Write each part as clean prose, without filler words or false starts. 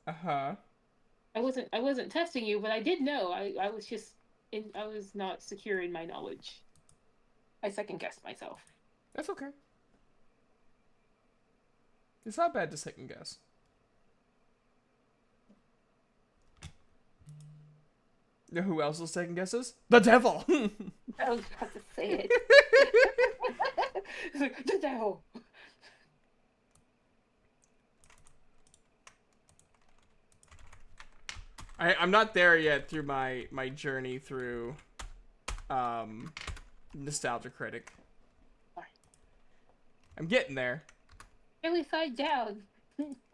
Uh-huh. I wasn't testing you, but I did know. I was just I was not secure in my knowledge. I second guessed myself. That's okay. It's not bad to second guess. You know who else will second guesses? The devil! I was about to say it. It's like, the devil. I'm not there yet through my journey through um Nostalgia Critic. I'm getting there. Really side down.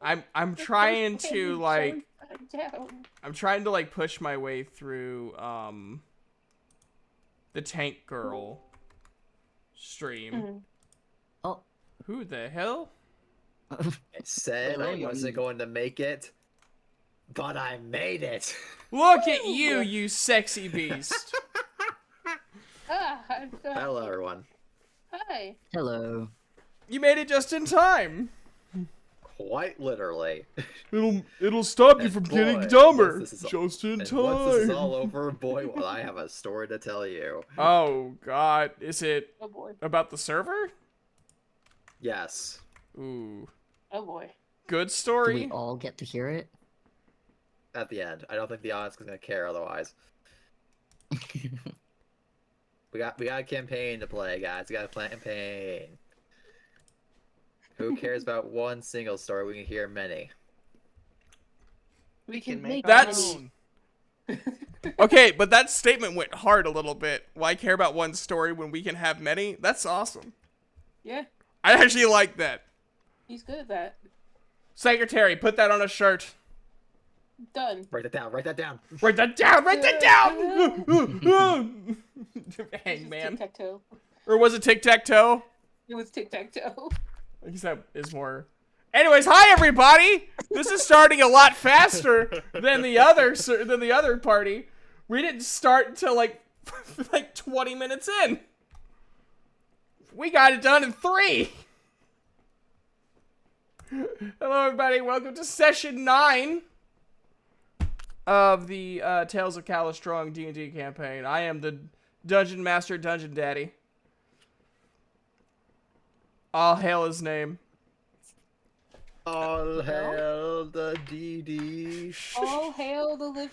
I'm The first trying hand to is like going side down. I'm trying to like push my way through the Tank Girl stream. Mm. Oh, Who the hell? I said I Wait, wasn't going to make it, but I made it. Look at you, you sexy beast. I'm so Hello, happy. everyone. Hi. hello. You made it just in time. Quite literally. It'll stop you And from boy, getting dumber. once this is- Just in And time. once this is all over, boy, will I have a story to tell you. Oh god, is it Oh boy. about the server? Yes. Ooh. Oh boy. Good Do story. we all get to hear it? At the end, I don't think the audience is gonna care otherwise. We got a campaign to play, guys. We got a campaign. Who cares about one single story? We can hear many. We can make That's- money. Okay, but that statement went hard a little bit. Why care about one story when we can have many? That's awesome. Yeah, I actually like that. he's good at that. Secretary, put that on a shirt. Done. Write that down. Write that down. Write that down. Write that down. Hangman. Tic tac toe. Or was it tic tac toe? It was tic tac toe. I guess that is more. Anyways, hi everybody. This is starting a lot faster than the other party. We didn't start until like 20 minutes in. We got it done in 3. Hello everybody. Welcome to session 9 of the Tales of Calastrong D&D campaign. I am the Dungeon Master, Dungeon Daddy. All hail his name. All hail the DD. All hail the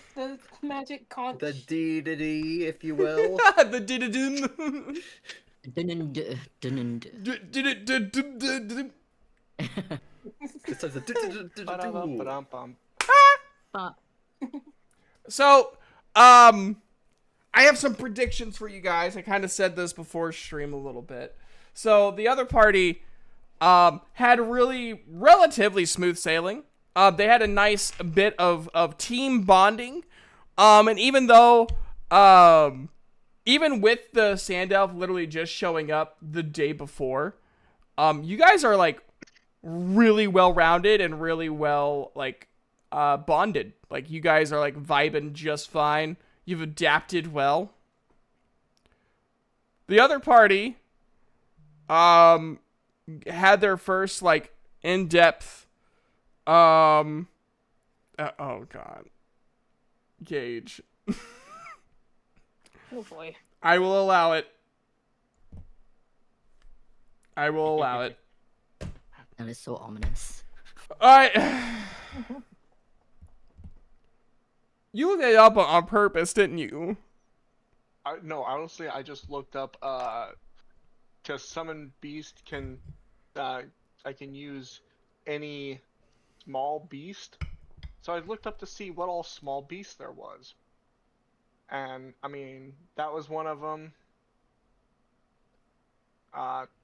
magic conch. The DD, if you will. The did-a-dum. Did-it-did-dum-dum-dum. It's like the Ba-dum-bum-bum. So, I have some predictions for you guys. I kind of said this before stream a little bit. So, the other party had really relatively smooth sailing. They had a nice bit of team bonding. And even though, even with the Sand Elf literally just showing up the day before, you guys are like really well rounded and really well like bonded. Like you guys are like vibing just fine. You've adapted well. The other party had their first like in-depth oh god. Gage. Oh boy. I will allow it. I will allow it. That is so ominous. Alright. You looked it up on purpose, didn't you? No, honestly, I just looked up to summon beast can I can use any small beast. So I looked up to see what all small beast there was. And I mean, that was one of them.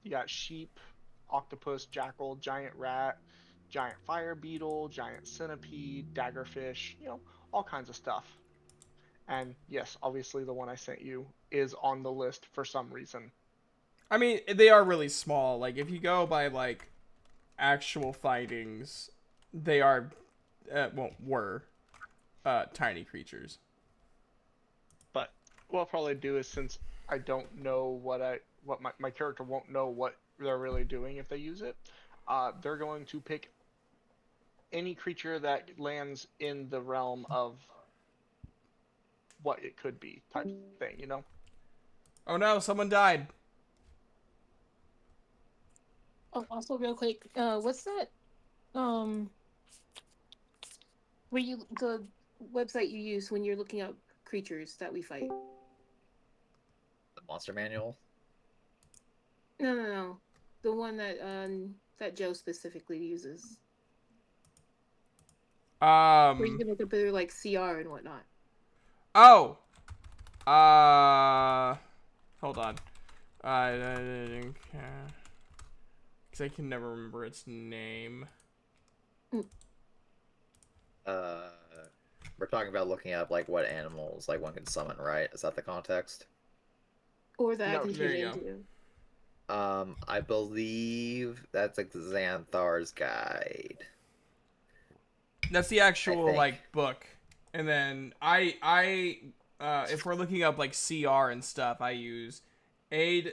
You got sheep, octopus, jackal, giant rat, giant fire beetle, giant centipede, daggerfish, you know, all kinds of stuff. And yes, obviously the one I sent you is on the list for some reason. I mean, they are really small. Like, if you go by, like, actual findings, they are, were tiny creatures. But what I'll probably do is, since I don't know what my character won't know what they're really doing if they use it, they're going to pick any creature that lands in the realm of what it could be, type thing, you know? Oh no, someone died. Oh, also real quick, what's that? Where you the website you use when you're looking up creatures that we fight? The monster manual. No. The one that Joe specifically uses. Where you can look up their like CR and whatnot. Oh. Hold on. Because I can never remember its name. We're talking about looking up like what animals like one can summon, right? Is that the context? Or that I No, can there tune you go. into. I believe that's like Xanthar's Guide. That's the actual think. like book. And then if we're looking up like CR and stuff, I use aiddd.org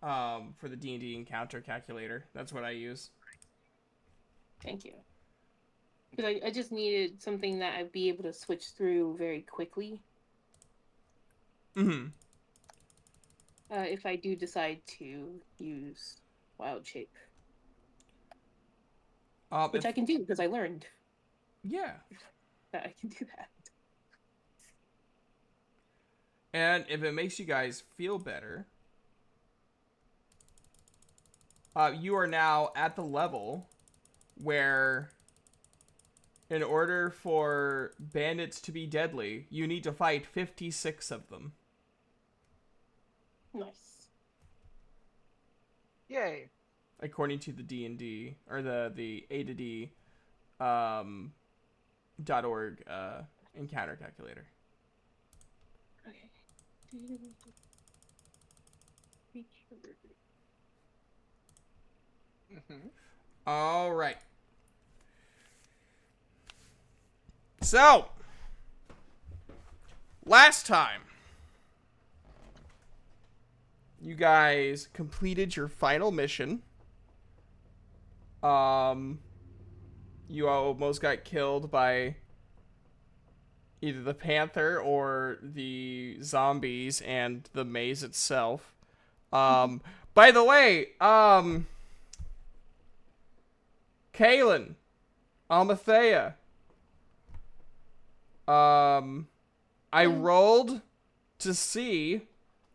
for the D&D encounter calculator. That's what I use. Thank you. Because I just needed something that I'd be able to switch through very quickly. Mm-hmm. If I do decide to use Wild Shape. Which I can do because I learned Yeah. that I can do that. And if it makes you guys feel better, you are now at the level where, in order for bandits to be deadly, you need to fight 56 of them. Nice. Yay. According to the D&D, or the A to D, .org encounter calculator. Okay. Mm-hmm. All right. So, last time, you guys completed your final mission. You almost got killed by either the panther or the zombies and the maze itself. By the way, Kaylin, Almathea, I rolled to see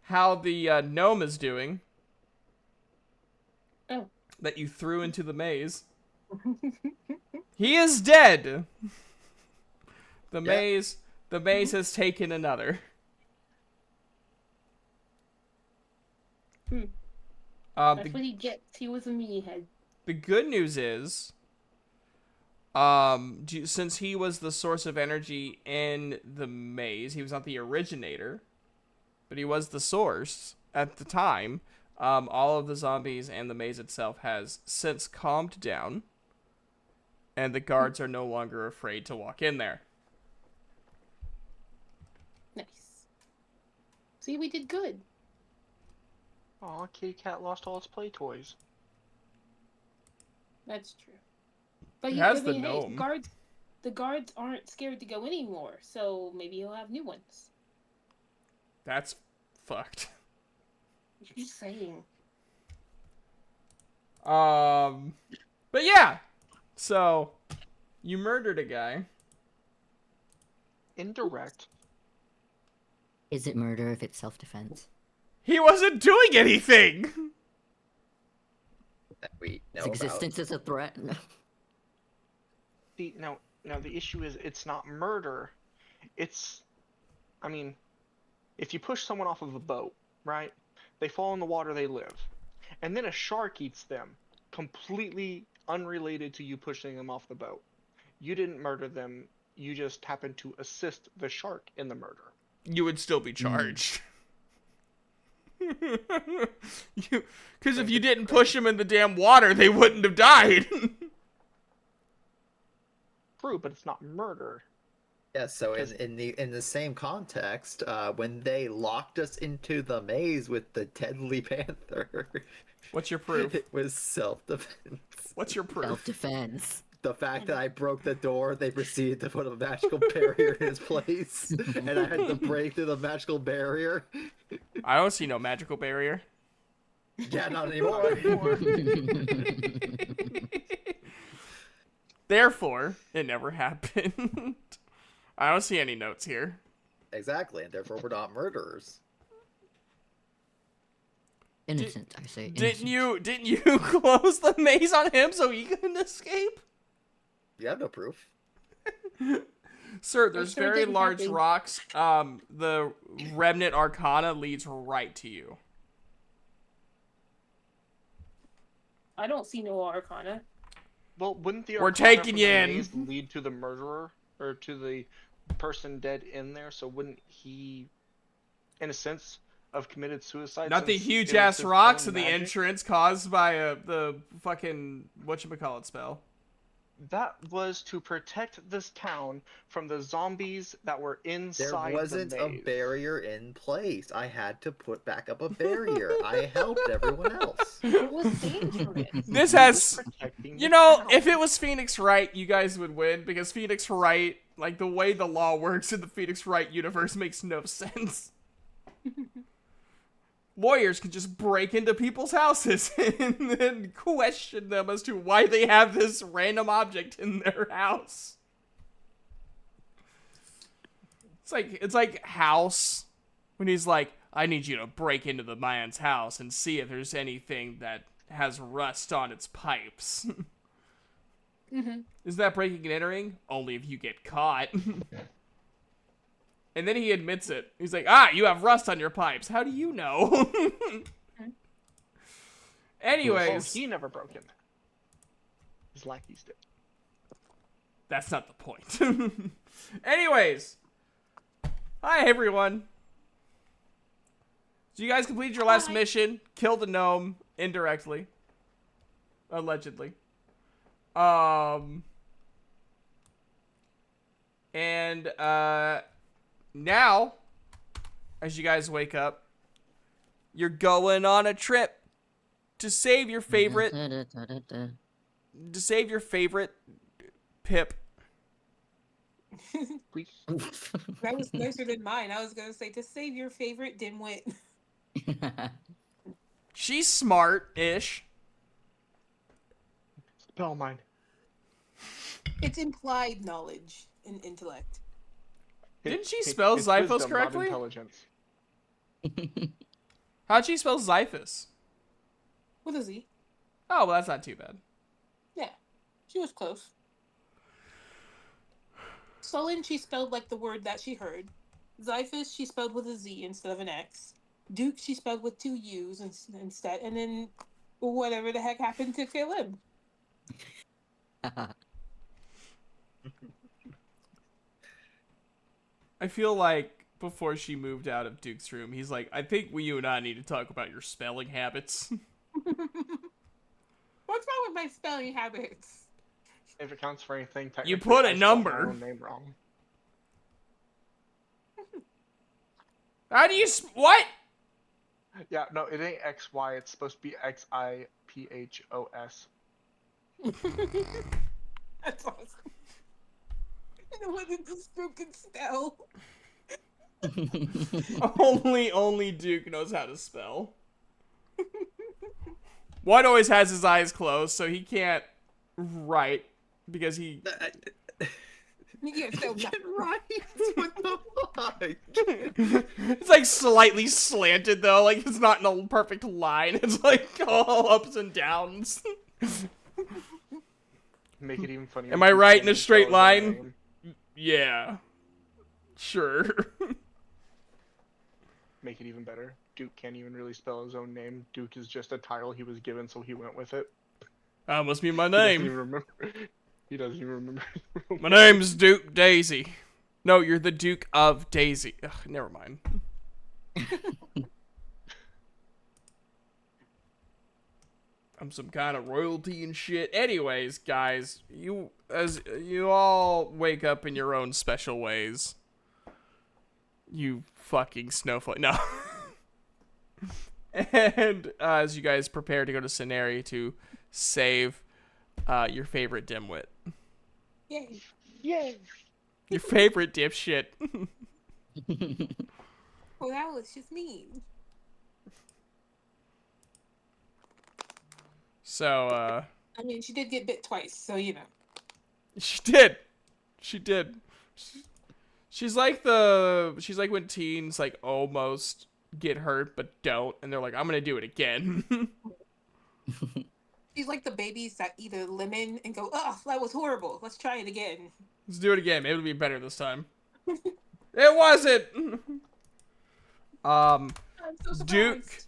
how the gnome is doing. Oh. That you threw into the maze. He is dead. The maze has taken another. That's what he gets. He was a meathead. The good news is, since he was the source of energy in the maze, he was not the originator, but he was the source at the time. All of the zombies and the maze itself has since calmed down, and the guards are no longer afraid to walk in there. Nice. See, we did good. Aw, Kitty Cat lost all its play toys. That's true. But It I has the mean, hey, gnome. the guards aren't scared to go anymore, so maybe he'll have new ones. That's fucked. Just saying. But yeah. So, you murdered a guy. Indirect. Is it murder if it's self-defense? He wasn't doing anything! That we know His existence about. is a threat? No. See, now the issue is it's not murder. It's, I mean, if you push someone off of a boat, right? They fall in the water, they live. And then a shark eats them, completely unrelated to you pushing them off the boat. You didn't murder them, you just happened to assist the shark in the murder. You would still be charged. Because if you didn't push them in the damn water, they wouldn't have died. True, but it's not murder. Yeah, so Because- in the same context, when they locked us into the maze with the deadly panther, What's your proof? it was self-defense. What's your proof? Self-defense. The fact that I broke the door, they proceeded to put a magical barrier in its place, and I had to break through the magical barrier. I don't see no magical barrier. Yeah, not anymore. Therefore, it never happened. I don't see any notes here. Exactly, and therefore we're not murderers. Innocent, I say. Didn't Innocent. you close the maze on him so he couldn't escape? You have no proof. Sir, there's sure very didn't large happen. rocks. The Remnant Arcana leads right to you. I don't see no Arcana. Well, wouldn't the We're Arcana taking from you the in. maze lead to the murderer or to the person dead in there? So wouldn't he, in a sense, have committed suicide? Not the since huge it was ass his rocks own in the magic? entrance caused by the fucking whatchamacallit spell. That was to protect this town from the zombies that were There inside wasn't the a maze. barrier in place. I had to put back up a barrier. I helped everyone else. It was dangerous. This He has, was protecting you the know, town. if it was Phoenix Wright, you guys would win because Phoenix Wright, like the way the law works in the Phoenix Wright universe, makes no sense. Lawyers can just break into people's houses and then question them as to why they have this random object in their house. It's like House when he's like, I need you to break into the man's house and see if there's anything that has rust on its pipes. Mm-hmm. Is that breaking and entering? Only if you get caught. And then he admits it. He's like, you have rust on your pipes. How do you know? Anyways, he never broke in. His lackeys did. that's not the point. Anyways, hi everyone. So you guys completed your last Hi. mission, killed a gnome indirectly, allegedly. And now, as you guys wake up, you're going on a trip to save your favorite Pip. Please. That was closer than mine. I was gonna say to save your favorite dimwit. She's smart-ish. Spell mine. It's implied knowledge and intellect. Didn't she spell It's Xiphos wisdom, not correctly? intelligence. How'd she spell Xiphos? What is he? Oh, well, that's not too bad. Yeah, she was close. Sullen, she spelled like the word that she heard. Xiphus, she spelled with a Z instead of an X. Duke, she spelled with two U's instead. And then whatever the heck happened to kill him. I feel like before she moved out of Duke's room, he's like, I think you and I need to talk about your spelling habits. What's wrong with my spelling habits? If it counts for anything, technically, You put a I spelled number. my own name wrong. How do you what? Yeah, no, it ain't XY. It's supposed to be XIPHOS. That's awesome. I know what this group can spell. Only Duke knows how to spell. One always has his eyes closed, so he can't write because he. You can't spell nothing. Right? What the fuck? It's like slightly slanted though, like it's not in a perfect line. It's like all ups and downs. Make it even funnier. Am I Duke right can't in a even straight spell his own line? name. Yeah. Sure. Make it even better. Duke can't even really spell his own name. Duke is just a title he was given, so he went with it. That must be my He doesn't name. even remember. He doesn't even remember. My name's Duke Daisy. No, you're the Duke of Daisy. Ugh, never mind. I'm some kind of royalty and shit. Anyways, guys, as you all wake up in your own special ways. You fucking snowflake. No. And as you guys prepare to go to Scenarii to save your favorite dimwit. Yay. Yay! Your favorite dipshit. Well, that was just mean. So, I mean, she did get bit twice, so you know. she did. She did. She's like when teens like almost get hurt but don't, and they're like, I'm gonna do it again. She's like the babies that eat a lemon and go, "Oh, that was horrible. Let's try it again." Let's do it again. Maybe it'll be better this time. It wasn't. I'm so surprised.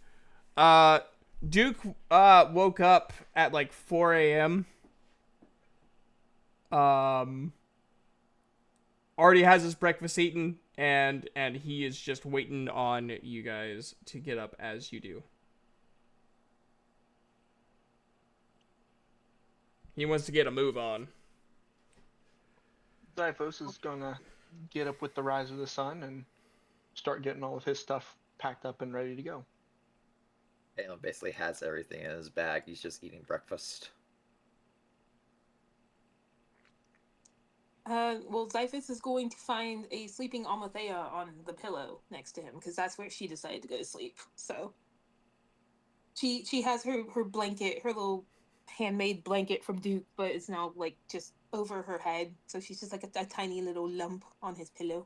Duke woke up at like 4 a.m. Already has his breakfast eaten, and he is just waiting on you guys to get up as you do. He wants to get a move on. Zyphos is gonna get up with the rise of the sun and start getting all of his stuff packed up and ready to go. Aeon basically has everything in his bag. He's just eating breakfast. Well, Zyphus is going to find a sleeping Amathea on the pillow next to him, because that's where she decided to go to sleep. So she has her blanket, her little handmade blanket from Duke, but it's now like just over her head. So she's just like a tiny little lump on his pillow.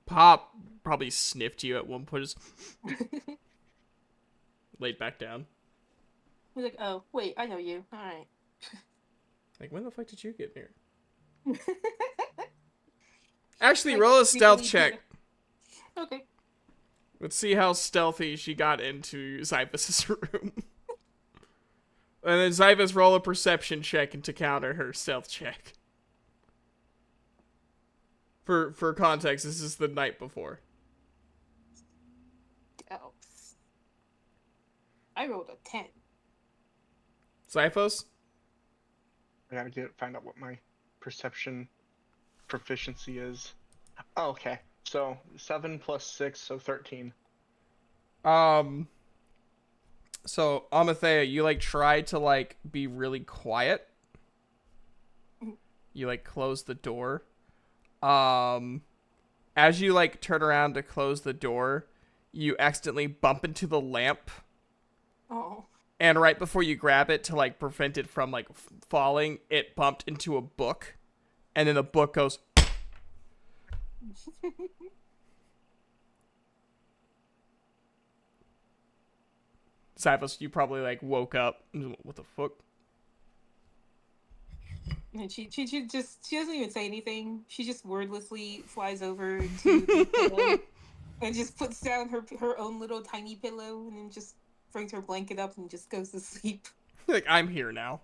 Pop probably sniffed you at one point. Just laid back down. He's like, "Oh, wait, I know you. All right." Like, when the fuck did you get here? Actually, Like, roll a stealth creepily- check. Okay. Let's see how stealthy she got into Zyphus' room. And then Zyphus roll a perception check to counter her stealth check. For context, this is the night before. Oh. I rolled a 10. Zyphos? I gotta find out what my perception proficiency is. Oh, okay. So 7 plus 6, so 13. So Amathea, you like try to like be really quiet. You like close the door. As you like turn around to close the door, you accidentally bump into the lamp. Oh. And right before you grab it to like prevent it from like falling, it bumped into a book, and then the book goes. Zyphus, you probably like woke up. What the fuck? And she doesn't even say anything. She just wordlessly flies over to the pillow and just puts down her own little tiny pillow and then just brings her blanket up and just goes to sleep. Like, I'm here now.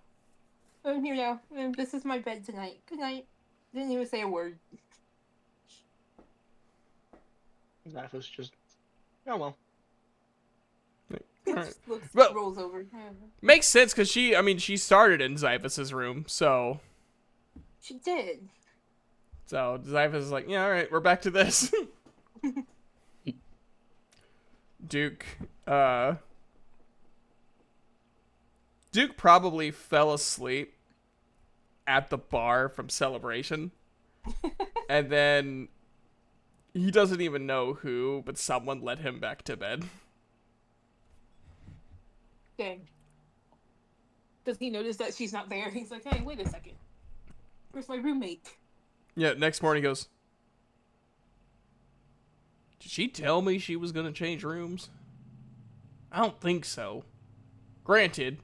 I'm here now, and this is my bed tonight. Good night. Didn't even say a word. Zyphos just, oh well. Alright. Just looks, Well- rolls over. Makes sense because she started in Zyphus' room, so She did. Zyphus is like, yeah, all right, we're back to this. Duke probably fell asleep at the bar from Celebration. And then he doesn't even know who, but someone led him back to bed. Dang. Does he notice that she's not there? He's like, hey, wait a second. Where's my roommate? Yeah, next morning he goes, did she tell me she was going to change rooms? I don't think so. Granted,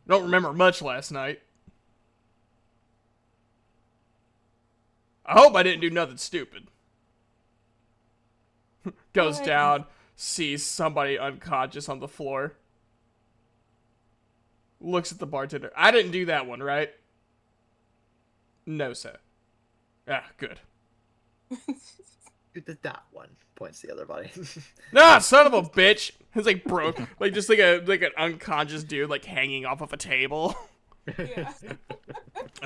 don't remember much last night. I hope I didn't do nothing stupid. Goes What? down, sees somebody unconscious on the floor. Looks at the bartender. I didn't do that one, right? No, sir. Ah, good. You did that one. Points to the other body. Nah, son of a bitch. It's like broke, like just like an unconscious dude like hanging off of a table. Yeah.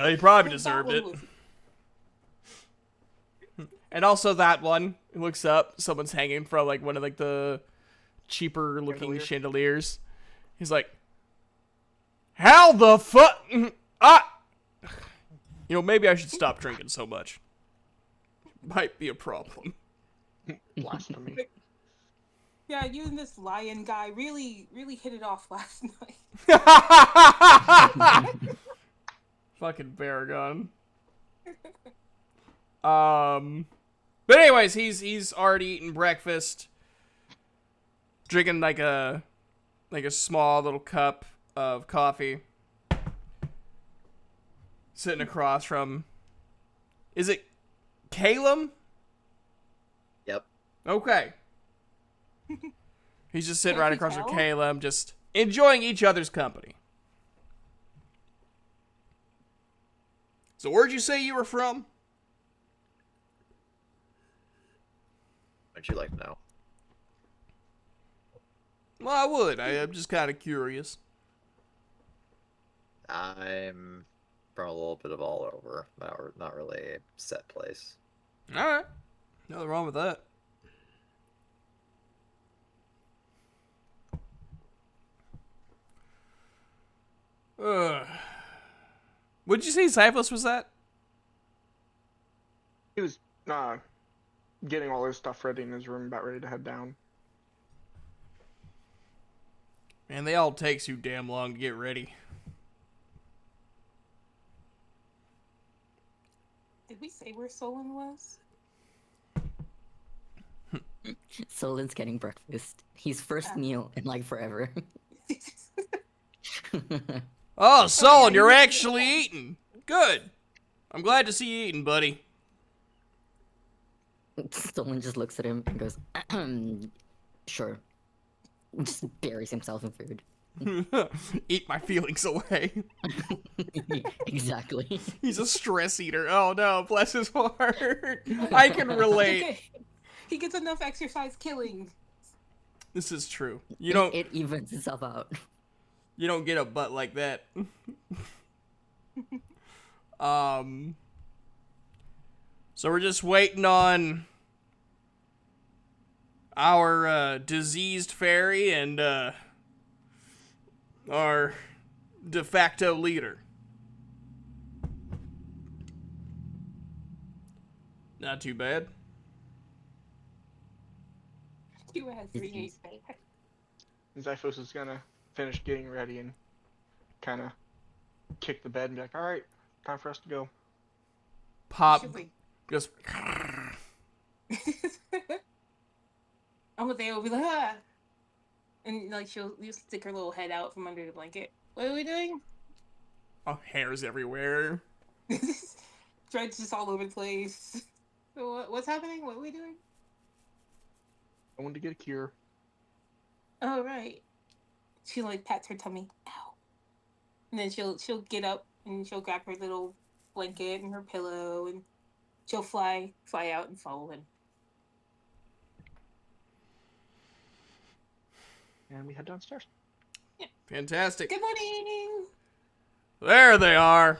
He probably That deserved one it. was- And also that one looks up, someone's hanging from like one of like the cheaper looking chandeliers. He's like, "How the fuck? Ah, you know, maybe I should stop drinking so much. Might be a problem." Blasphemy. Yeah, you and this lion guy really hit it off last night. Fucking Baragon. But anyways, he's already eaten breakfast, drinking like a small little cup of coffee, sitting across from. Is it Calum? Yep. Okay. He's just sitting Can't right you across from tell? Calum, just enjoying each other's company. So where'd you say you were from? Would you like to know? Well, I would. I'm just kind of curious. I'm from a little bit of all over. Not really a set place. All right. Nothing wrong with that. Would you say Xyphos was that? He was getting all his stuff ready in his room, about ready to head down. Man, they all take too damn long to get ready. Did we say where Solon was? Solon's getting breakfast. His first meal in like forever. Oh, Solon, yeah, you're you- actually eating. Good. I'm glad to see you eating, buddy. Solon just looks at him and goes, sure. Just buries himself in food. Eat my feelings away. Exactly. He's a stress eater. Oh no, bless his heart. I can relate. He gets enough exercise killing. This is true. You don't It evens itself out. you don't get a butt like that. So we're just waiting on our diseased fairy and our de facto leader. Not too bad. You had 3 days. Xyphos is gonna finish getting ready and kind of kick the bed and be like, "All right, time for us to go." Pop Should we- just Amadeo will be like, ah! And like she'll stick her little head out from under the blanket. What are we doing? oh, hairs everywhere. Dreads just all over the place. So what's happening? What are we doing? I wanted to get a cure. Oh right. She like pats her tummy. Ow. And then she'll get up and she'll grab her little blanket and her pillow and she'll fly out and follow him. And we head downstairs. Fantastic. Good morning. There they are.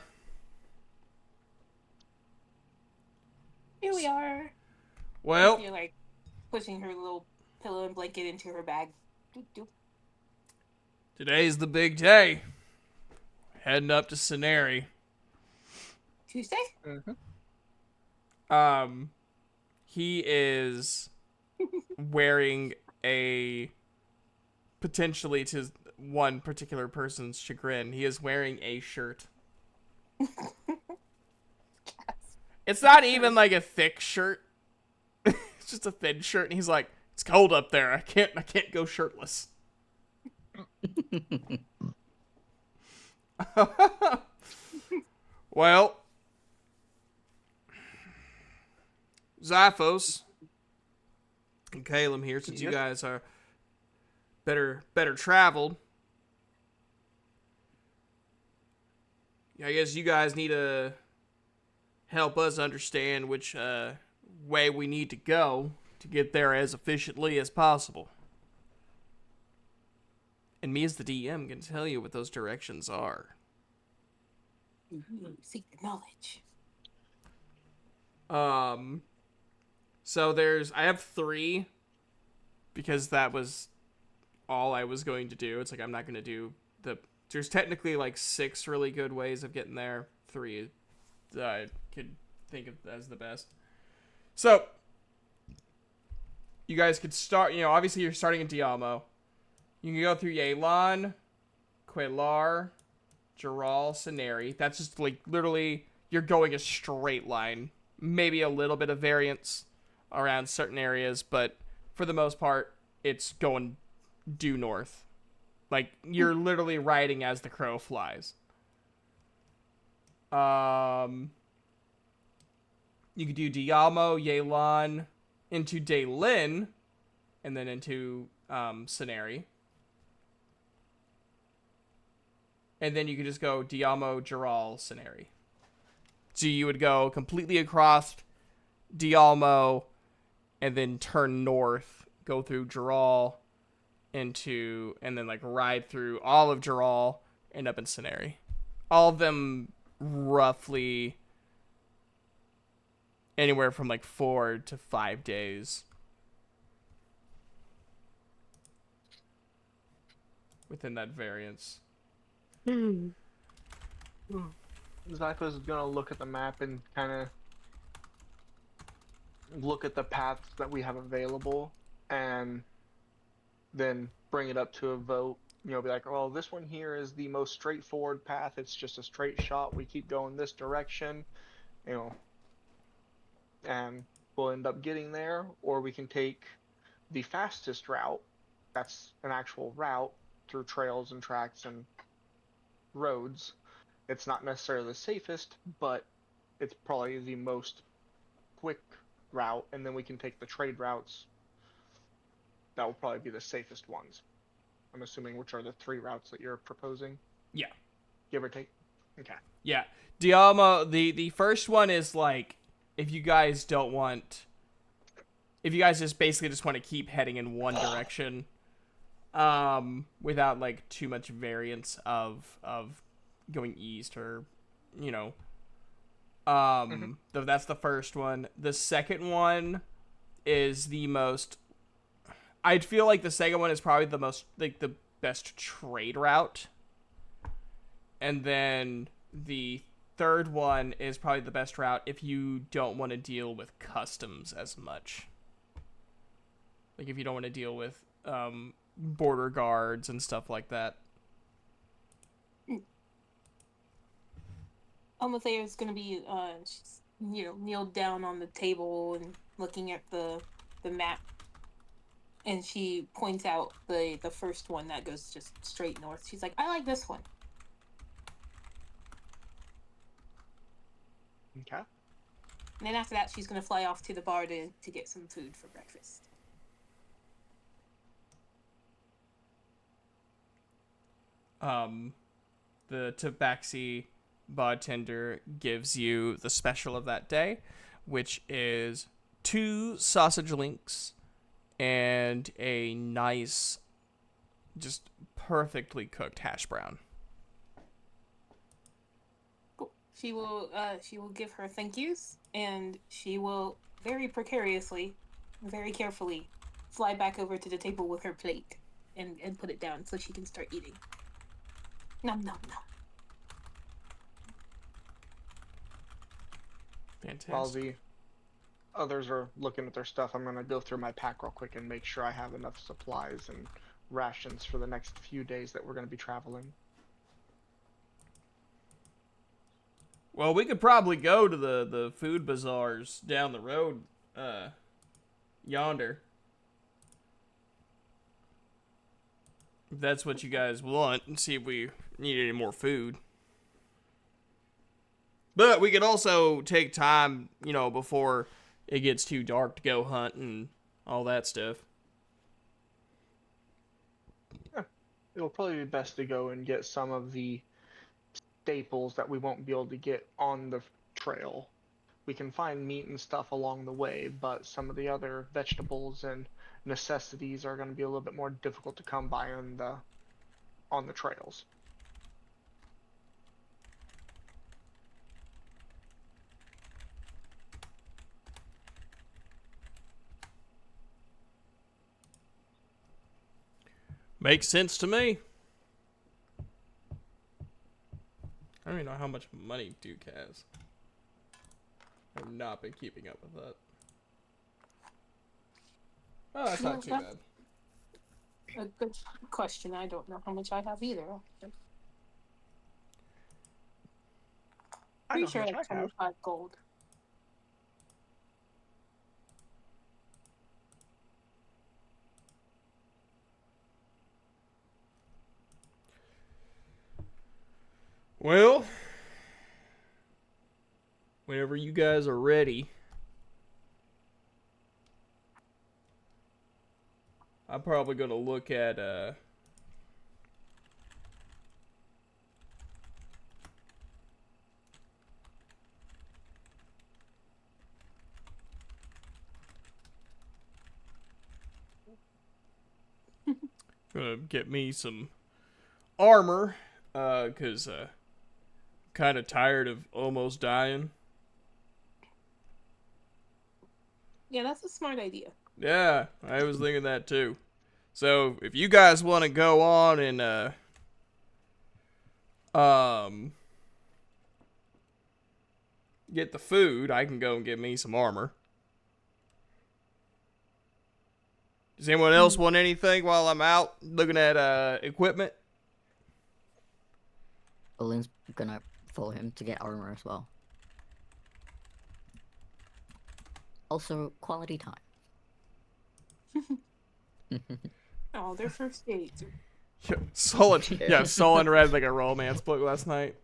Here we are. Well, You're like pushing her little pillow and blanket into her bag. Doop, doop. today's the big day. Heading up to Scenary. Tuesday? He is wearing a, potentially to one particular person's chagrin, he is wearing a shirt. It's not even like a thick shirt. It's just a thin shirt, and he's like, "It's cold up there. I can't go shirtless." Well, Xyphos and Calum here, since you Yes. guys are better traveled, I guess you guys need to help us understand which way we need to go to get there as efficiently as possible. And me as the DM can tell you what those directions are. Seek the knowledge. So I have 3 because that was all I was going to do. It's like I'm not going to do there's technically like 6 really good ways of getting there. 3 that I could think of as the best. So you guys could start, obviously you're starting in Dialmo. You can go through Yelan, Quelar, Geral, Ceneri. That's just like literally you're going a straight line. Maybe a little bit of variance around certain areas, but for the most part, it's going due north. Like you're literally riding as the crow flies. You could do Dialmo, Yelan, into Daylin, and then into Ceneri. And then you could just go Dialmo, Geral, Ceneri. So you would go completely across Dialmo, and then turn north, go through Geral, and then like ride through all of Geral, end up in Ceneri. All of them roughly anywhere from like 4 to 5 days. Within that variance. Zykla's gonna look at the map and kind of look at the paths that we have available, and then bring it up to a vote. Be like, well, this one here is the most straightforward path. It's just a straight shot. We keep going this direction, and we'll end up getting there. Or we can take the fastest route. That's an actual route through trails and tracks and roads. It's not necessarily the safest, but it's probably the most quick route, and then we can take the trade routes. That will probably be the safest ones. I'm assuming, which are the 3 routes that you're proposing? Yeah. Give or take? Okay. Yeah. Dialmo, the first one is like, if you guys just basically just want to keep heading in one direction, without like too much variance of going east or, that's the first one. The second one is the most, I'd feel like the second one is probably the most, like, the best trade route. And then the third one is probably the best route if you don't want to deal with customs as much. Like, if you don't want to deal with border guards and stuff like that. Almathea is gonna be, she's, kneeled down on the table and looking at the map. And she points out the first one that goes just straight north. She's like, I like this one. Okay. And then after that, she's going to fly off to the bar to get some food for breakfast. The tabaxi bartender gives you the special of that day, which is 2 sausage links and a nice, just perfectly cooked hash brown. Cool. She will give her thank yous, and she will very precariously, very carefully, fly back over to the table with her plate and put it down so she can start eating. Nom nom nom. Fantastic. While the others are looking at their stuff, I'm going to go through my pack real quick and make sure I have enough supplies and rations for the next few days that we're going to be traveling. Well, we could probably go to the food bazaars down the road, yonder. If that's what you guys want, and see if we need any more food. But we could also take time, before it gets too dark to go hunt and all that stuff. Yeah. It'll probably be best to go and get some of the staples that we won't be able to get on the trail. we can find meat and stuff along the way, but some of the other vegetables and necessities are going to be a little bit more difficult to come by on the trails. Makes sense to me. I don't even know how much money Duke has. I've not been keeping up with that. Oh, that's not too bad. A good question. I don't know how much I have either. I Pretty know how sure much like I have. 25 gold. Well, whenever you guys are ready, I'm probably going to look at gonna get me some armor, cause kind of tired of almost dying. Yeah, that's a smart idea. Yeah, I was thinking that too. So if you guys want to go on and um get the food, I can go and get me some armor. Does anyone else want anything while I'm out looking at equipment? Olin's gonna follow him to get armor as well. Also, quality time. Oh, their first date. Solid. Yeah, Solon read like a romance book last night.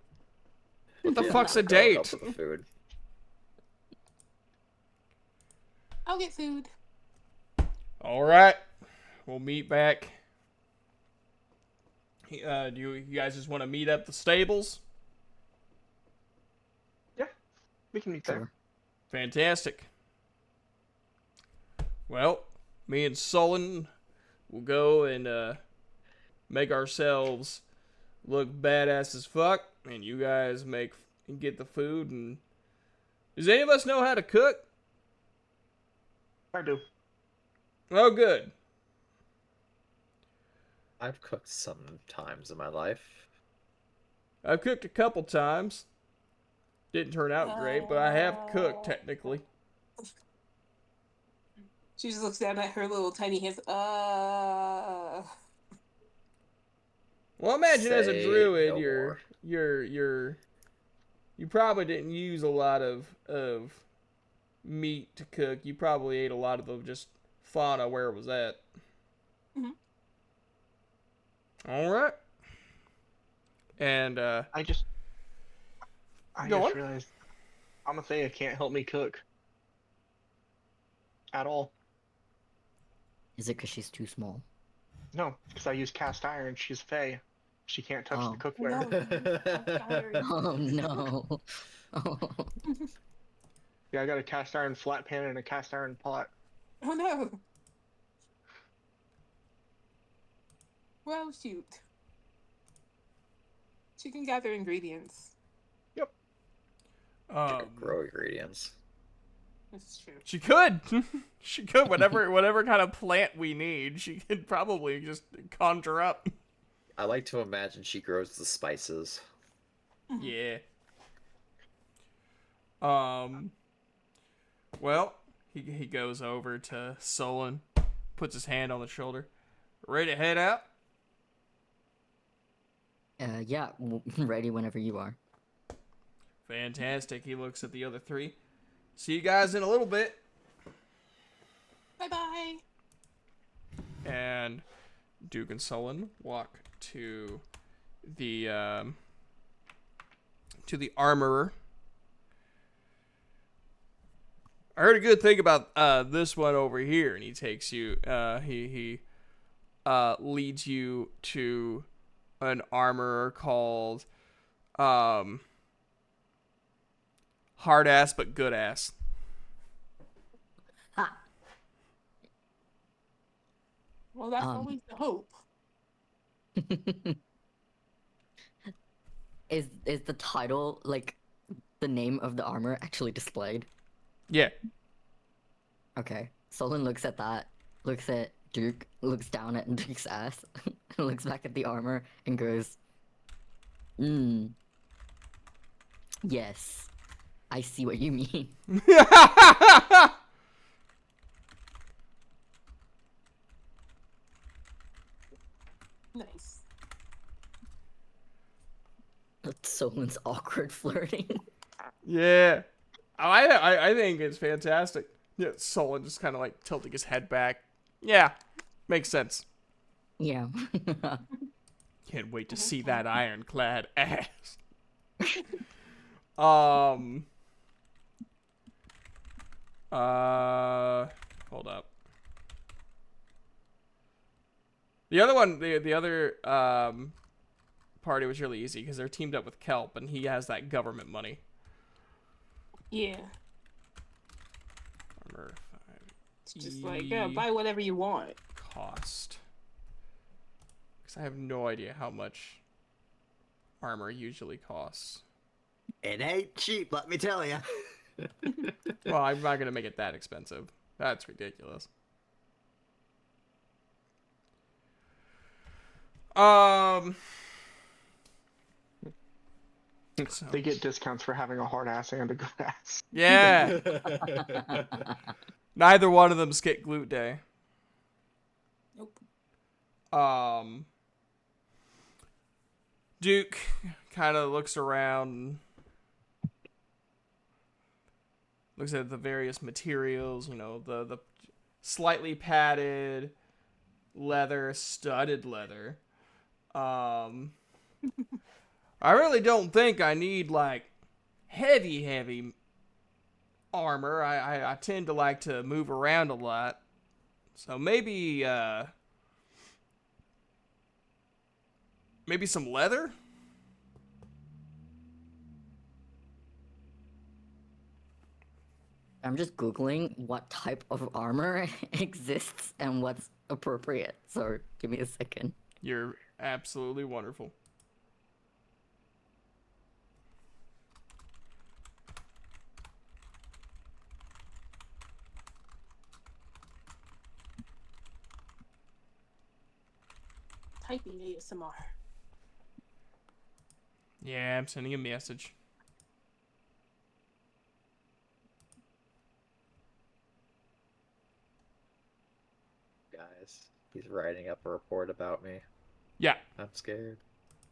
What the fuck's a Girl, date? help with the food. I'll get food. All right, we'll meet back. Do you guys just want to meet up the stables? Yeah, we can meet there. Sure. Fantastic. Well, me and Solon will go and make ourselves look badass as fuck, and you guys get the food. And does any of us know how to cook? I do. Oh, good. I've cooked sometimes in my life. I've cooked a couple times. Didn't turn out great, but I have cooked technically. She just looks down at her little tiny hands. Well, imagine as a Say druid, no more. you probably didn't use a lot of meat to cook. You probably ate a lot of the just fauna where it was at. Mhm. All right. And I just Go on. realized Amathea can't help me cook at all. Is it because she's too small? No, because I use cast iron. She's Fey. She can't touch Oh. the cookware. Oh no. Oh. Yeah, I got a cast iron flat pan and a cast iron pot. Oh no. Well, shoot. She can gather ingredients. Grow ingredients. That's true. she could. She could whatever kind of plant we need. She could probably just conjure up. I like to imagine she grows the spices. Yeah. Well, he goes over to Solon, puts his hand on the shoulder. Ready to head out? Yeah, ready whenever you are. Fantastic. He looks at the other three. See you guys in a little bit. Bye bye. And Duke and Solon walk to the armorer. I heard a good thing about this one over here, and he takes you. He leads you to an armorer called hard ass but good ass. Ha! Well, that's Um. always the hope. Is the title, like, the name of the armor actually displayed? Yeah. Okay. Solon looks at that, looks at Duke, looks down at Duke's ass, looks back at the armor, and goes, Hmm. Yes. I see what you mean. Nice. Solon's awkward flirting. Yeah. I think it's fantastic. Yeah, Solon just kind of like tilting his head back. Yeah, makes sense. Yeah. Can't wait to see that ironclad ass. Um. Hold up. The other one, the other party was really easy because they're teamed up with Kelp, and he has that government money. Yeah. Armor It's just like, yeah, buy whatever you want. cost. Because I have no idea how much armor usually costs. It ain't cheap, let me tell you. Well, I'm not gonna make it that expensive. That's ridiculous. So, They get discounts for having a hard ass and a good ass. yeah. Neither one of them's get glute day. Nope. Duke kind of looks around, looks at the various materials, you know, the slightly padded leather, studded leather. I really don't think I need like heavy armor. I tend to like to move around a lot. So maybe some leather? I'm just Googling what type of armor exists and what's appropriate. So give me a second. You're absolutely wonderful. Typing ASMR. Yeah, I'm sending a message. Guys, he's writing up a report about me. Yeah. I'm scared.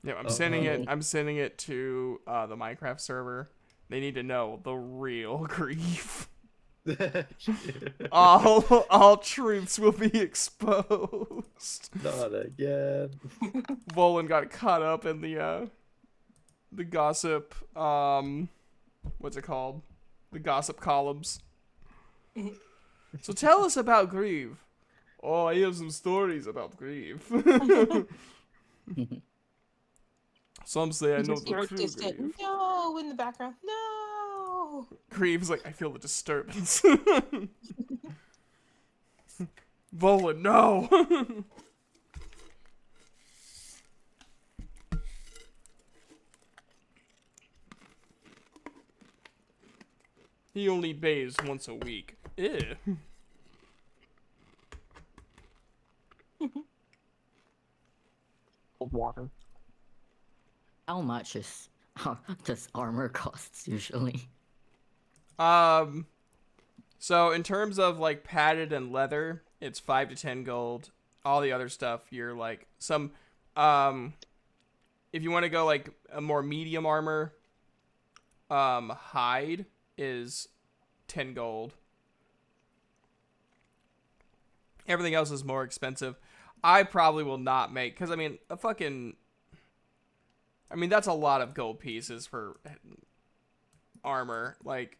Yeah, I'm Oh, sending it. no. I'm sending it to the Minecraft server. They need to know the real grief. All truths will be exposed. Not again. Volan got caught up in the gossip. What's it called? The gossip columns. So tell us about Grieve. Oh, I have some stories about Grieve. Some say I know Just the York true just said, Grieve. no, in the background. No. Grieve's like, I feel the disturbance. Volan, no. He only bathes once a week. Ew. Cold water. How much is does armor costs usually? So in terms of like padded and leather, it's 5 to 10 gold. All the other stuff, you're like some, if you want to go like a more medium armor, hide is 10 gold. Everything else is more expensive. I probably will not make, because I mean, that's a lot of gold pieces for armor. Like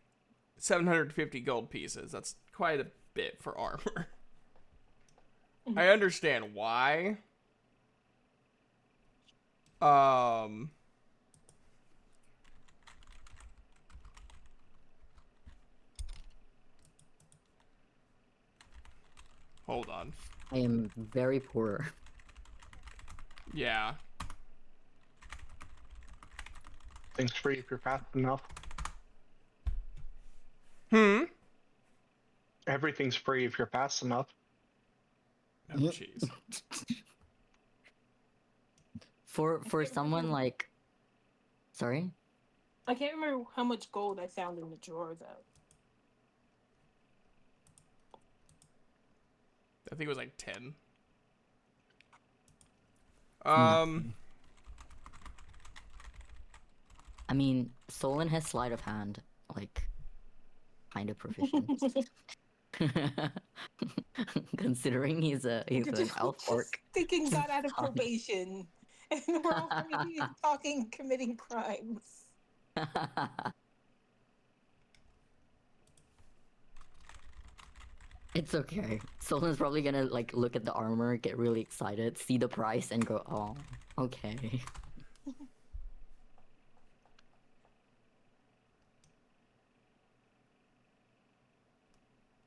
750 gold pieces. That's quite a bit for armor. I understand why. Hold on. I am very poor. Yeah. Things free if you're fast enough. Hmm? Everything's free if you're fast enough. Oh, jeez. For someone like, sorry. I can't remember how much gold I found in the drawer though. I think it was like 10. I mean, Solon has sleight of hand, like, kind of proficient. Considering he's an elf Just orc. thinking got out of probation, and we're already talking committing crimes. It's okay. Solon's probably gonna like look at the armor, get really excited, see the price, and go, "Oh, okay."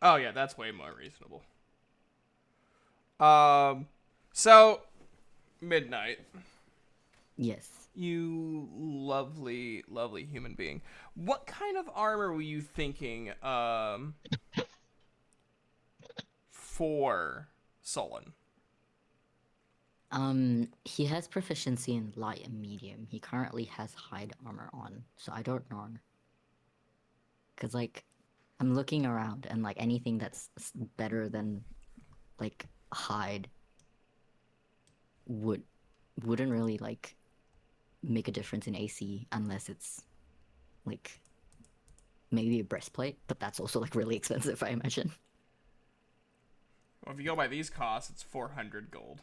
Oh yeah, that's way more reasonable. So midnight. Yes. You lovely, lovely human being. What kind of armor were you thinking for Solon? He has proficiency in light and medium. He currently has hide armor on, so I don't know. Cause like, I'm looking around and like anything that's better than like hide wouldn't really like make a difference in AC unless it's like maybe a breastplate, but that's also like really expensive, I imagine. Well, if you go by these costs, it's 400 gold.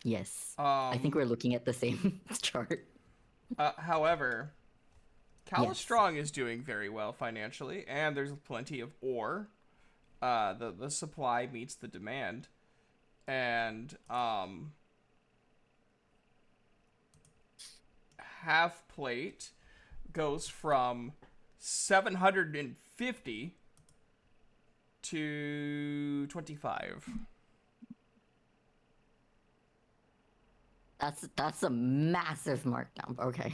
Yes. I think we're looking at the same chart. However, Yes. Calastrong is doing very well financially, and there's plenty of ore. The supply meets the demand, and half plate goes from 750 to 25. That's a massive markdown. Okay.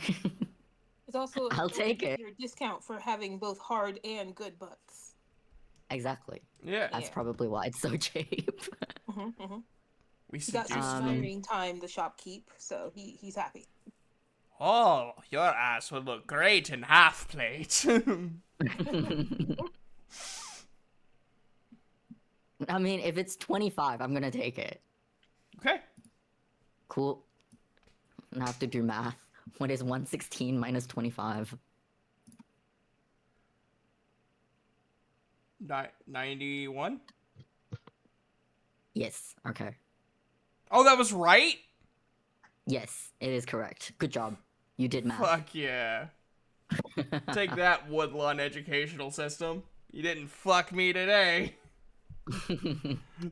It's also I'll take it. your discount for having both hard and good butts. Exactly. Yeah, That's Yeah. probably why it's so cheap. we He got some seduced them. hiring time, the shopkeep, so he's happy. Oh, your ass would look great in half plate. I mean, if it's 25, I'm gonna take it. Okay. Cool. I have to do math. What is 116 minus 25? 91? Yes. Okay. Oh, that was right? Yes, it is correct. Good job. You did math. Fuck yeah. Take that, Woodlawn educational system. You didn't fuck me today.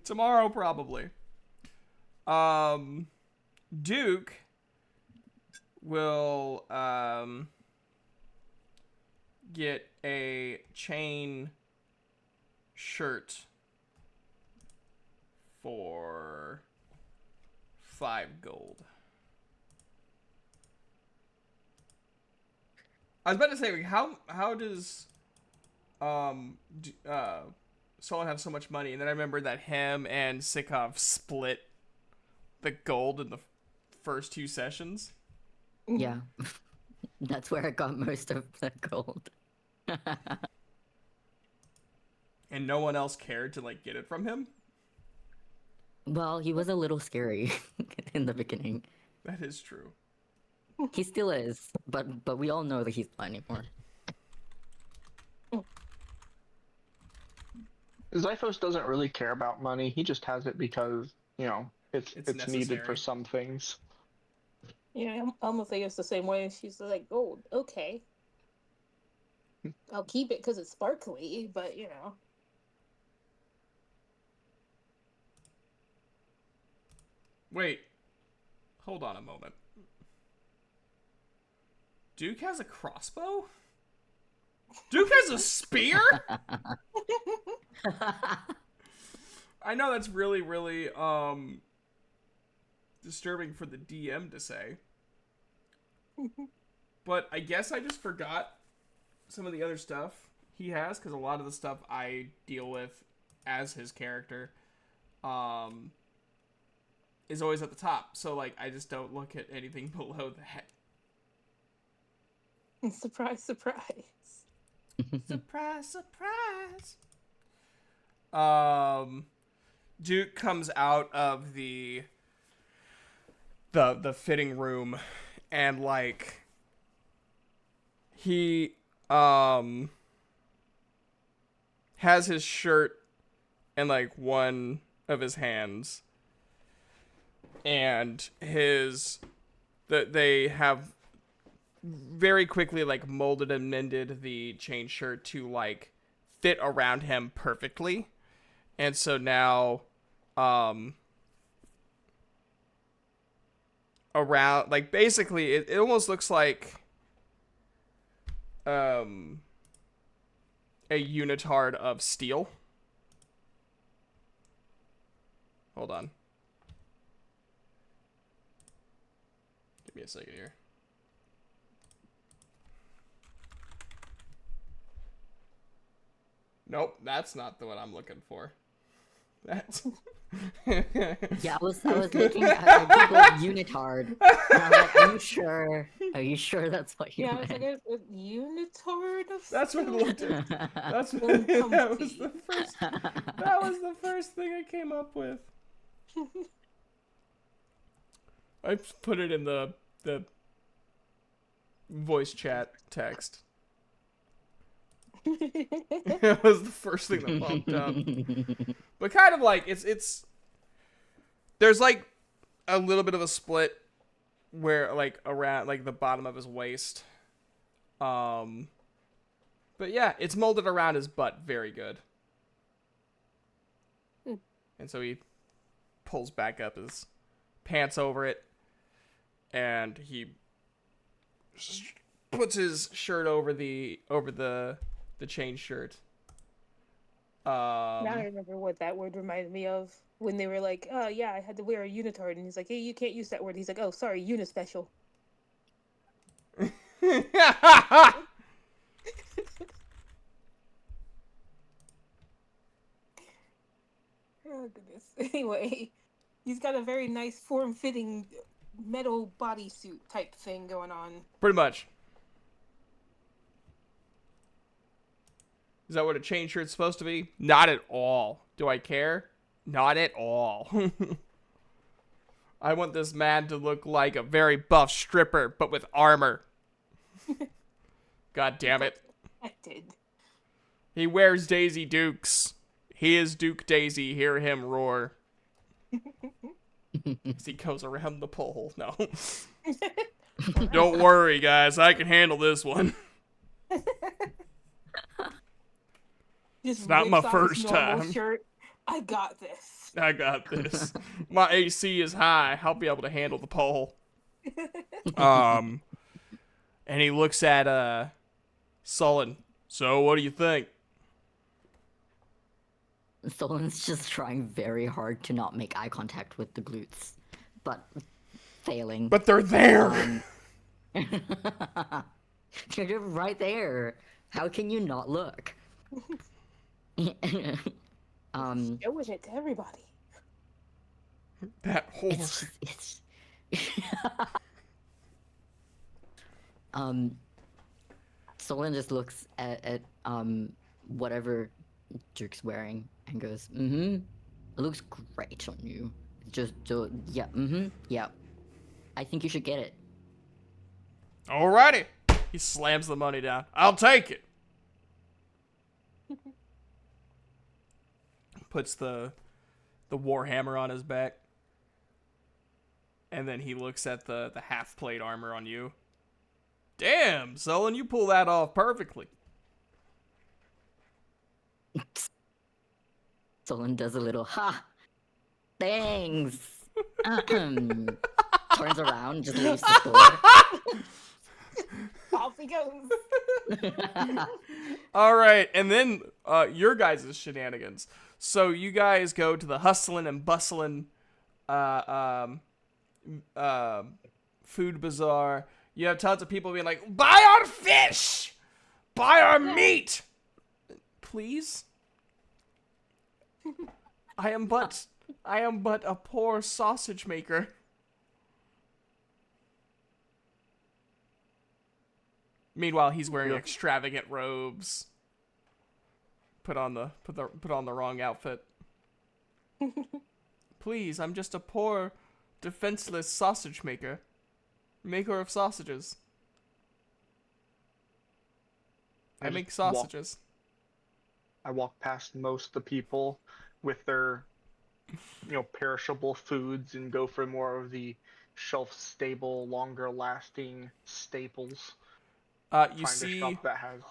Tomorrow, probably. Duke will, get a chain shirt for 5 gold. I was about to say, like, how does Solon have so much money? And then I remember that him and Sikov split the gold in the first 2 sessions. Yeah. That's where I got most of the gold. And no one else cared to like get it from him. Well, he was a little scary in the beginning. That is true. He still is, but we all know that he's not anymore. Zyphos doesn't really care about money. He just has it because, you know, it's needed for necessary. some things. Yeah, Almathea's the same way. She's like, gold, okay. I'll keep it because it's sparkly, but you know. Wait. Hold on a moment. Duke has a crossbow? Duke has a spear? I know that's really, really disturbing for the DM to say. But I guess I just forgot some of the other stuff he has, because a lot of the stuff I deal with as his character is always at the top. So, like, I just don't look at anything below that. Surprise, surprise. Surprise, surprise. Duke comes out of the fitting room, and like he has his shirt in like one of his hands, and they have very quickly like molded and mended the chain shirt to like fit around him perfectly. And so now around, like, basically it almost looks like a unitard of steel. Hold on. Give me a second here. Nope, that's not the one I'm looking for. That's Yeah, I was looking at I googled unitard. And I'm like, are you sure? Are you sure that's what you Yeah, I was meant? like, a unitard of That's what it steel? looked at. That's what Uncomfy. that was the first thing I came up with. I put it in the voice chat text. That was the first thing that popped up. But kind of like it's there's like a little bit of a split where like around like the bottom of his waist. But yeah, it's molded around his butt very good. And so he pulls back up his pants over it, and he puts his shirt over the chain shirt. Now I remember what that word reminded me of when they were like, "Oh yeah, I had to wear a unitard," and he's like, "Hey, you can't use that word." He's like, "Oh, sorry, unispecial." Oh goodness. Anyway, he's got a very nice form-fitting metal bodysuit type thing going on. Pretty much. Is that what a chain shirt's supposed to be? Not at all. Do I care? Not at all. I want this man to look like a very buff stripper, but with armor. God damn it. I did. He wears Daisy Dukes. He is Duke Daisy. Hear him roar. As he goes around the pole. No. Don't worry, guys. I can handle this one. Just It's not my rips off his first normal time. Shirt. I got this. I got this. My AC is high. I'll be able to handle the pole. And he looks at Sullen. So, what do you think? Solon's just trying very hard to not make eye contact with the glutes, but failing. But they're there. You're right there. How can you not look? Showing it to everybody. That whole. It's Solon just looks at whatever Duke's wearing and goes, it looks great on you. Yeah, yeah. I think you should get it. Alrighty. He slams the money down. I'll take it. Puts the warhammer on his back. And then he looks at the half plate armor on you. Damn, Sullen, you pull that off perfectly. Solon does a little ha. Thanks. Turns around, just leaves the store. Off he goes. All right, and then your guys' shenanigans. So you guys go to the hustling and bustling food bazaar. You have tons of people being like, buy our fish! Buy our meat! Please? I am but a poor sausage maker. Meanwhile, he's wearing extravagant robes. Put on the wrong outfit. Please, I'm just a poor, defenseless sausage maker. Maker of sausages. I make sausages. I walk past most of the people with their, perishable foods and go for more of the shelf-stable, longer-lasting staples. You Find a shop that has...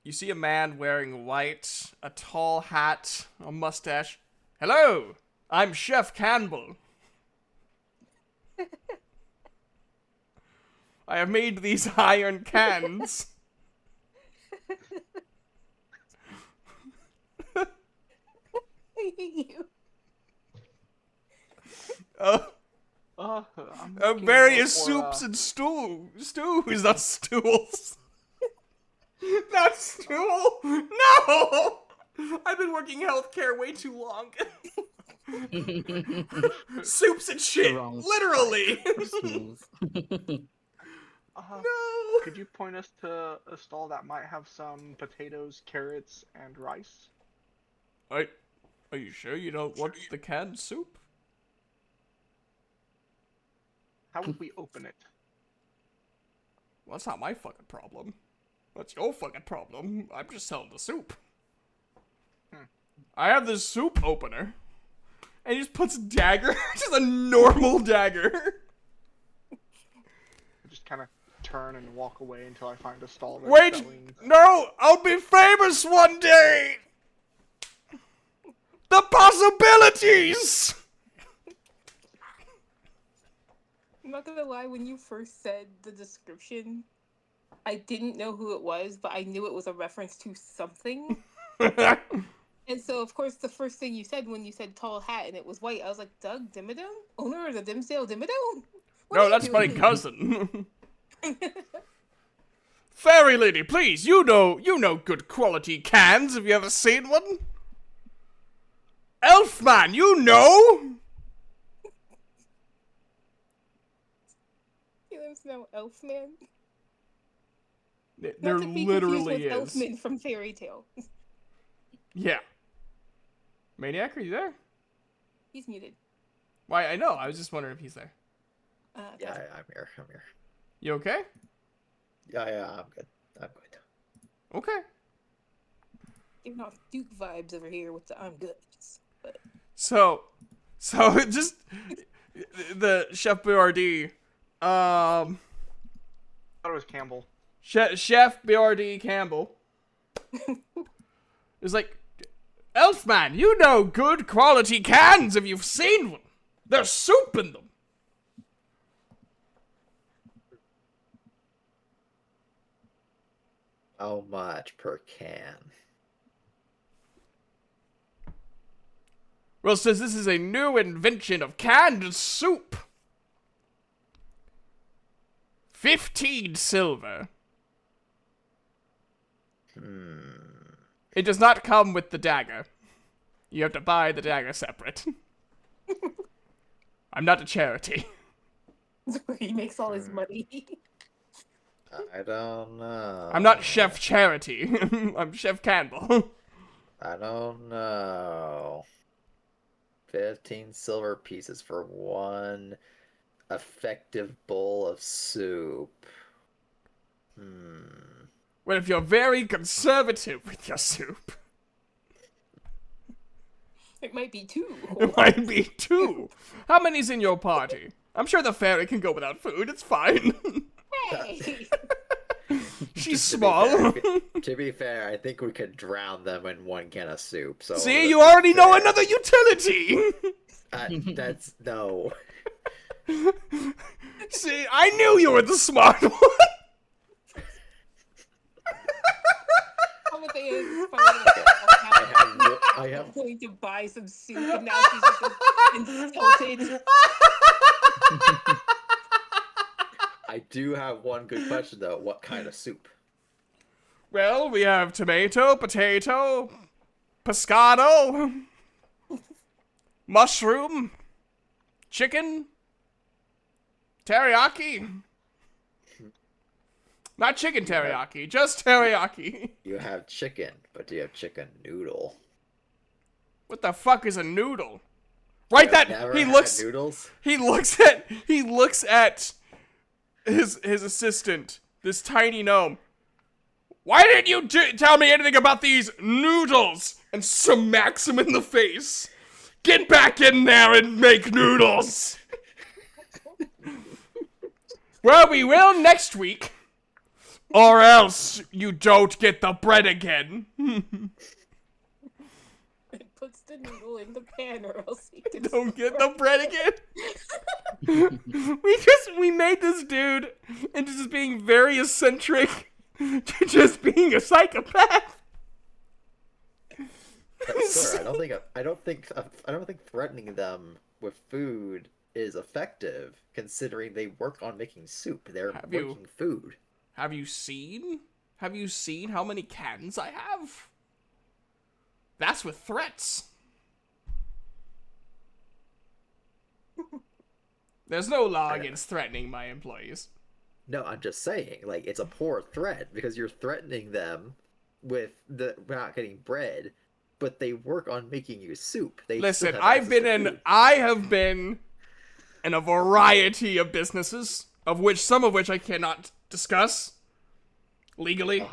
You see a man wearing white, a tall hat, a mustache. Hello, I'm Chef Campbell. I have made these iron cans. I hate you. Various soups and stews, not stools. Not stool. No! I've been working healthcare way too long. Soups and shit. Literally. No. Could you point us to a stall that might have some potatoes, carrots, and rice? Are you sure you don't want the canned soup? How would we open it? Well, that's not my fucking problem. That's your fucking problem. I'm just selling the soup. I have this soup opener. And he just puts a dagger. Just a normal dagger. I just kind of turn and walk away until I find a stall that's Wait! selling... No! I'll be famous one day! The possibilities! I'm not gonna lie, when you first said the description, I didn't know who it was, but I knew it was a reference to something. And so, of course, the first thing you said when you said tall hat and it was white, I was like, Doug Dimmadome? Owner of the Dimsdale Dimmadome? No, that's my cousin. Fairy lady, please, you know good quality cans. Have you ever seen one? Elfman, you know? There's no Elfman. There Not to be literally confused is. with Elfman from Fairy Tale. Yeah. Maniac, are you there? He's muted. Why, I know. I was just wondering if he's there. Yeah, I'm here. You okay? Yeah, I'm good. Okay. Giving off Duke vibes over here with the I'm good. But So just the Chef Boyardee, I thought it was Campbell. Chef Boyardee Campbell is like, Elfman, you know good quality cans if you've seen one. There's soup in them. How much per can? Well, says this is a new invention of canned soup. 15 silver. It does not come with the dagger. You have to buy the dagger separate. I'm not a charity. where he makes all his money. I don't know. I'm not Chef Charity. I'm Chef Campbell. I don't know. 15 silver pieces for one effective bowl of soup. Well, if you're very conservative with your soup, It might be two. it might be 2. How many's in your party? I'm sure the fairy can go without food. It's fine. Hey! She's small. To be fair, I think we could drown them in one can of soup. So See, you already know another utility. That's no. See, I knew you were the smart one. Amadeus is funny. going to buy some soup, and now she's just insulted. I do have one good question though. What kind of soup? Well, we have tomato, potato, pescado, mushroom, chicken, teriyaki. Not chicken teriyaki, just teriyaki. You have chicken, but do you have chicken noodle? What the fuck is a noodle? Right, You have that never he had looks. noodles. He looks at his assistant, this tiny gnome. Why didn't you tell me anything about these noodles? And smacks him in the face. Get back in there and make noodles. Well, we will next week. Or else you don't get the bread again. It puts the noodle in the pan, or else he can Don't get the bread again. we made this dude into just being very eccentric to just being a psychopath. Sir, I don't think threatening them with food is effective, considering they work on making soup. They're making food. Have you seen how many cans I have? That's with threats. There's no law against threatening my employees. No, I'm just saying, like, it's a poor threat because you're threatening them with not getting bread, but they work on making you soup. Listen, I have been in a variety of businesses, some of which I cannot discuss legally.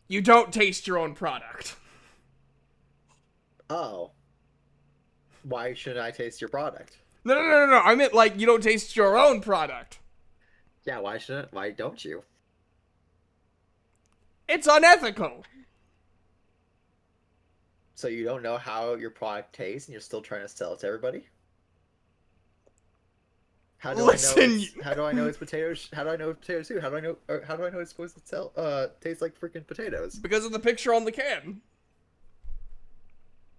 You don't taste your own product. Oh. Why shouldn't I taste your product? No. I meant, like, you don't taste your own product. Yeah, why don't you? It's unethical. So you don't know how your product tastes and you're still trying to sell it to everybody? How do I know it's potatoes? How do I know it's potato soup? How do I know it's supposed to taste like freaking potatoes? Because of the picture on the can.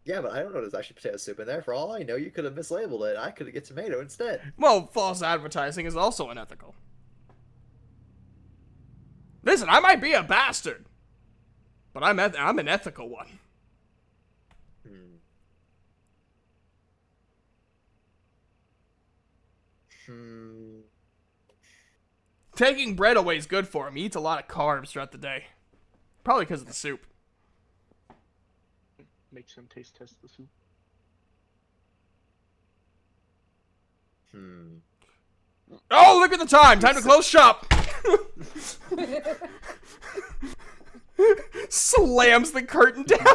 Yeah, but I don't know there's actually potato soup in there. For all I know, you could have mislabeled it. I could have get tomato instead. Well, false advertising is also unethical. Listen, I might be a bastard, but I'm an ethical one. Taking bread away is good for him. He eats a lot of carbs throughout the day. Probably because of the soup. Makes him taste test the soup. Oh, look at the time! Time to close shop! Slams the curtain down.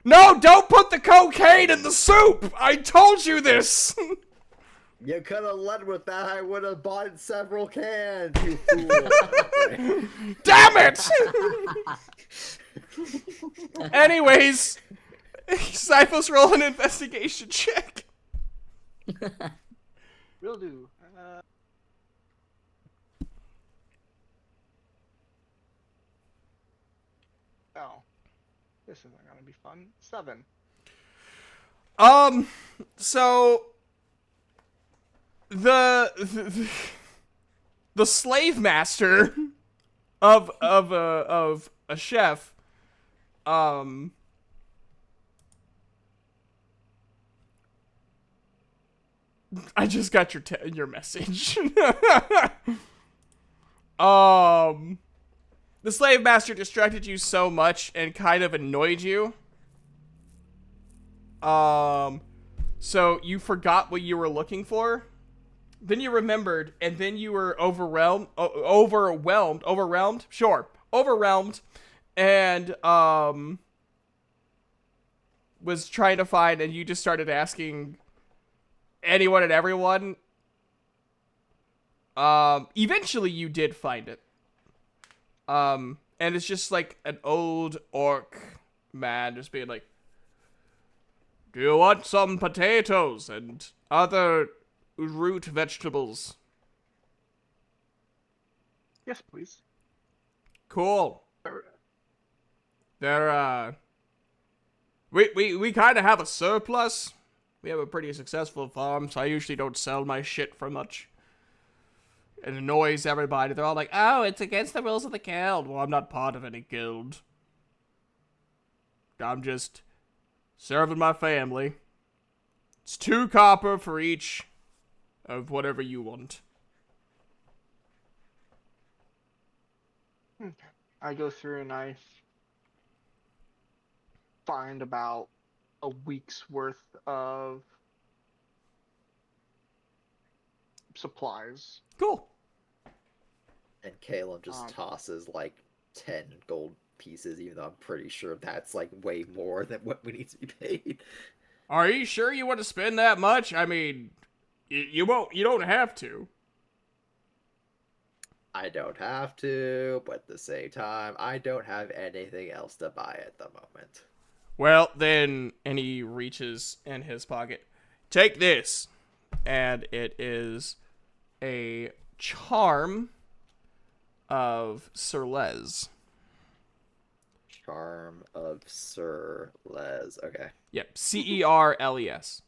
No, don't put the cocaine in the soup! I told you this! You could have led with that. I would have bought several cans, you fool. Damn it! Anyways, Cyphos, roll an investigation check. Will do. Oh. This isn't gonna be fun. 7. So the slave master of a chef, I just got your message. The slave master distracted you so much and kind of annoyed you. So you forgot what you were looking for. Then you remembered, and then you were overwhelmed, and, was trying to find, and you just started asking anyone and everyone. Eventually you did find it. And it's just like an old orc man just being like, do you want some potatoes and other root vegetables? Yes, please. Cool. They're, we kind of have a surplus. We have a pretty successful farm, so I usually don't sell my shit for much. It annoys everybody. They're all like, oh, it's against the rules of the guild. Well, I'm not part of any guild. I'm just serving my family. It's 2 copper for each of whatever you want. I go through and I find about a week's worth of supplies. Cool. And Caleb just Um, tosses like 10 gold pieces, even though I'm pretty sure that's like way more than what we need to be paid. Are you sure you want to spend that much? I mean, you won't. You don't have to. I don't have to, but at the same time, I don't have anything else to buy at the moment. Well, then, and he reaches in his pocket. Take this, and it is a charm of Sir Les. Charm of Sir Les. Okay. Yep, Cerles.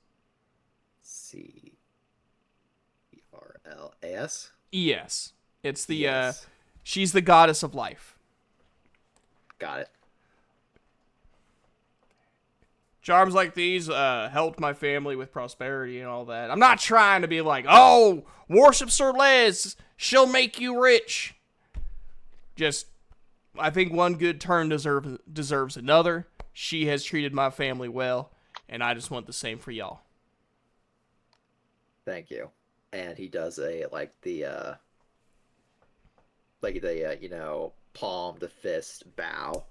Cerlas? Yes, it's the Yes. she's the goddess of life. Got it. Charms like these helped my family with prosperity and all that. I'm not trying to be like, oh, worship Sir Les, she'll make you rich. Just, I think one good turn deserves another. She has treated my family well, and I just want the same for y'all. Thank you. And he does a palm to fist bow.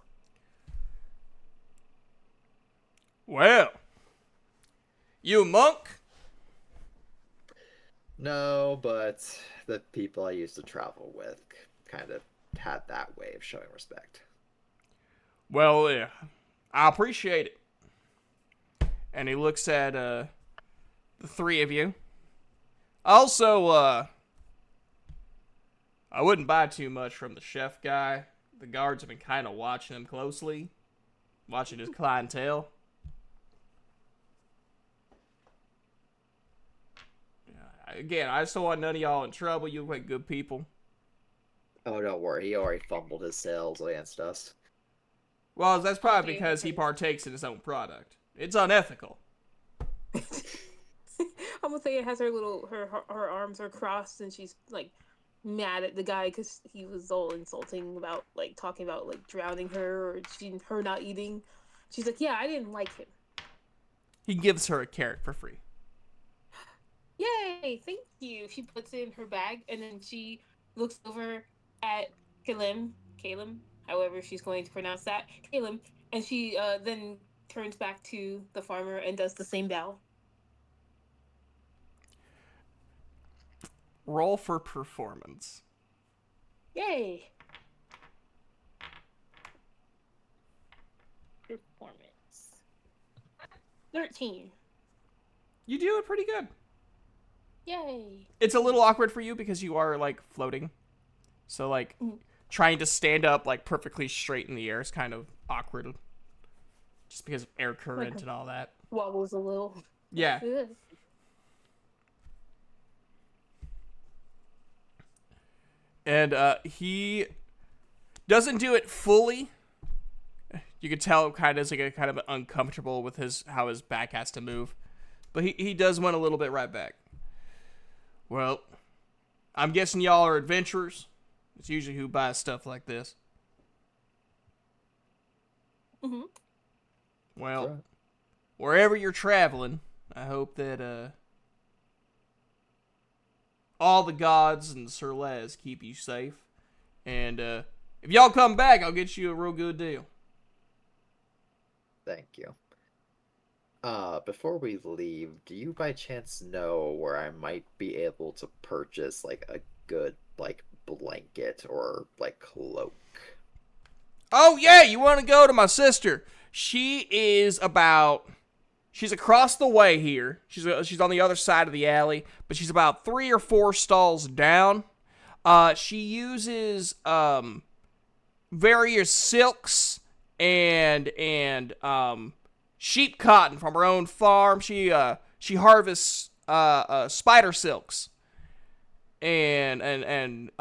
Well, you a monk? No, but the people I used to travel with kind of had that way of showing respect. Well, yeah, I appreciate it. And he looks at the 3 of you. Also, I wouldn't buy too much from the chef guy. The guards have been kind of watching him closely, watching his clientele. Again, I just don't want none of y'all in trouble. You look like good people. Oh, don't worry. He already fumbled his sales against us. Well, that's probably because he partakes in his own product. It's unethical. Almothea has her arms are crossed and she's like mad at the guy because he was all insulting about like talking about like drowning her or her not eating. She's like, yeah, I didn't like him. He gives her a carrot for free. Yay, thank you. She puts it in her bag and then she looks over at Kalim, however she's going to pronounce that, Kalim, and she then turns back to the farmer and does the same bow. Roll for performance. Yay. Performance. 13. You do it pretty good. Yay. It's a little awkward for you because you are, like, floating. So, like, trying to stand up, like, perfectly straight in the air is kind of awkward. Just because of air current Like and all that. Wobbles a little. Yeah. Ugh. And he doesn't do it fully. You can tell kind of is like kind of uncomfortable with how his back has to move. But he does one a little bit right back. Well, I'm guessing y'all are adventurers. It's usually who buys stuff like this. Mm-hmm. Well, Sure. wherever you're traveling, I hope that all the gods and Sir Les keep you safe. And if y'all come back, I'll get you a real good deal. Thank you. Before we leave, do you by chance know where I might be able to purchase like a good like blanket or like cloak? Oh yeah, you want to go to my sister? She's across the way here. She's on the other side of the alley, but she's about 3 or 4 stalls down. She uses various silks and sheep cotton from her own farm. She harvests spider silks and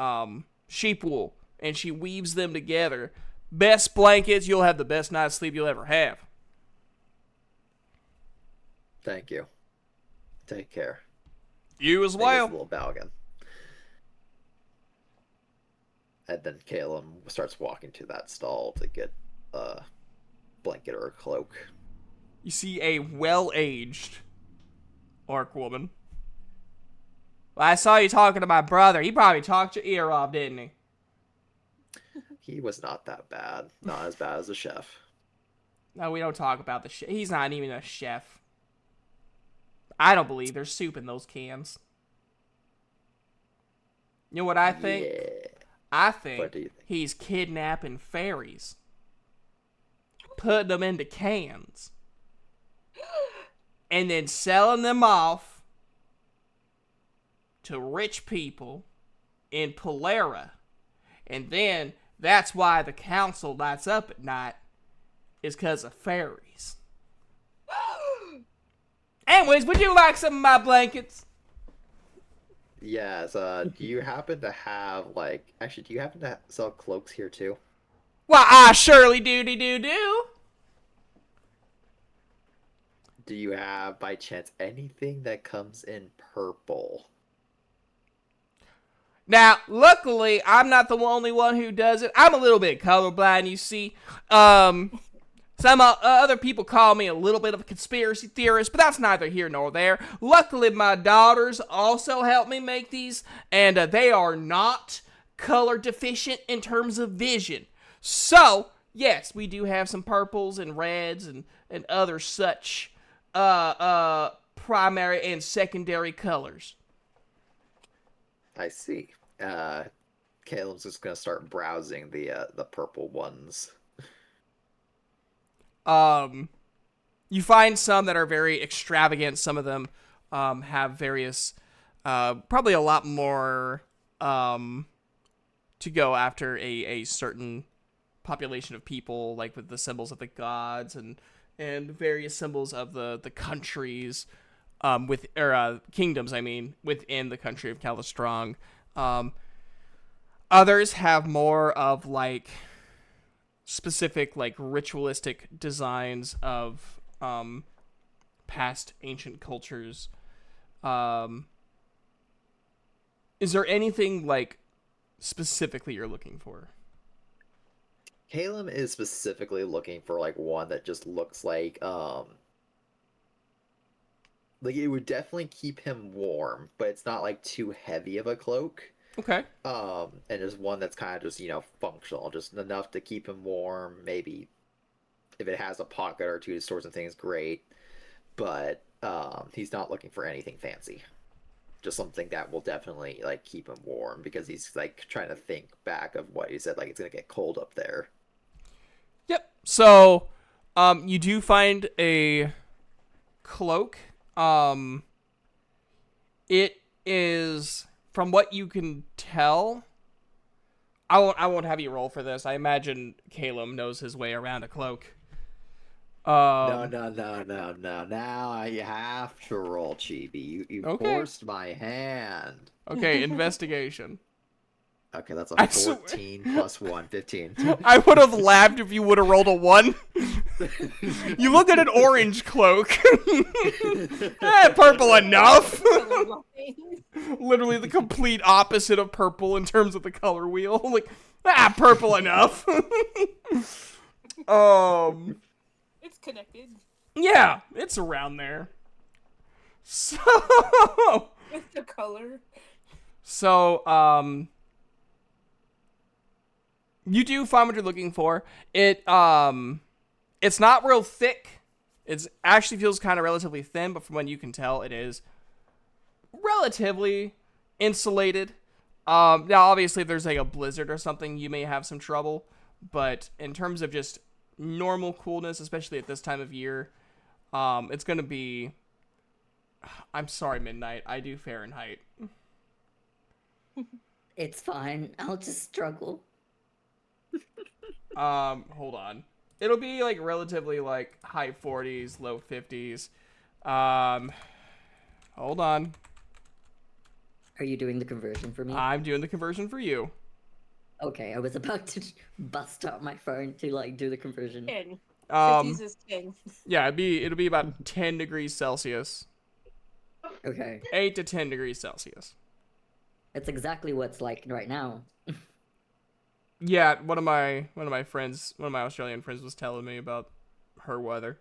sheep wool, and she weaves them together. Best blankets. You'll have the best night's sleep you'll ever have. Thank you. Take care. You as He gives a well. little bow again. And then Caleb starts walking to that stall to get a blanket or a cloak. You see a well-aged orc woman. Well, I saw you talking to my brother. He probably talked your ear off, didn't he? He was not that bad. Not as bad as the chef. No, we don't talk about the chef. He's not even a chef. I don't believe there's soup in those cans. You know what I think? Yeah. I What think do you think? he's kidnapping fairies. Putting them into cans. And then selling them off to rich people in Polera. And then that's why the council lights up at night, is because of fairies. Anyways, would you like some of my blankets? Yes, do you happen to have, like... Actually, do you happen to sell cloaks here, too? Why, I surely do. Do you have, by chance, anything that comes in purple? Now, luckily, I'm not the only one who does it. I'm a little bit colorblind, you see. Some other people call me a little bit of a conspiracy theorist, but that's neither here nor there. Luckily, my daughters also help me make these, and they are not color deficient in terms of vision. So, yes, we do have some purples and reds and other such primary and secondary colors. I see. Caleb's just gonna start browsing the purple ones. You find some that are very extravagant. Some of them have various, probably a lot more to go after a certain population of people, like with the symbols of the gods and various symbols of the countries, kingdoms. I mean, within the country of Calastrong. Others have more of like specific, like, ritualistic designs of past ancient cultures. Is there anything, like, specifically you're looking for? Caleb is specifically looking for, like, one that just looks like it would definitely keep him warm, but it's not, like, too heavy of a cloak. Okay. And there's one that's kind of just, functional, just enough to keep him warm. Maybe if it has a pocket or two to store some things, great. But he's not looking for anything fancy. Just something that will definitely, like, keep him warm, because he's, like, trying to think back of what he said, like, it's gonna get cold up there. Yep. So, you do find a cloak. It is, from what you can tell, I won't have you roll for this. I imagine Caleb knows his way around a cloak. No. Now you have to roll, Chibi. You Okay. forced my hand. Okay, investigation. Okay, that's I a 14 plus 1, 15. I would have laughed if you would have rolled a 1. You look at an orange cloak. Purple enough. Literally the complete opposite of purple in terms of the color wheel. Like, purple enough. It's connected. Yeah, it's around there. So, With the color. You do find what you're looking for. It's not real thick. It actually feels kind of relatively thin, but from what you can tell, it is relatively insulated. Now, obviously, if there's like a blizzard or something, you may have some trouble. But in terms of just normal coolness, especially at this time of year, it's going to be... I'm sorry, Midnight. I do Fahrenheit. It's fine. I'll just struggle. Hold on. It'll be like relatively like high 40s, low 50s. Hold on. Are you doing the conversion for me? I'm doing the conversion for you. Okay, I was about to bust out my phone to like do the conversion. 10. 50s Um, is 10. yeah, it'll be about 10 degrees Celsius. Okay, 8 to 10 degrees Celsius. it's exactly what's like right now. Yeah, one of my friends, one of my Australian friends was telling me about her weather.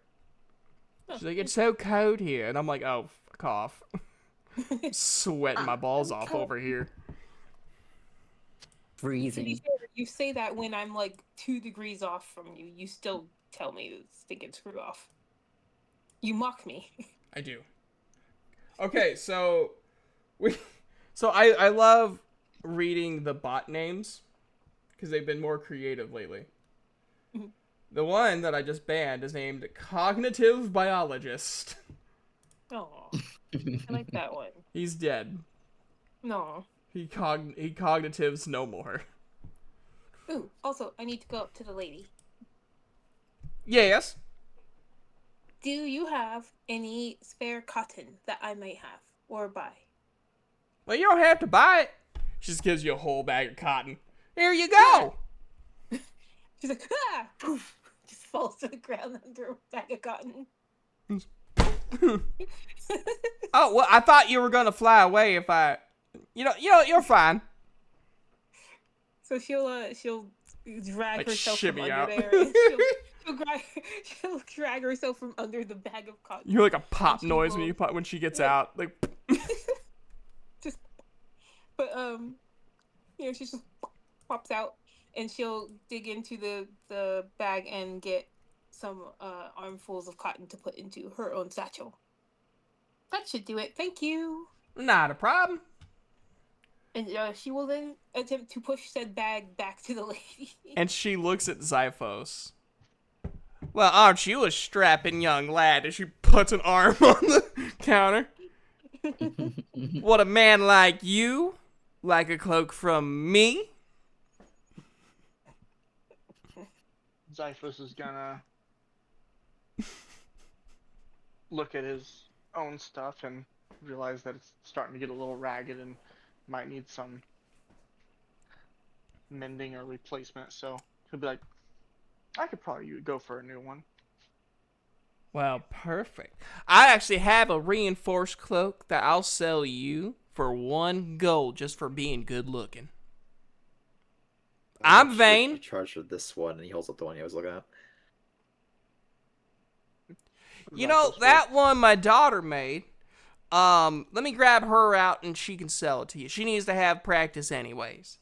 She's like, it's so cold here, and I'm like, oh, fuck off. Sweating my balls off over here. To be Freezing. fair, you say that when I'm like 2 degrees off from you. You still tell me it's thinking screw off. You mock me. I do. Okay, so I love reading the bot names because they've been more creative lately. Mhm. The one that I just banned is named Cognitive Biologist. Oh, I like that one. He's dead. No. He cognitives no more. Ooh, also, I need to go up to the lady. Yes. Do you have any spare cotton that I may have or buy? Well, you don't have to buy it. She just gives you a whole bag of cotton. Here you go. She's like, ah! Poof! Just falls to the ground under a bag of cotton. Oh, well, I thought you were gonna fly away if I... you're fine. So she'll drag Like, herself from shimmy under out. there. And she'll drag herself from under the bag of cotton. You hear like a pop she noise will- when she gets Yeah. out. Like, Just, but she just pops out and she'll dig into the bag and get some armfuls of cotton to put into her own satchel. That should do it. Thank you. not a problem. And she will then attempt to push said bag back to the lady. And she looks at Zyphos. Well, aren't you a strapping young lad? And she puts an arm on the counter. What a man like you? Like a cloak from me? Zyphus is gonna look at his own stuff and realize that it's starting to get a little ragged and might need some mending or replacement. So he'll be like, I could probably go for a new one. Well, perfect. I actually have a reinforced cloak that I'll sell you for 1 gold just for being good looking. I'm vain. You charged for this one, and he holds up the one he was looking at. You know, that one my daughter made. Let me grab her out and she can sell it to you. She needs to have practice anyways.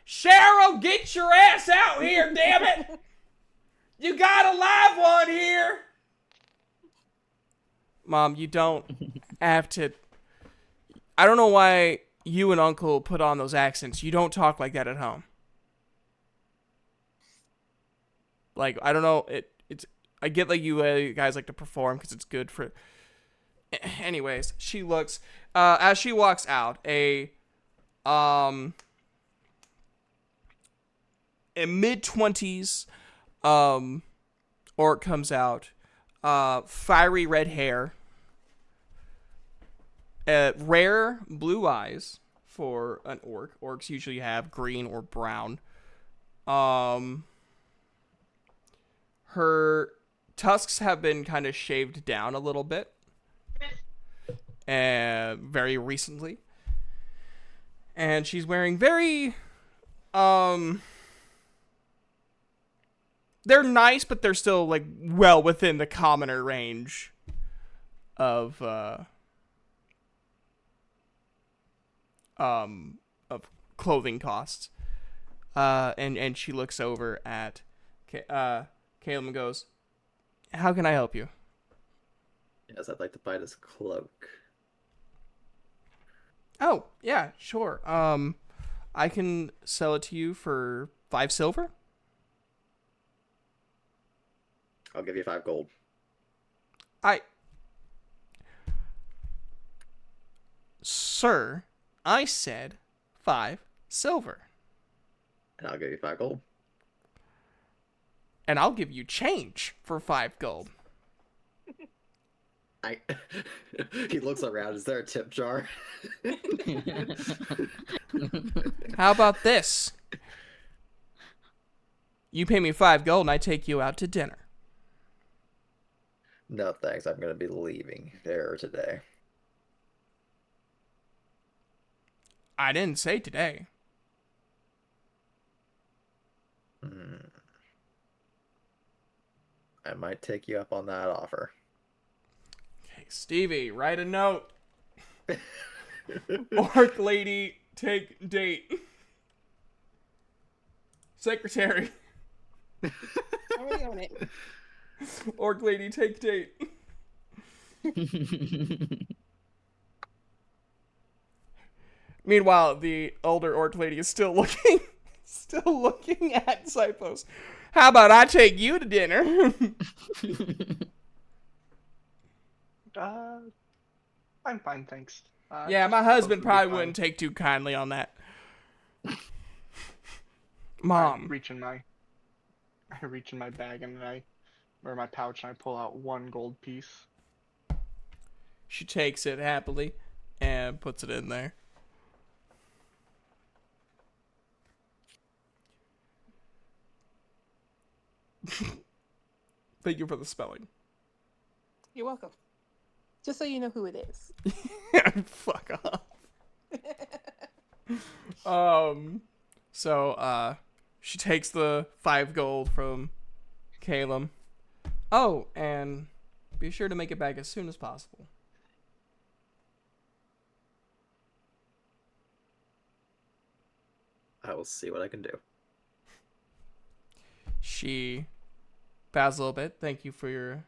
Cheryl, get your ass out here, damn it! You got a live one here! Mom, you don't have to... I don't know why you and Uncle put on those accents. You don't talk like that at home. Like, I don't know, it's... I get like you guys like to perform because it's good for... Anyways, she looks... as she walks out, a mid-20s orc comes out. Fiery red hair. Rare blue eyes for an orc. Orcs usually have green or brown. Her tusks have been kind of shaved down a little bit. Very recently. And she's wearing very... They're nice, but they're still, like, well within the commoner range of clothing costs. And she looks over at Caleb and goes, how can I help you? Yes, I'd like to buy this cloak. Oh, yeah, sure. I can sell it to you for 5 silver. I'll give you 5 gold. Sir, I said 5 silver. And I'll give you 5 gold. and I'll give you change for 5 gold. He looks around. Is there a tip jar? How about this? You pay me 5 gold and I take you out to dinner. No thanks. I'm gonna be leaving there today. I didn't say today. I might take you up on that offer. Okay, Stevie, write a note. Orc lady, take date. Secretary. Already on it. Orc lady, take date. Meanwhile, the older orc lady is still looking at Sipos. How about I take you to dinner? I'm fine, thanks. Yeah, just my husband supposed to be probably fine. wouldn't take too kindly on that. I Mom. reach in my bag or my pouch and I pull out 1 gold piece. She takes it happily and puts it in there. Thank you for the spelling. You're welcome. Just so you know who it is. Fuck off. So, she takes the 5 gold from Caleb. Oh, and be sure to make it back as soon as possible. I will see what I can do. She bows a little bit. Thank you for your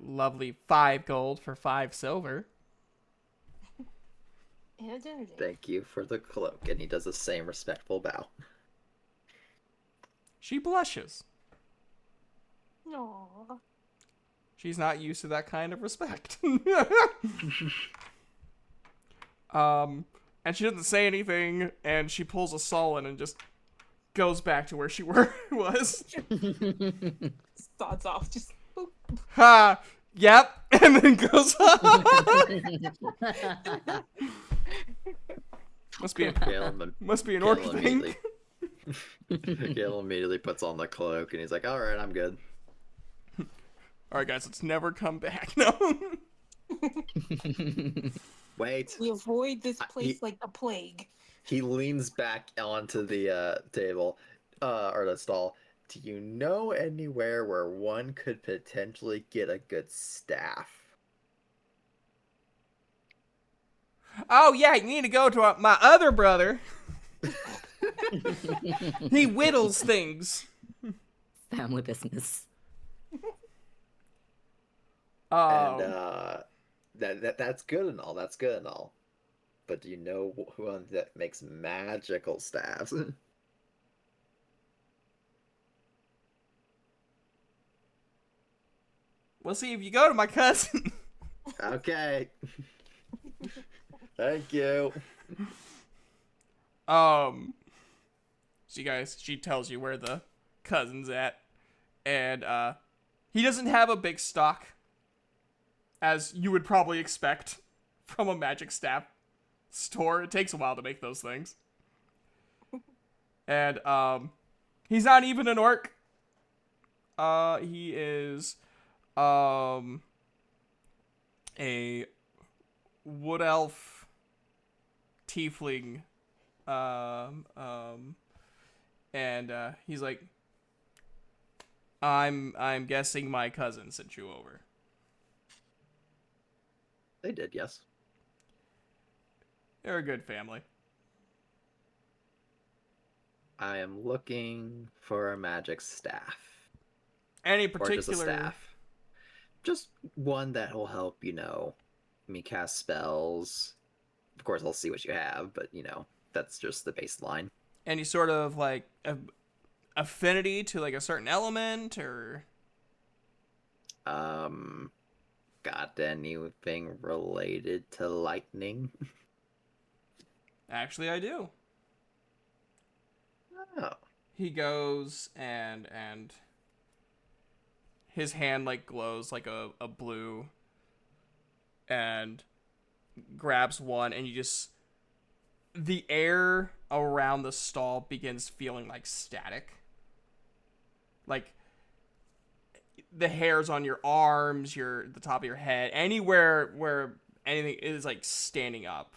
lovely 5 gold for 5 silver. And a dinner date. Thank you for the cloak. And he does the same respectful bow. She blushes. Aww. She's not used to that kind of respect. And she doesn't say anything, and she pulls a sullen and just goes back to where she was. Starts off just boop. Ha! Yep, and then goes off. Must be an orc thing. Gale immediately puts on the cloak and he's like, alright, I'm good. Alright, guys, let's never come back. No. Wait. We avoid this place like the plague. He leans back onto the table, or the stall. Do you know anywhere where one could potentially get a good staff? Oh, yeah, you need to go to my other brother. He whittles things. Family business. And that's good and all. That's good and all. But do you know who that makes magical staffs? We'll see if you go to my cousin. Okay. Thank you. So you guys, she tells you where the cousin's at, and he doesn't have a big stock, as you would probably expect from a magic staff store. It takes a while to make those things. And he's not even an orc. He is a wood elf tiefling. And he's like, I'm guessing my cousin sent you over. They did, yes. They're a good family. I am looking for a magic staff. Any Or particular just a staff. Just one that will help, me cast spells. Of course, I'll see what you have, but, that's just the baseline. any sort of like affinity to like a certain element or Got anything related to lightning? Actually I do. Oh. he goes and his hand like glows like a blue, and grabs one, and the air around the stall begins feeling like static. Like the hairs on your arms, the top of your head, anywhere where anything is like standing up.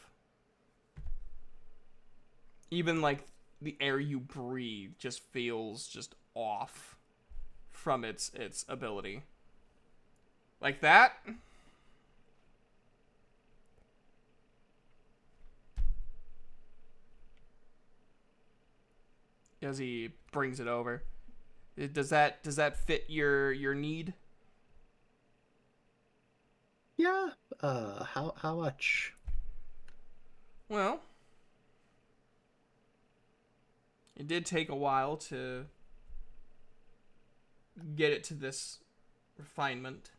Even like the air you breathe just feels just off from its ability. Like that. As he brings it over. Does that fit your need? Yeah. How much? Well, it did take a while to get it to this refinement.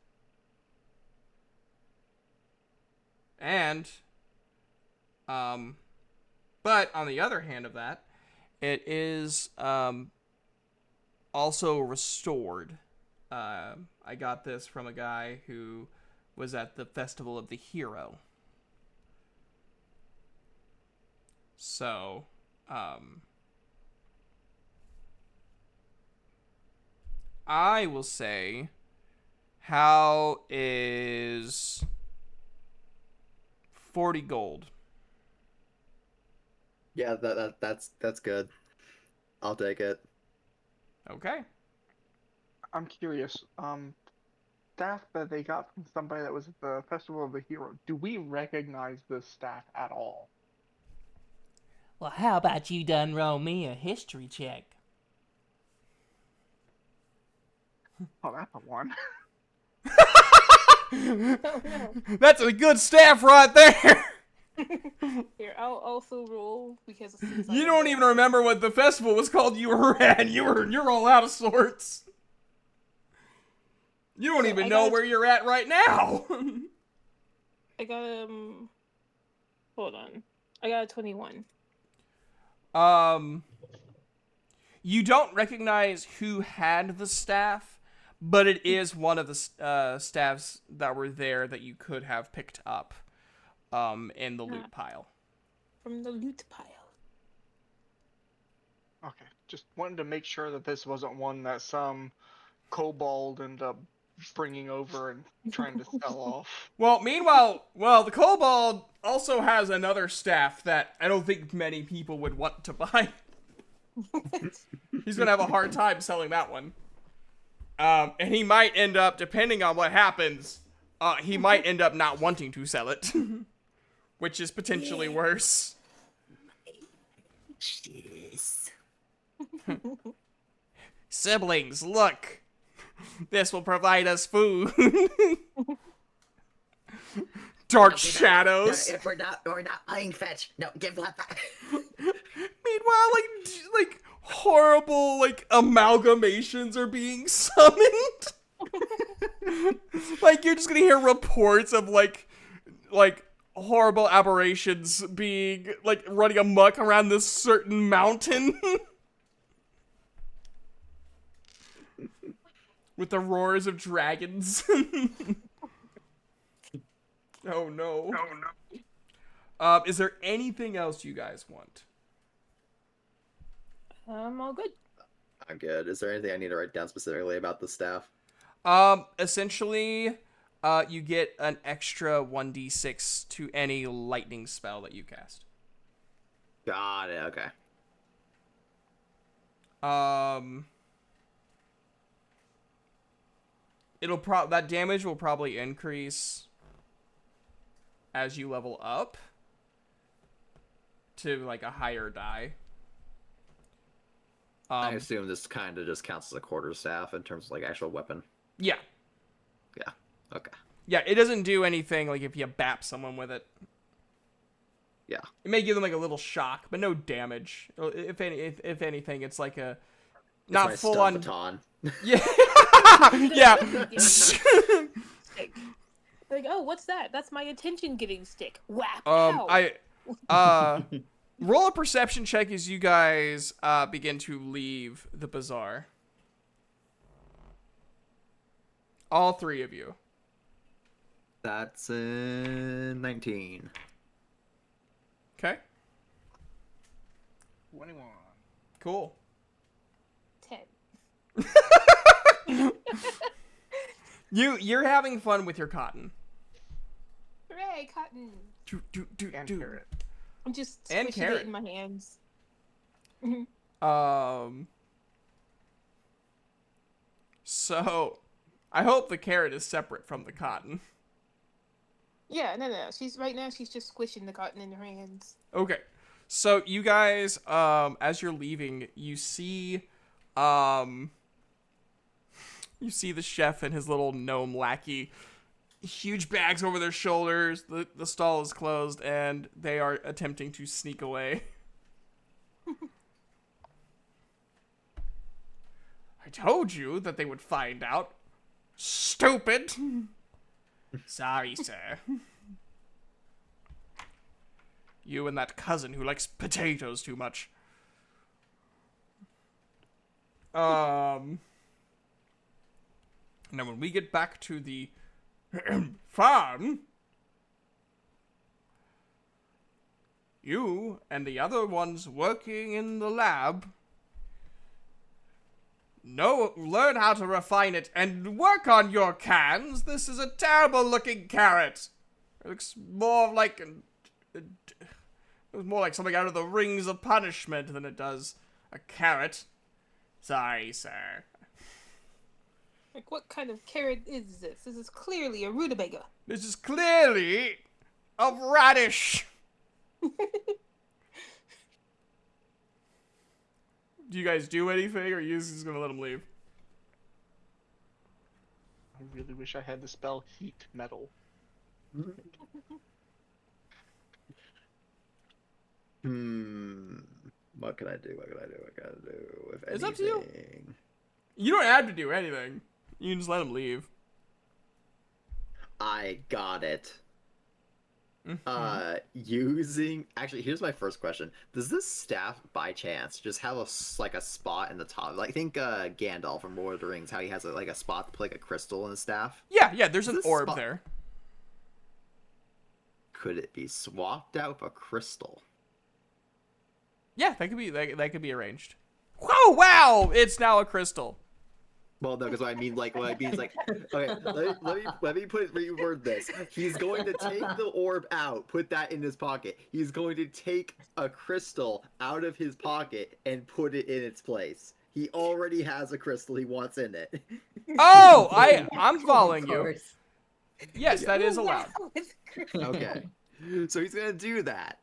And but on the other hand of that, it is also restored. I got this from a guy who was at the Festival of the Hero. So, I will say, how is 40 gold? Yeah, that's good. I'll take it. Okay. I'm curious. Staff that they got from somebody that was at the Festival of the Hero. Do we recognize this staff at all? Well, how about you done roll me a history check? Oh, that's a one. Oh, no. That's a good staff right there. Here, I'll also roll because it seems You like don't even remember what the festival was called you were at. You're all out of sorts. You don't So even I know got- where you're at right now. I got hold on. I got a 21. You don't recognize who had the staff, but it is one of the staffs that were there that you could have picked up in the loot pile. From the loot pile. Okay, just wanted to make sure that this wasn't one that some kobold ended up bringing over and trying to sell off. Well, meanwhile, the kobold also has another staff that I don't think many people would want to buy. He's gonna have a hard time selling that one. And he might end up, depending on what happens, he might end up not wanting to sell it. Which is potentially worse. Siblings, look. This will provide us food. Dark shadows. No, we're not playing fetch. No, give that back. Meanwhile, like horrible amalgamations are being summoned. Like you're just gonna hear reports of like horrible aberrations being running amok around this certain mountain. With the roars of dragons. Oh no. Is there anything else you guys want? All good. I'm good. Is there anything I need to write down specifically about the staff? Essentially, you get an extra 1d6 to any lightning spell that you cast. Got it. Okay. That damage will probably increase as you level up to a higher die. I assume this kind of just counts as a quarterstaff in terms of actual weapon. Yeah. Yeah. Okay. Yeah, it doesn't do anything if you bap someone with it. Yeah. It may give them a little shock, but no damage. If anything, it's a It's not my full stun on. baton. Yeah. Yeah. Like, oh, what's that? That's my attention getting stick. Whap. Ow. Roll a perception check as you guys begin to leave the bazaar. All three of you. That's 19. Okay. 21. Cool. 10. You're having fun with your cotton. Hooray, cotton! And Do. carrot. I'm just And squishing carrot. it in my hands. So, I hope the carrot is separate from the cotton. Yeah, no. She's just squishing the cotton in her hands. Okay. So, you guys, as you're leaving, you see the chef and his little gnome lackey, huge bags over their shoulders. The stall is closed, and they are attempting to sneak away. I told you that they would find out. Stupid. Sorry, sir. You and that cousin who likes potatoes too much. And then when we get back to the farm, you and the other ones working in the lab learn how to refine it and work on your cans. This is a terrible looking carrot. It looks more like it was more like something out of the Rings of Punishment than it does a carrot. Sorry, sir. Like, what kind of carrot is this? This is clearly a rutabaga. This is clearly a radish. Do you guys do anything, or are you just gonna let him leave? I really wish I had the spell heat metal. What can I do? If It's up to you. anything? You don't have to do anything. You can just let him leave. I got it. Mm-hmm. Actually, here's my first question. Does this staff by chance just have a spot in the top? Like, think Gandalf from Lord of the Rings, how he has a spot to put like a crystal in his staff? Yeah, there's an This orb spot- there. Could it be swapped out with a crystal? Yeah, that could be arranged. Whoa, wow! It's now a crystal. Well, no, because what I mean is like, okay, let me reword this. He's going to take the orb out, put that in his pocket. He's going to take a crystal out of his pocket and put it in its place. He already has a crystal he wants in it. Oh, I'm following Of you. course. Yes, that is allowed. Okay. So he's going to do that.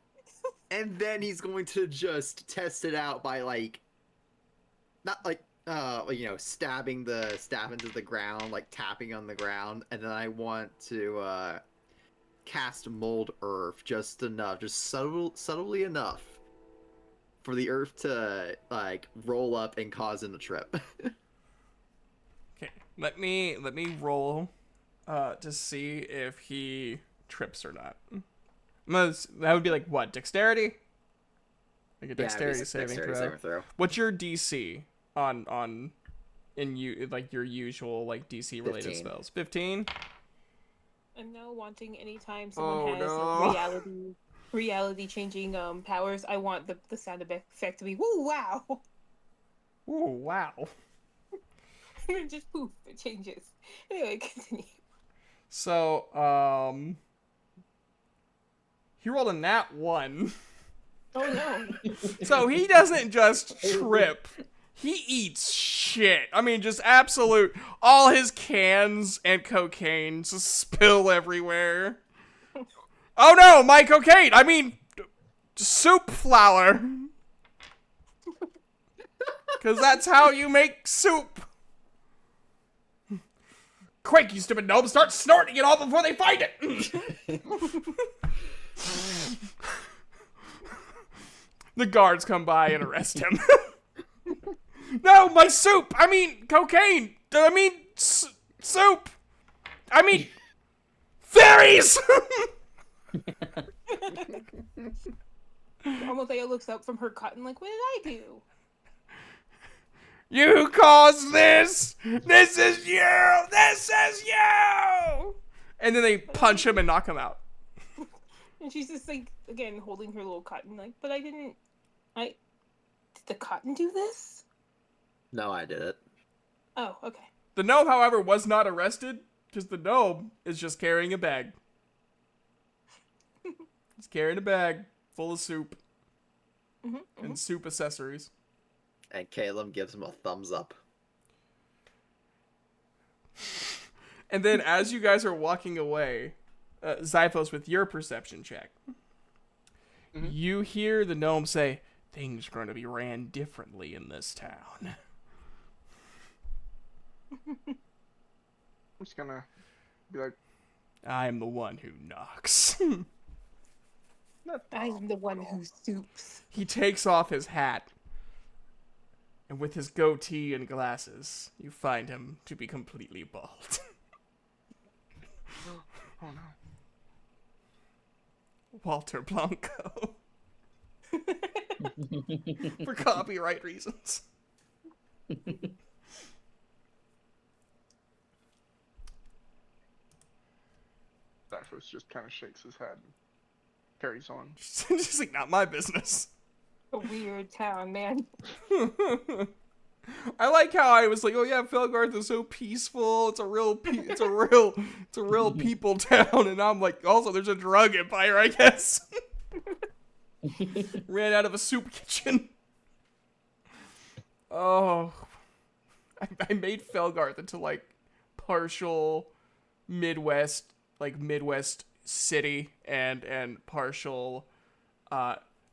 And then he's going to just test it out by stabbing the staff into the ground, like tapping on the ground, and then I want to cast Mold Earth just enough, just subtly enough for the earth to roll up and cause him to trip. Okay, let me roll to see if he trips or not. That would be like what, dexterity? Like a dexterity saving throw. What's your DC on your usual DC related 15. spells? 15. I'm now wanting anytime someone has reality changing powers, I want the sound effect to be woo wow. Ooh, wow. And just poof, it changes. Anyway, continue. So, he rolled a nat 1. Oh no. So he doesn't just trip. He eats shit. I mean, just absolute. All his cans and cocaine just spill everywhere. Oh no, my cocaine! I mean, soup flour. Because that's how you make soup. Quick, you stupid gnome, start snorting it all before they find it! The guards come by and arrest him. No, my soup! I mean, cocaine! I mean, soup! I mean, fairies! Amalthea looks up from her cotton like, what did I do? You caused this! This is you! This is you! And then they punch him and knock him out. And she's just like, again, holding her little cotton like, but I did the cotton do this? No, I did it. Oh, okay. The gnome, however, was not arrested because the gnome is just carrying a bag. He's carrying a bag full of soup and soup accessories. And Caleb gives him a thumbs up. And then as you guys are walking away, Zyphos, with your perception check, you hear the gnome say, things are going to be ran differently in this town. I'm just gonna be like, I am the one who knocks. I'm the one who soups. He takes off his hat. And with his goatee and glasses, you find him to be completely bald. oh no. Walter Blanco. For copyright reasons. Cyphos just kind of shakes his head and carries on. Just like, not my business. A weird town, man. I like how I was like, oh yeah, Felgarth is so peaceful. It's a real people town, and I'm like, also there's a drug empire, I guess. Ran out of a soup kitchen. Oh, I made Felgarth into like partial Midwest city and partial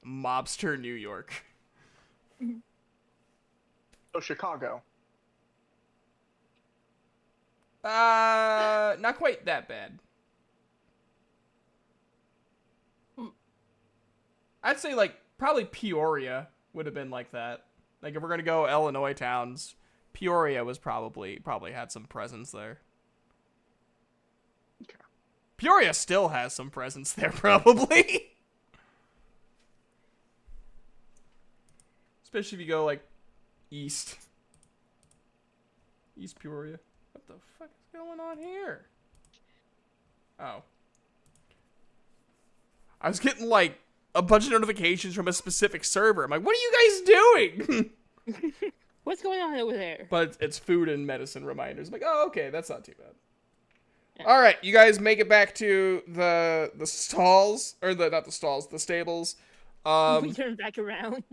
mobster New York. Oh, Chicago. Not quite that bad. I'd say like probably Peoria would have been like that. Like if we're gonna go Illinois towns, Peoria was probably had some presence there. Okay. Peoria still has some presence there, probably. Especially if you go like east Peoria. What the fuck is going on here? Oh. I was getting like a bunch of notifications from a specific server. I'm like, what are you guys doing? What's going on over there? But it's food and medicine reminders. I'm like, oh, okay, that's not too bad. Yeah. All right, you guys make it back to the stalls, or not the stalls, the stables. We turn back around.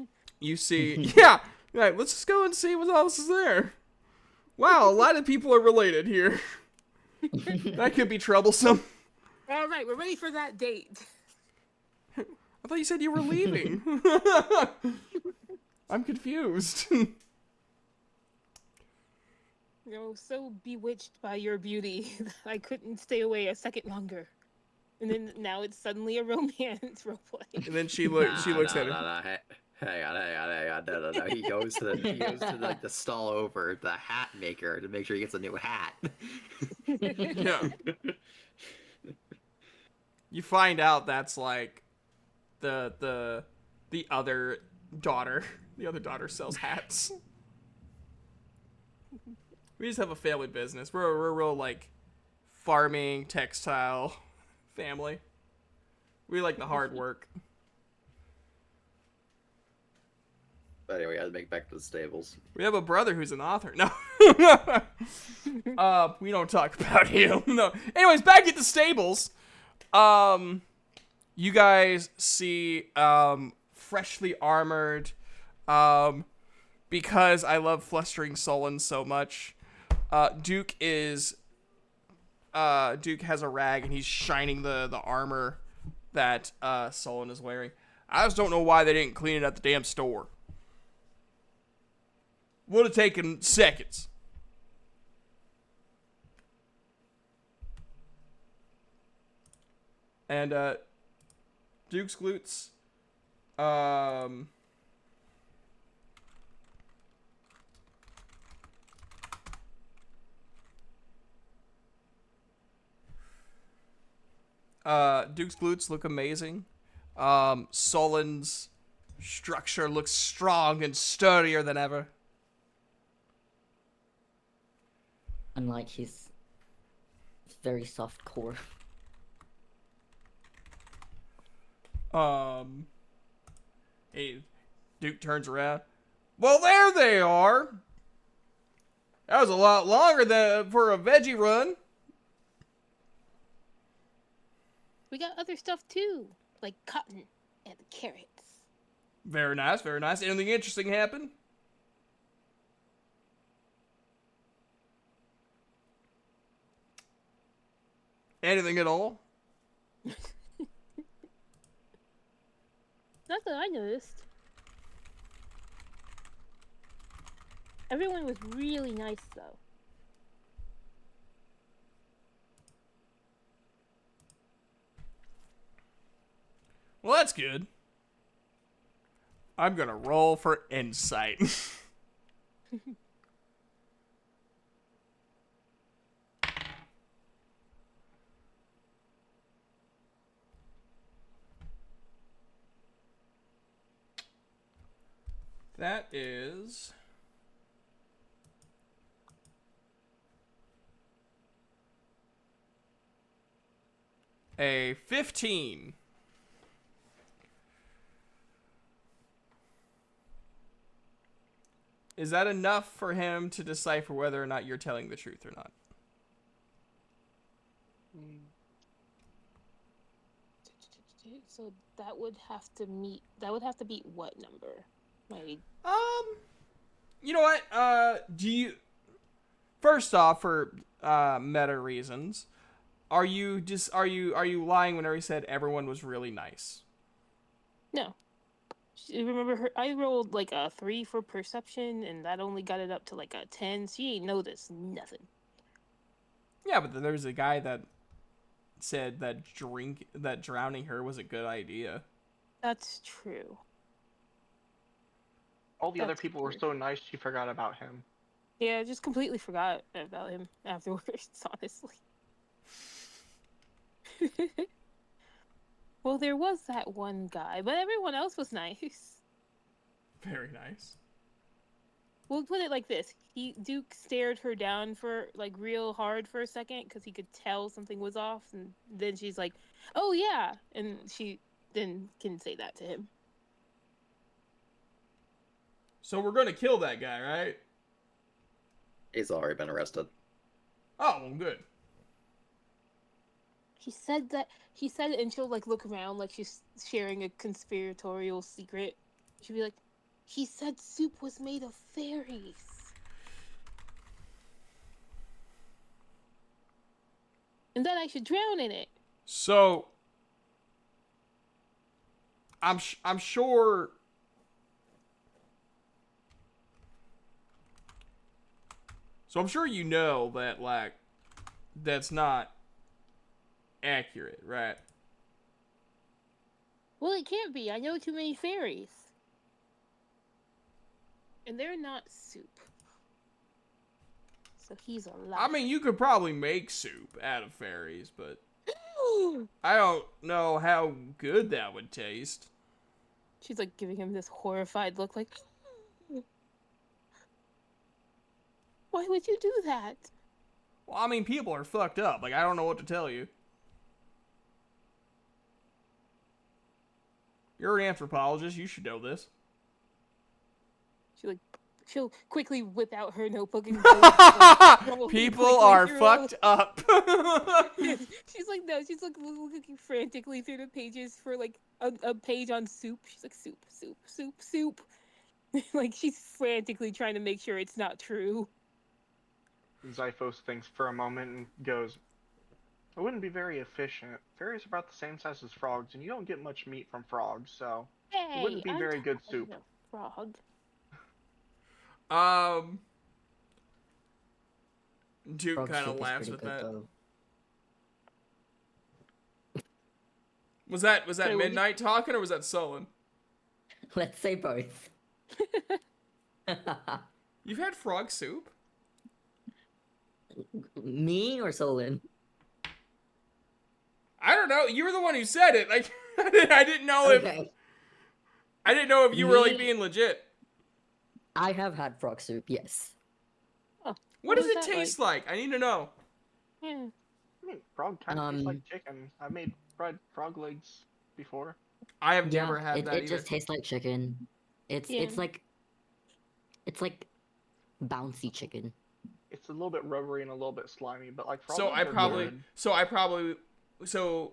You see, yeah, right, let's just go and see what else is there. Wow, a lot of people are related here. That could be troublesome. All right, we're ready for that date. I thought you said you were leaving. I'm confused. So bewitched by your beauty that I couldn't stay away a second longer. And then now it's suddenly a romance roleplay. And then she looks at him. No. Hang on. No. He goes to like the stall over the hat maker to make sure he gets a new hat. Yeah. You find out that's like the other daughter. The other daughter sells hats. We just have a family business. We're a real like farming textile family. We like the hard work. But anyway, I had to make it back to the stables. We have a brother who's an author. No. We don't talk about him. No. Anyways, back at the stables. You guys see freshly armored, because I love flustering Solon so much. Duke has a rag and he's shining the armor that Solon is wearing. I just don't know why they didn't clean it at the damn store. Would have taken seconds. And Duke's glutes. Duke's glutes look amazing. Solon's structure looks strong and sturdier than ever. Unlike his very soft core. Hey, Duke turns around. Well, there they are. That was a lot longer than for a veggie run. We got other stuff too, like cotton and carrots. Very nice, very nice. Anything interesting happen? Anything at all? Not that I noticed. Everyone was really nice though. Well, that's good. I'm gonna roll for insight. That is a 15. Is that enough for him to decipher whether or not you're telling the truth or not? So that would have to meet. That would have to beat what number? My You know what? Do you? First off, for meta reasons, are you lying whenever you said everyone was really nice? no. Remember her? I rolled like a 3 for perception, and that only got it up to like a 10. She ain't noticed nothing. Yeah, but then there was a guy that said that drowning her was a good idea. That's true. All the other That's people were true. so nice, she forgot about him. Yeah, I just completely forgot about him afterwards, honestly. Well, there was that one guy, but everyone else was nice. Very nice. We'll put it like this. Duke stared her down for like real hard for a second because he could tell something was off, and then she's like, "Oh yeah," and she then can say that to him. So we're gonna kill that guy, right? He's already been arrested. Oh, well, good. He said it, and she'll like look around like she's sharing a conspiratorial secret. She'll be like, "He said soup was made of fairies." And then I should drown in it. So I'm sure. So I'm sure you know that like that's not accurate, right? Well, it can't be. I know too many fairies. And they're not soup. So he's a liar. I mean, you could probably make soup out of fairies, but I don't know how good that would taste. She's like giving him this horrified look like, why would you do that? Well, I mean, people are fucked up. Like, I don't know what to tell you. You're an anthropologist. You should know this. She'll quickly whip out her notebook and roll People quickly are through. fucked up. She's like, no, she's like looking frantically through the pages for like a page on soup. She's like, soup, soup, soup, soup. Like she's frantically trying to make sure it's not true. Zyphos thinks for a moment and goes, "It wouldn't be very efficient. Fairies are about the same size as frogs, and you don't get much meat from frogs, so Hey, it wouldn't be I'm very good tired soup." of frog. Duke Frog kind soup of is laughs pretty with good, that. though. Was that Wait, what did- Midnight talking, or was that Sullen? Let's say both. You've had frog soup? Me or Solon? I don't know. You were the one who said it. Like, I didn't know Okay. if you were like Me- being legit. I have had frog soup, yes. Oh, What does was it that taste like? I need to know. Yeah. I mean, frog kind of tastes Um, like chicken. I made fried frog legs before. I have Yeah, never had that it either. just tastes like chicken. It's Yeah. it's like bouncy chicken. It's a little bit rubbery and a little bit slimy, but like frog So legs I are probably, good. so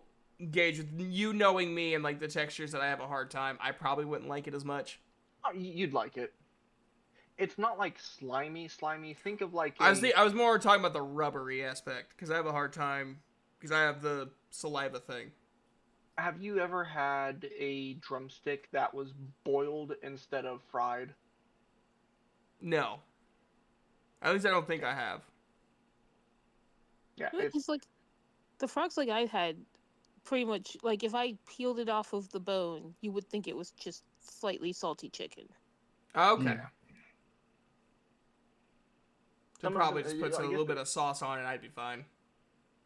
Gage, with you knowing me and like the textures that I have a hard time, I probably wouldn't like it as much. Oh, you'd like it. It's not like slimy. Think of like I was more talking about the rubbery aspect because I have a hard time because I have the saliva thing. Have you ever had a drumstick that was boiled instead of fried? No, at least I don't think I have. Yeah, It's like the frogs like I had pretty much like if I peeled it off of the bone, you would think it was just slightly salty chicken. Okay. Mm. So Some of probably them- just put I a guess little bit of sauce on it, I'd be fine.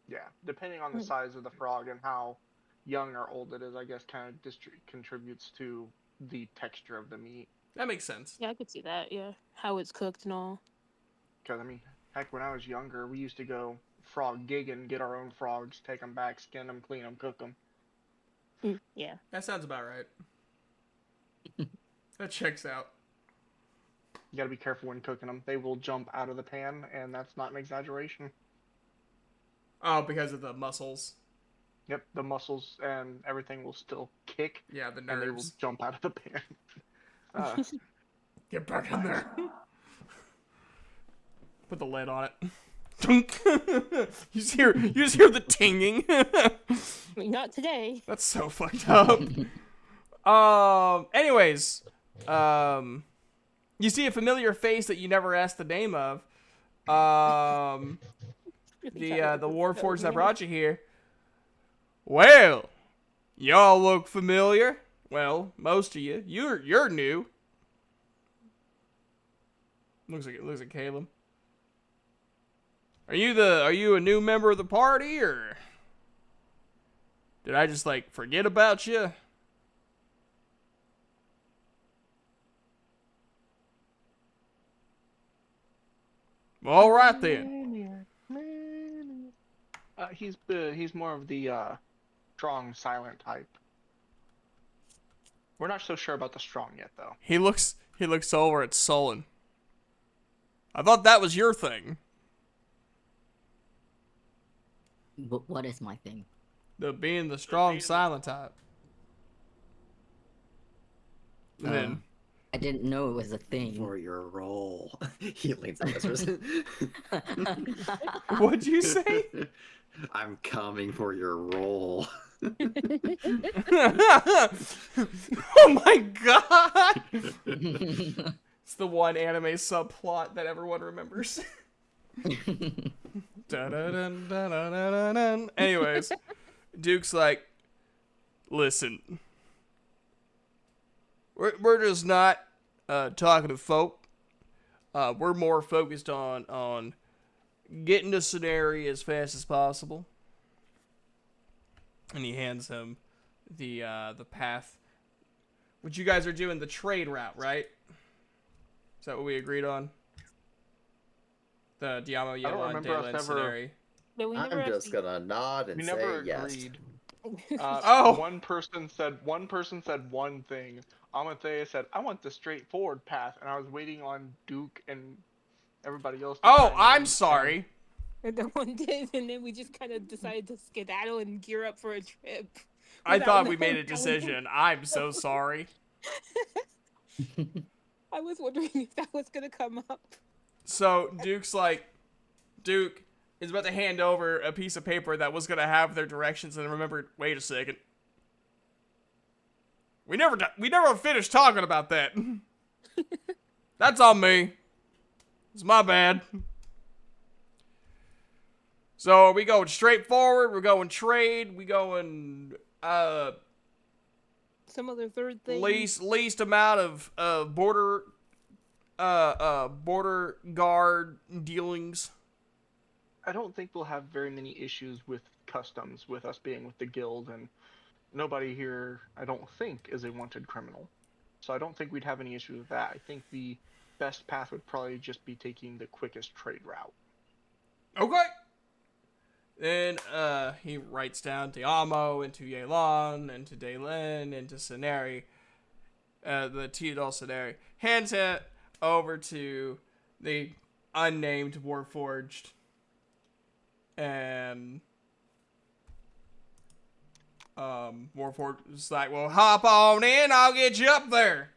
yeah, depending on the size of the frog and how young or old it is, I guess kind of contributes to the texture of the meat. That makes sense. Yeah, I could see that. Yeah, how it's cooked and all. Because I mean, heck, when I was younger, we used to go frog gigging, get our own frogs, take them back, skin them, clean them, cook them. Yeah. That sounds about right. That checks out. You gotta be careful when cooking them. They will jump out of the pan, and that's not an exaggeration. Oh, because of the muscles. Yep, the muscles and everything will still kick, Yeah, the and they will nerves. jump out of the pan. Get back in there. Put the lid on it. Dunk. You just hear the tinging. Not today. That's so fucked up. Anyways, you see a familiar face that you never asked the name of. The Warforged that brought you here. Well, y'all look familiar. Well, most of you. You're new. Looks like Caleb. Are you a new member of the party, or did I just like forget about you? All right then. He's more of the strong, silent type. We're not so sure about the strong yet, though. He looks over at Sullen. I thought that was your thing. But what is my thing? Being the strong, silent type. And then I didn't know it was a thing. For your role. He leans and whispers. what'd you say? I'm coming for your role. Oh my god! It's the one anime subplot that everyone remembers. Dun-dun-dun, dun-dun-dun-dun. Anyways, Duke's like, listen, we're just not talking to folk. We're more focused on getting to Scenarii as fast as possible. And he hands him the path. Which you guys are doing the trade route, right? Is that what we agreed on? The Diamo, I don't Yela, and remember us Dela, and ever- Scenarii. No, we never I'm just actually- gonna nod and We say never yes. agreed. Oh. One person said one thing. Amathea said, "I want the straightforward path," and I was waiting on Duke and everybody else. To Oh, chime I'm in, sorry. And no one did, and then we just kind of decided to skedaddle and gear up for a trip. I without thought we knowing made a how we- decision. I'm so sorry. I was wondering if that was gonna come up. So Duke is about to hand over a piece of paper that was gonna have their directions, and remembered. Wait a second. We never finished talking about that. That's on me. It's my bad. So are we going straight forward? We're going trade. We going Some other third thing. least amount of border guard dealings. I don't think we'll have very many issues with customs with us being with the guild, and nobody here, I don't think, is a wanted criminal. So I don't think we'd have any issue with that. I think the best path would probably just be taking the quickest trade route. Okay. Then he writes down Diamo into Yelon, into Daylin, into Ceneri, the Teodol Ceneri. Hands it over to the unnamed Warforged. And Warforged is like, well, hop on in, I'll get you up there.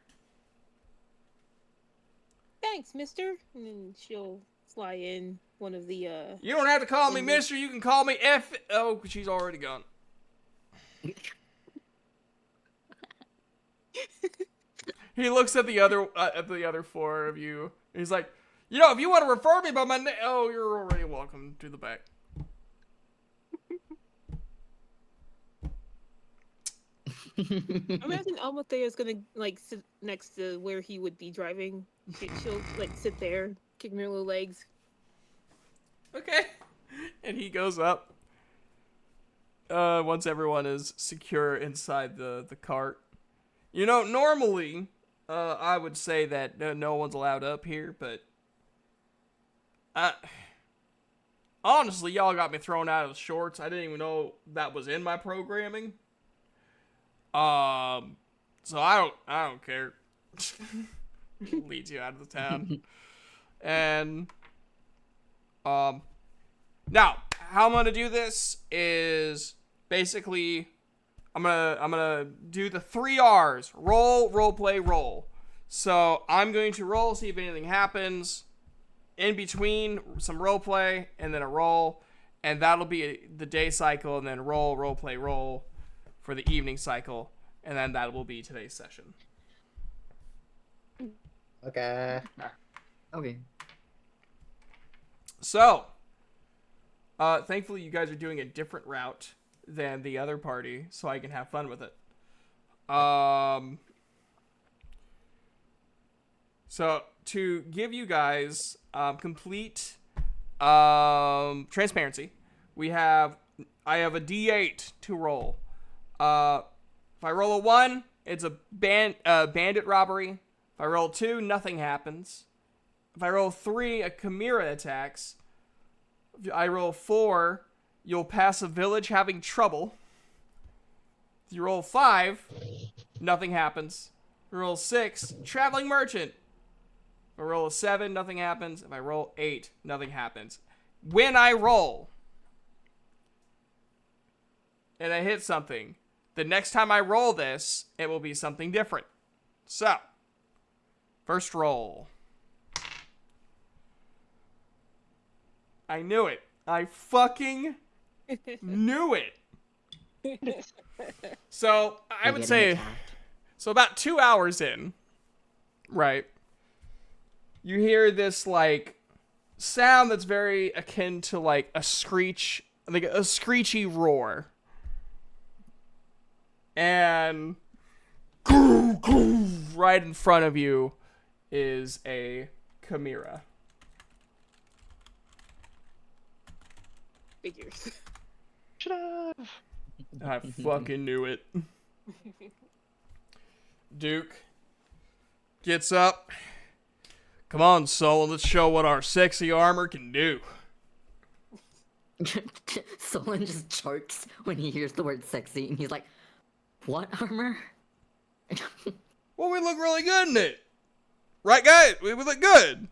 Thanks, mister. And then she'll fly in one of the You don't have to call me mister, you can call me F. Oh, she's already gone. He looks at the other four of you. He's like, if you want to refer me by my name, oh, you're already welcome to the back. Imagine Almathea's gonna like sit next to where he would be driving. She'll like sit there, kicking her little legs. Okay. And he goes up. Once everyone is secure inside the cart. Normally, I would say that no one's allowed up here, but honestly, y'all got me thrown out of the shorts. I didn't even know that was in my programming. So I don't care. Leads you out of the town. And now how I'm gonna do this is basically I'm gonna do the 3 R's: roll, role play, roll. So I'm going to roll, see if anything happens. In between, some role play, and then a roll, and that'll be the day cycle, and then roll, role play, roll for the evening cycle, and then that will be today's session. Okay. Okay. So, thankfully you guys are doing a different route than the other party, so I can have fun with it. So to give you guys complete transparency, I have a D8 to roll. If I roll a 1, it's a bandit robbery. If I roll 2, nothing happens. If I roll 3, a chimera attacks. If I roll 4, you'll pass a village having trouble. If you roll 5, nothing happens. If you roll 6, traveling merchant. If I roll a 7, nothing happens. If I roll 8, nothing happens. When I roll and I hit something, the next time I roll this, it will be something different. So, first roll. I knew it. I fucking knew it. So, I would say, so about 2 hours in, right, you hear this, like, sound that's very akin to, like, a screech, like a screechy roar. And right in front of you is a chimera. Figures. I fucking knew it. Duke gets up. Come on, Solon, let's show what our sexy armor can do. Solon just chokes when he hears the word sexy, and he's like, what armor? Well, we look really good in it. Right, guys? We look good.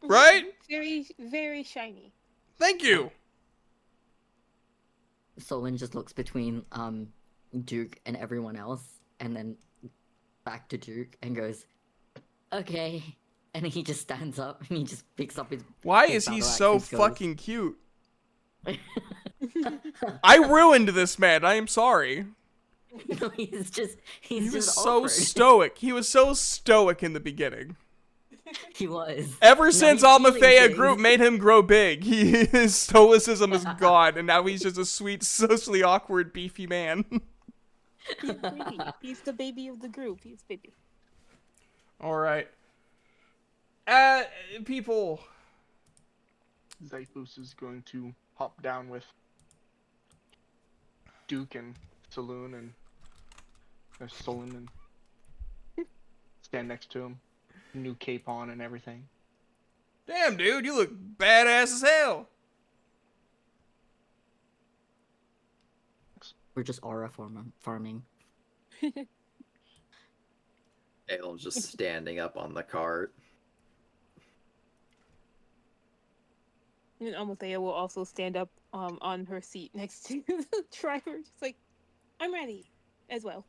Right? Very, very shiny. Thank you. Solon just looks between Duke and everyone else, and then back to Duke and goes, okay. And he just stands up and he just picks up his. Why his is he battle axe so and goes, fucking cute? I ruined this man. I am sorry. No, he's just. He He's was just so awkward. stoic. He was so stoic in the beginning. He was. Ever No, since he's feeling Almathea things. Group made him grow big, his stoicism is gone, and now he's just a sweet, socially awkward, beefy man. He's baby. He's the baby of the group. He's baby. All right. People. Zyphus is going to hop down with Duke and Saloon and Solon and stand next to him. New cape on and everything. Damn, dude, you look badass as hell. We're just aura farming. Ael's just standing up on the cart. And Amathea will also stand up on her seat next to the driver, just like, I'm ready as well.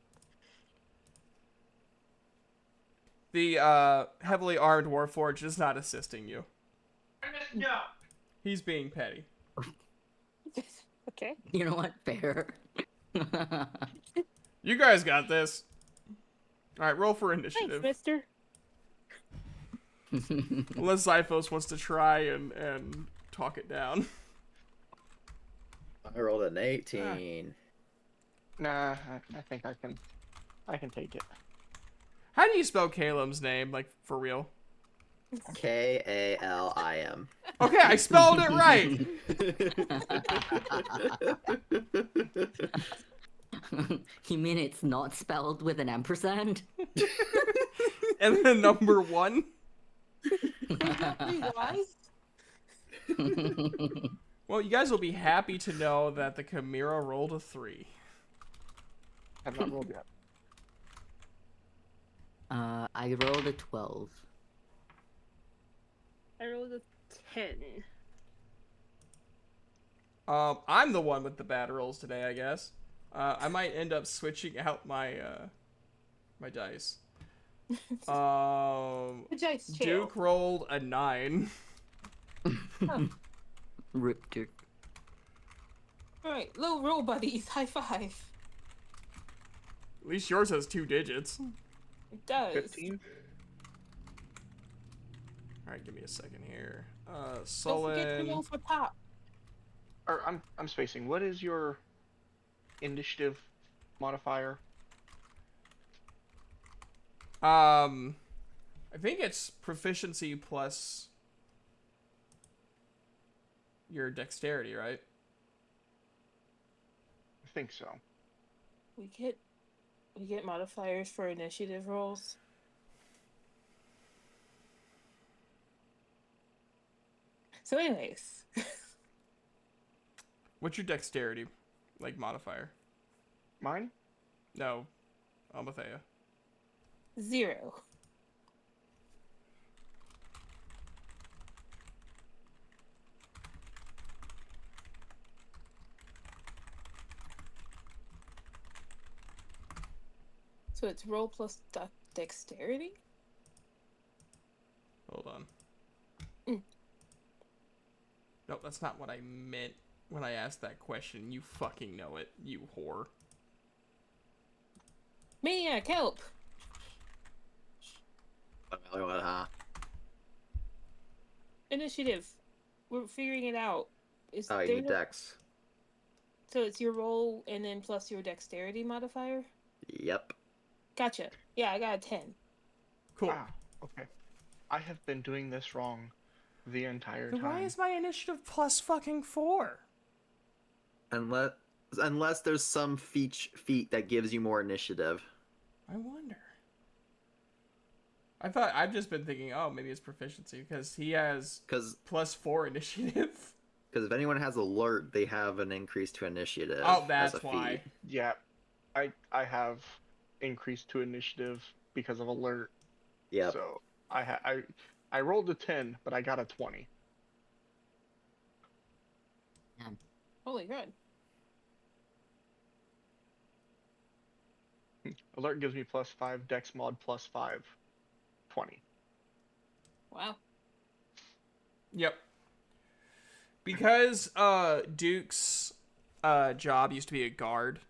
The heavily armed Warforged is not assisting you. No. He's being petty. Okay. You know what? Fair. You guys got this. All right, roll for Thanks, initiative. mister. Unless Zyphos wants to try and talk it down. I rolled an 18. Nah, I think I can take it. How do you spell Caleb's name, like, for real? Kalim. Okay, I spelled it right. You mean it's not spelled with an ampersand? And then number 1. Why? Well, you guys will be happy to know that the Chimera rolled a 3. Have not rolled yet. I rolled a 12. I rolled a 10. I'm the one with the bad rolls today, I guess. I might end up switching out my my dice. The dice chair. Duke rolled a 9. Rip Duke. Alright, low roll buddies, high five. At least yours has 2 digits. It does. 15. All right, give me a second here. Don't forget to Sullen. roll for pop. Or I'm spacing. What is your initiative modifier? I think it's proficiency plus your dexterity, right? I think so. We get modifiers for initiative rolls. So anyways, What's your dexterity, like, modifier? Mine? No, Amathea. 0. So it's roll plus dexterity? Hold on. Mm. Nope, that's not what I meant when I asked that question. You fucking know it, you whore. Maniac, help! Huh? Initiative. We're figuring it out. Is Oh, you there need dex. So it's your roll and then plus your dexterity modifier? Yep. Gotcha. Yeah, I got a 10. Cool. Ah, okay. I have been doing this wrong the entire Then time. why is my initiative plus fucking 4? Unless there's some feat that gives you more initiative. I wonder. I've just been thinking, oh, maybe it's proficiency because he has Because plus 4 initiative. if anyone has alert, they have an increase to initiative. Oh, as that's a why. feat. Yeah, I have increased to initiative because of alert. Yep. So I rolled a 10, but I got a 20. Holy good. Alert gives me plus 5, dex mod plus 5, 20. Wow. Yep. Because Duke's job used to be a guard.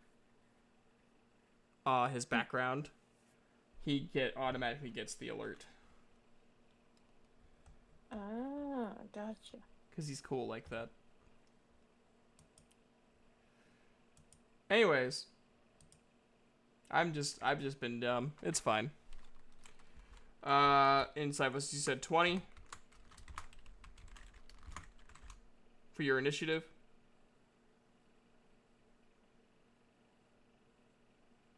His background, he automatically gets the alert Ah, gotcha. because he's cool like that. Anyways, I've just been dumb. It's fine. Inside was you said 20 for your initiative.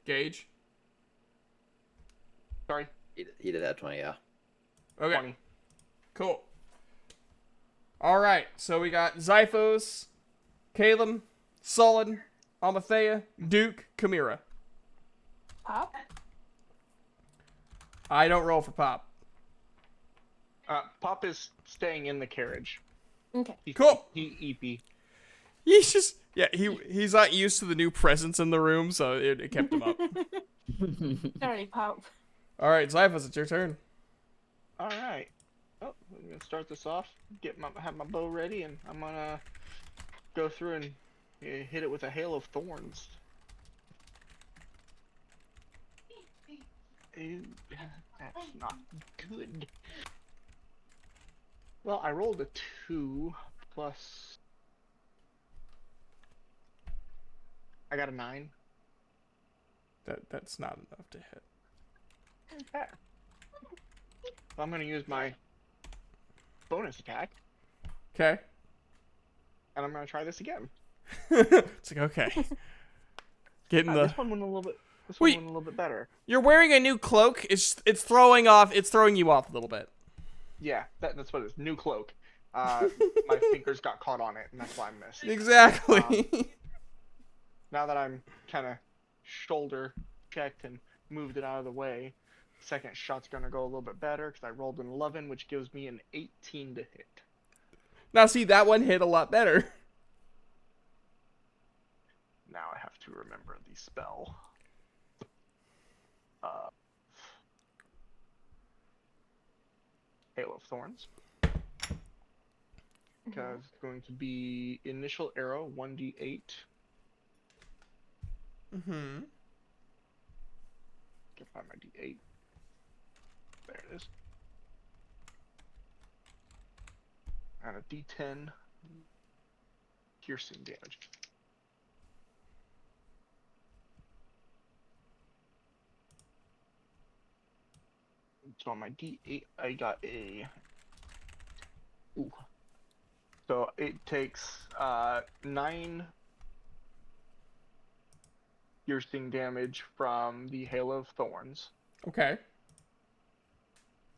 Gage. Sorry, He did have 20, yeah. Okay. 20. Cool. All right. So we got Zyphos, Caleb, Sullen, Amathea, Duke, Chimera. Pop. I don't roll for Pop. Pop is staying in the carriage. Okay. Cool. He EP. He's just he's not used to the new presence in the room, so it kept him up. Sorry, Pop. All right, Zyphos, it's your turn. All right. Oh, I'm gonna start this off. Have my bow ready, and I'm gonna go through and hit it with a hail of thorns. Ew, that's not good. Well, I rolled a 2 plus. I got a 9. That's not enough to hit. Okay. Well, I'm gonna use my bonus attack, Okay. and I'm gonna try this again. It's like okay. Getting the. This one went a little bit. This Wait. one went a little bit better. You're wearing a new cloak. It's throwing you off a little bit. Yeah, that's what it is. New cloak. My fingers got caught on it, and that's why I missed. Exactly. Now that I'm kind of shoulder checked and moved it out of the way, second shot's gonna go a little bit better because I rolled an 11, which gives me an 18 to hit. Now see, that one hit a lot better. Now I have to remember the spell. Hail of Thorns. Because it's going to be initial arrow, 1d8. Mm-hmm. Can find my d8. There it is. And a d10 piercing damage. So on my d8, I got a. Ooh. So it takes 9 piercing damage from the Hail of Thorns, Okay.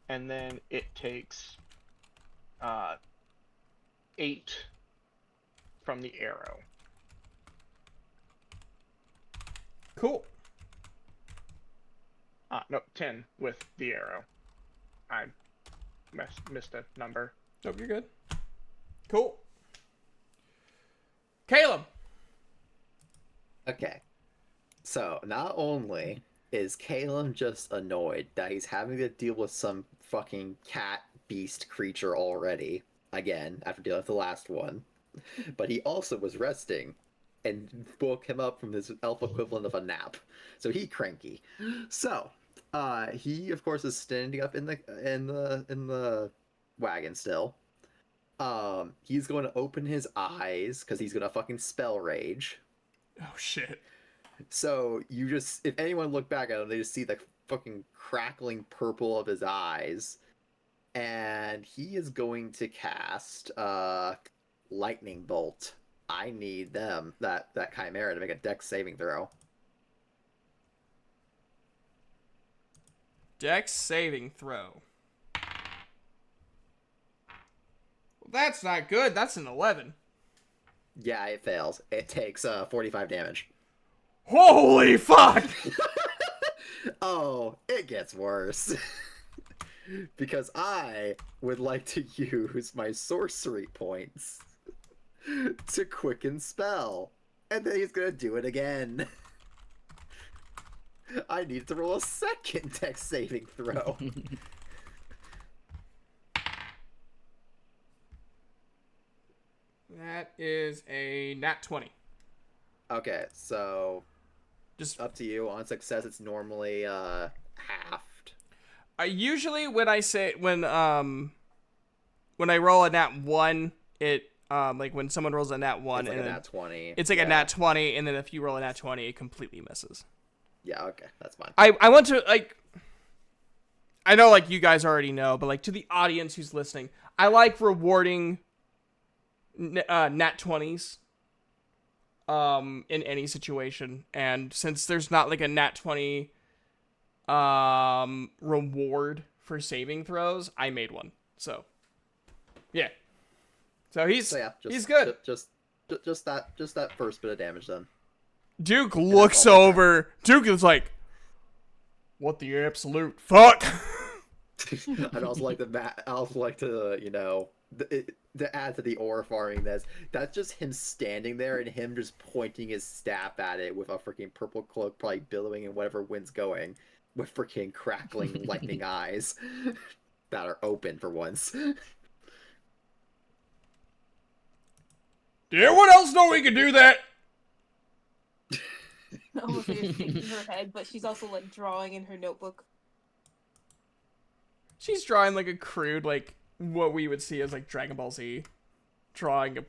and then it takes 8 from the arrow. Cool. No, 10 with the arrow. I missed a number. Nope, you're good. Cool. Caleb. Okay. So, not only is Caleb just annoyed that he's having to deal with some fucking cat beast creature already, again, after dealing with the last one, but he also was resting and woke him up from his elf equivalent of a nap. So he cranky. So, he of course is standing up in the wagon still. He's going to open his eyes because he's gonna fucking spell rage. Oh shit. So you just, if anyone look back at him, they just see the fucking crackling purple of his eyes, and he is going to cast lightning bolt. I need that chimera to make a dex saving throw. Dex saving throw. Well, that's not good. That's an 11. Yeah, it fails. It takes 45 damage. Holy fuck! Oh, it gets worse. Because I would like to use my sorcery points to quicken spell. And then he's gonna do it again. I need to roll a second dex saving throw. That is a nat 20. Okay, so Just up to you. On success, it's normally halved. usually when I roll a nat 1, it like when someone rolls a nat 1 It's like and a then nat 20. it's like a Yeah. nat 20, and then if you roll a nat 20, it completely misses. Yeah, okay, that's fine. I want to, like, I know, like, you guys already know, but, like, to the audience who's listening, I like rewarding nat 20s. in any situation. And since there's not like a nat 20 reward for saving throws, I made one. So yeah. So he's good. Just that first bit of damage then. Duke looks over. Duke is like, what the absolute fuck? I'd also like to to add to the aura farming that's just him standing there and him just pointing his staff at it with a freaking purple cloak probably billowing in whatever wind's going with freaking crackling lightning eyes that are open for once. Did anyone else know we could do that? Amalthea's shaking her head, but she's also like drawing in her notebook. She's drawing like a crude, like what we would see as like Dragon Ball Z. Drawing a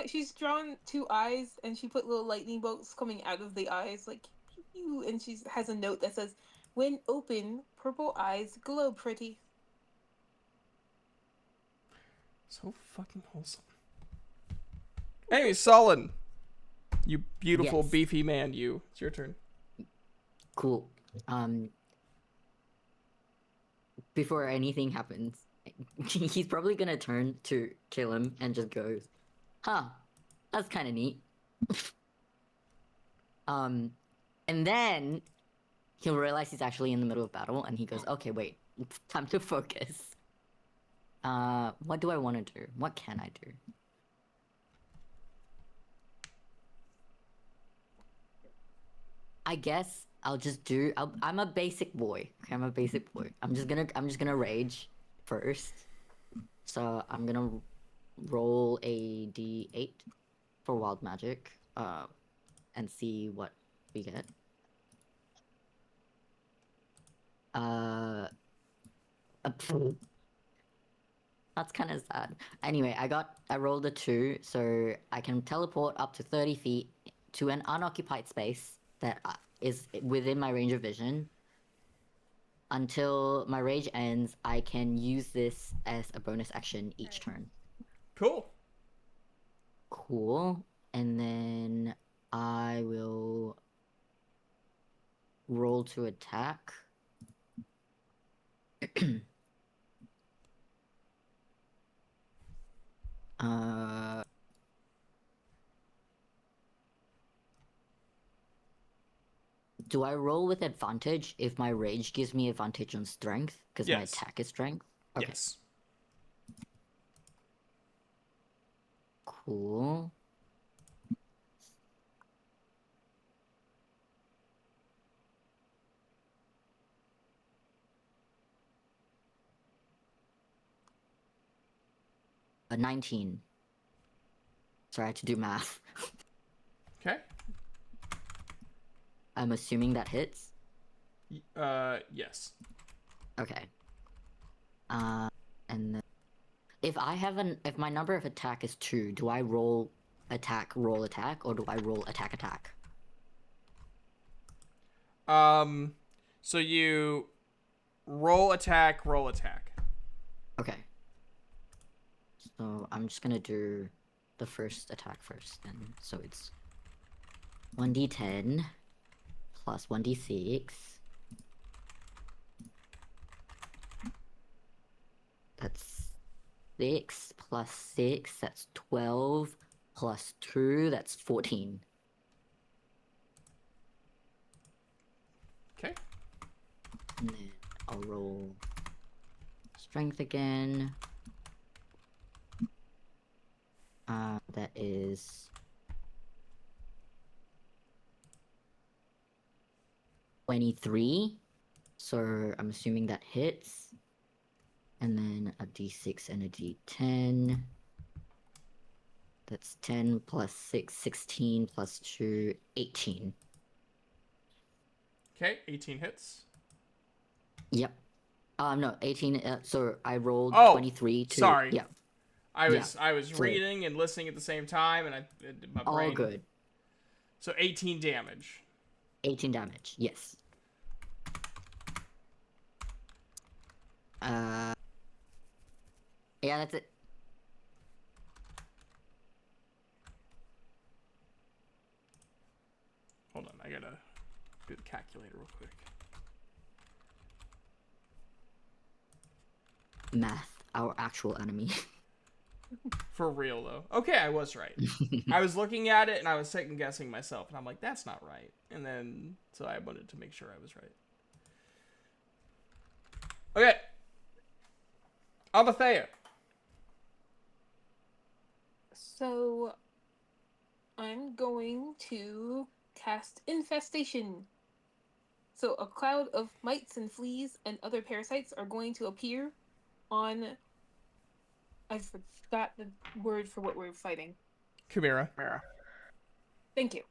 She's drawn 2 eyes, and she put little lightning bolts coming out of the eyes, like pew, and she has a note that says, "When open, purple eyes glow pretty." So fucking wholesome. Anyway, Solon. You beautiful, Yes. beefy man, you. It's your turn. Cool. Before anything happens, he's probably gonna turn to kill him and just goes, "Huh, that's kind of neat." And then he'll realize he's actually in the middle of battle, and he goes, "Okay, wait, it's time to focus." What do I want to do? What can I do? I guess I'll just do. I'm a basic boy. Okay, I'm a basic boy. I'm just gonna rage first. So I'm gonna roll a d8 for wild magic. And see what we get. That's kind of sad. Anyway, I rolled a 2, so I can teleport up to 30 feet to an unoccupied space that is within my range of vision. Until my rage ends, I can use this as a bonus action each turn. Cool. Cool. And then I will roll to attack. Do I roll with advantage if my rage gives me advantage on strength? Because my Yes. attack is strength? Okay. Yes. Cool. A 19. Sorry, I had to do math. Okay. I'm assuming that hits. Yes. Okay. And then if my number of attack is 2, do I roll attack, or do I roll attack? So you roll attack. Okay. So I'm just gonna do the first attack first then. So it's 1d10 plus 1d6. That's 6 plus 6, that's 12 plus 2, that's 14. Okay. And then I'll roll strength again. That is 23. So I'm assuming that hits. And then a d6 and a d10. That's 10 plus 6, 16 plus 2, 18. Okay, 18 hits. Yep. No, 18. So I rolled Oh, 23 to. sorry. Yeah. I was So- reading and listening at the same time, and my brain. All good. So 18 damage. 18 damage. Yes. Yeah, that's it. Hold on, I gotta do the calculator real quick. Math, our actual enemy. For real though. Okay, I was right. I was looking at it and I was second guessing myself, and I'm like, that's not right. And then so I wanted to make sure I was right. Okay. Almathea. So I'm going to cast Infestation. So a cloud of mites and fleas and other parasites are going to appear on. I forgot the word for what we're fighting. Chimera. Mara. Thank you.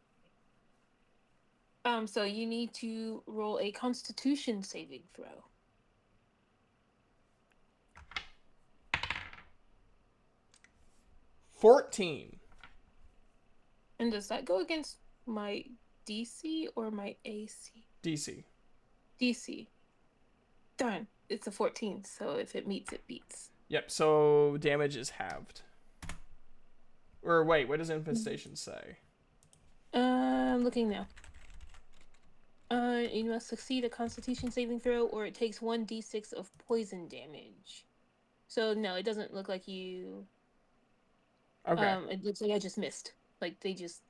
So you need to roll a Constitution saving throw. $14. And does that go against my DC or my AC? DC. DC. Darn, it's a 14, so if it meets, it beats. Yep, so damage is halved. Or wait, what does infestation say? I'm looking now. You must succeed a Constitution saving throw, or it takes 1d6 of poison damage. So no, it doesn't look like you. Okay. It looks like I just missed. Like they just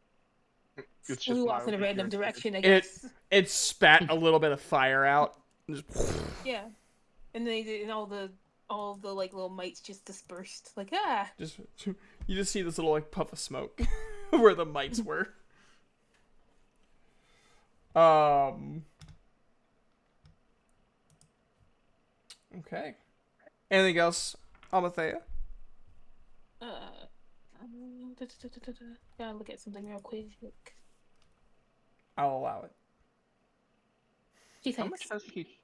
It's just flew off in a mildly random irritated. direction, I guess. It spat a little bit of fire out. Just Yeah, and they did, and all the like little mites just dispersed. Like just you just see this little like puff of smoke where the mites were. Okay. Anything else, Almathea? Gotta look at something real quick. I'll allow it. Gee, How thanks.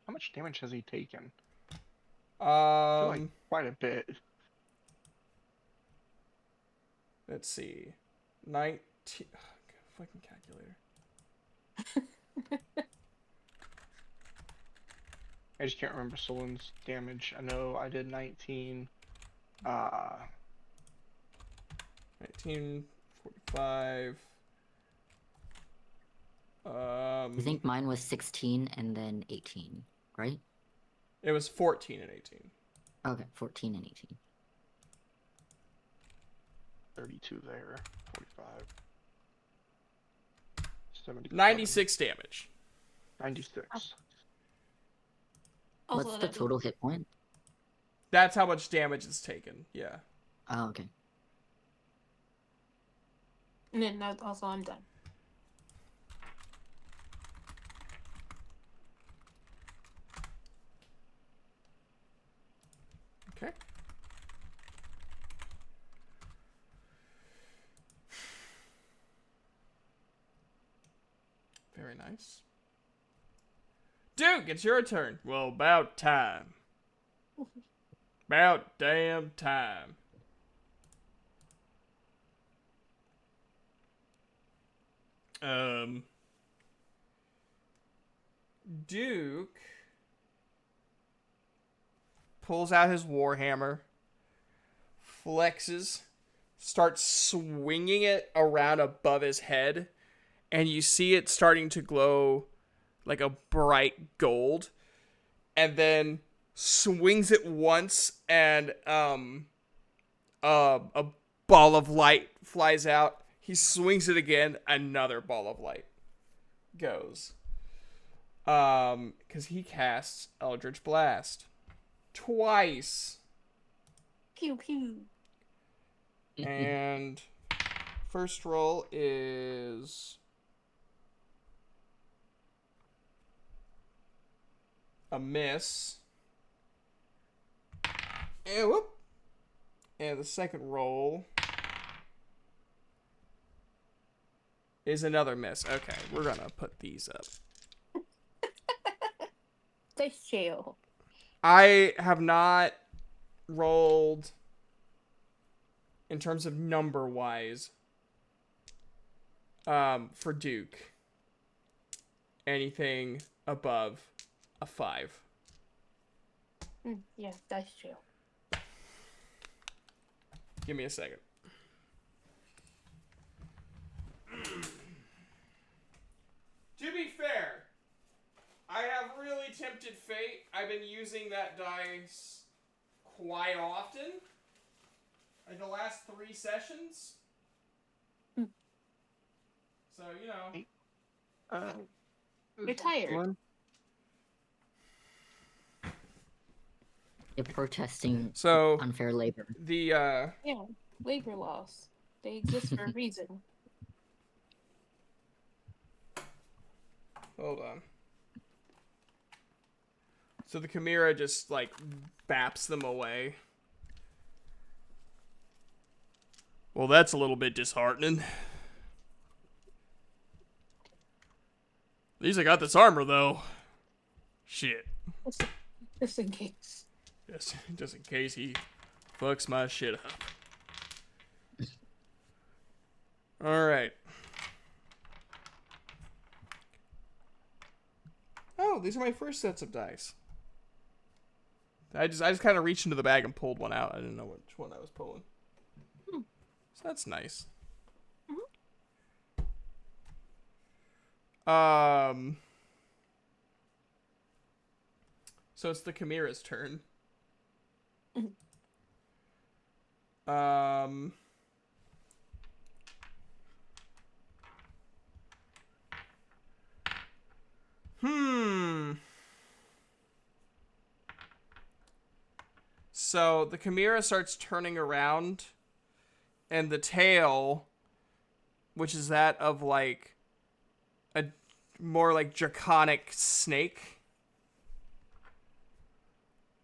much damage has he taken? I feel like quite a bit. Let's see. 19. Fucking calculator. I just can't remember Solon's damage. I know I did 19. 19, 45. I think mine was 16 and then 18, right? It was 14 and 18. Okay, 14 and 18. 32 there. 45. 77. 96 damage. 96. Also, What's the that- total hit point? That's how much damage is taken. Yeah. Oh, okay. And then also I'm done. Okay. Very nice. Duke, it's your turn. Well, about time. About damn time. Duke pulls out his warhammer, flexes, starts swinging it around above his head, and you see it starting to glow like a bright gold, and then swings it once, and a ball of light flies out. He swings it again, another ball of light goes. Because he casts Eldritch Blast twice. Pew pew. And first roll is a miss. And whoop. And the second roll is another miss. Okay, we're gonna put these up. Dice jail. I have not rolled in terms of number wise for Duke anything above a 5. Yeah, dice jail. Give me a second. Twisted Fate, I've been using that dice quite often. Like the last 3 sessions. So, you know. You're tired. One. You're protesting So, unfair labor. the, Yeah, labor laws. They exist for a reason. hold on. So the Chimera just, like, baps them away. Well, that's a little bit disheartening. At least I got this armor, though. Shit. Just in case. Just in case he fucks my shit up. Alright. Oh, these are my first sets of dice. I just kind of reached into the bag and pulled one out. I didn't know which one I was pulling. So that's nice. So it's the Chimera's turn. So the Chimera starts turning around, and the tail, which is that of like a more like draconic snake,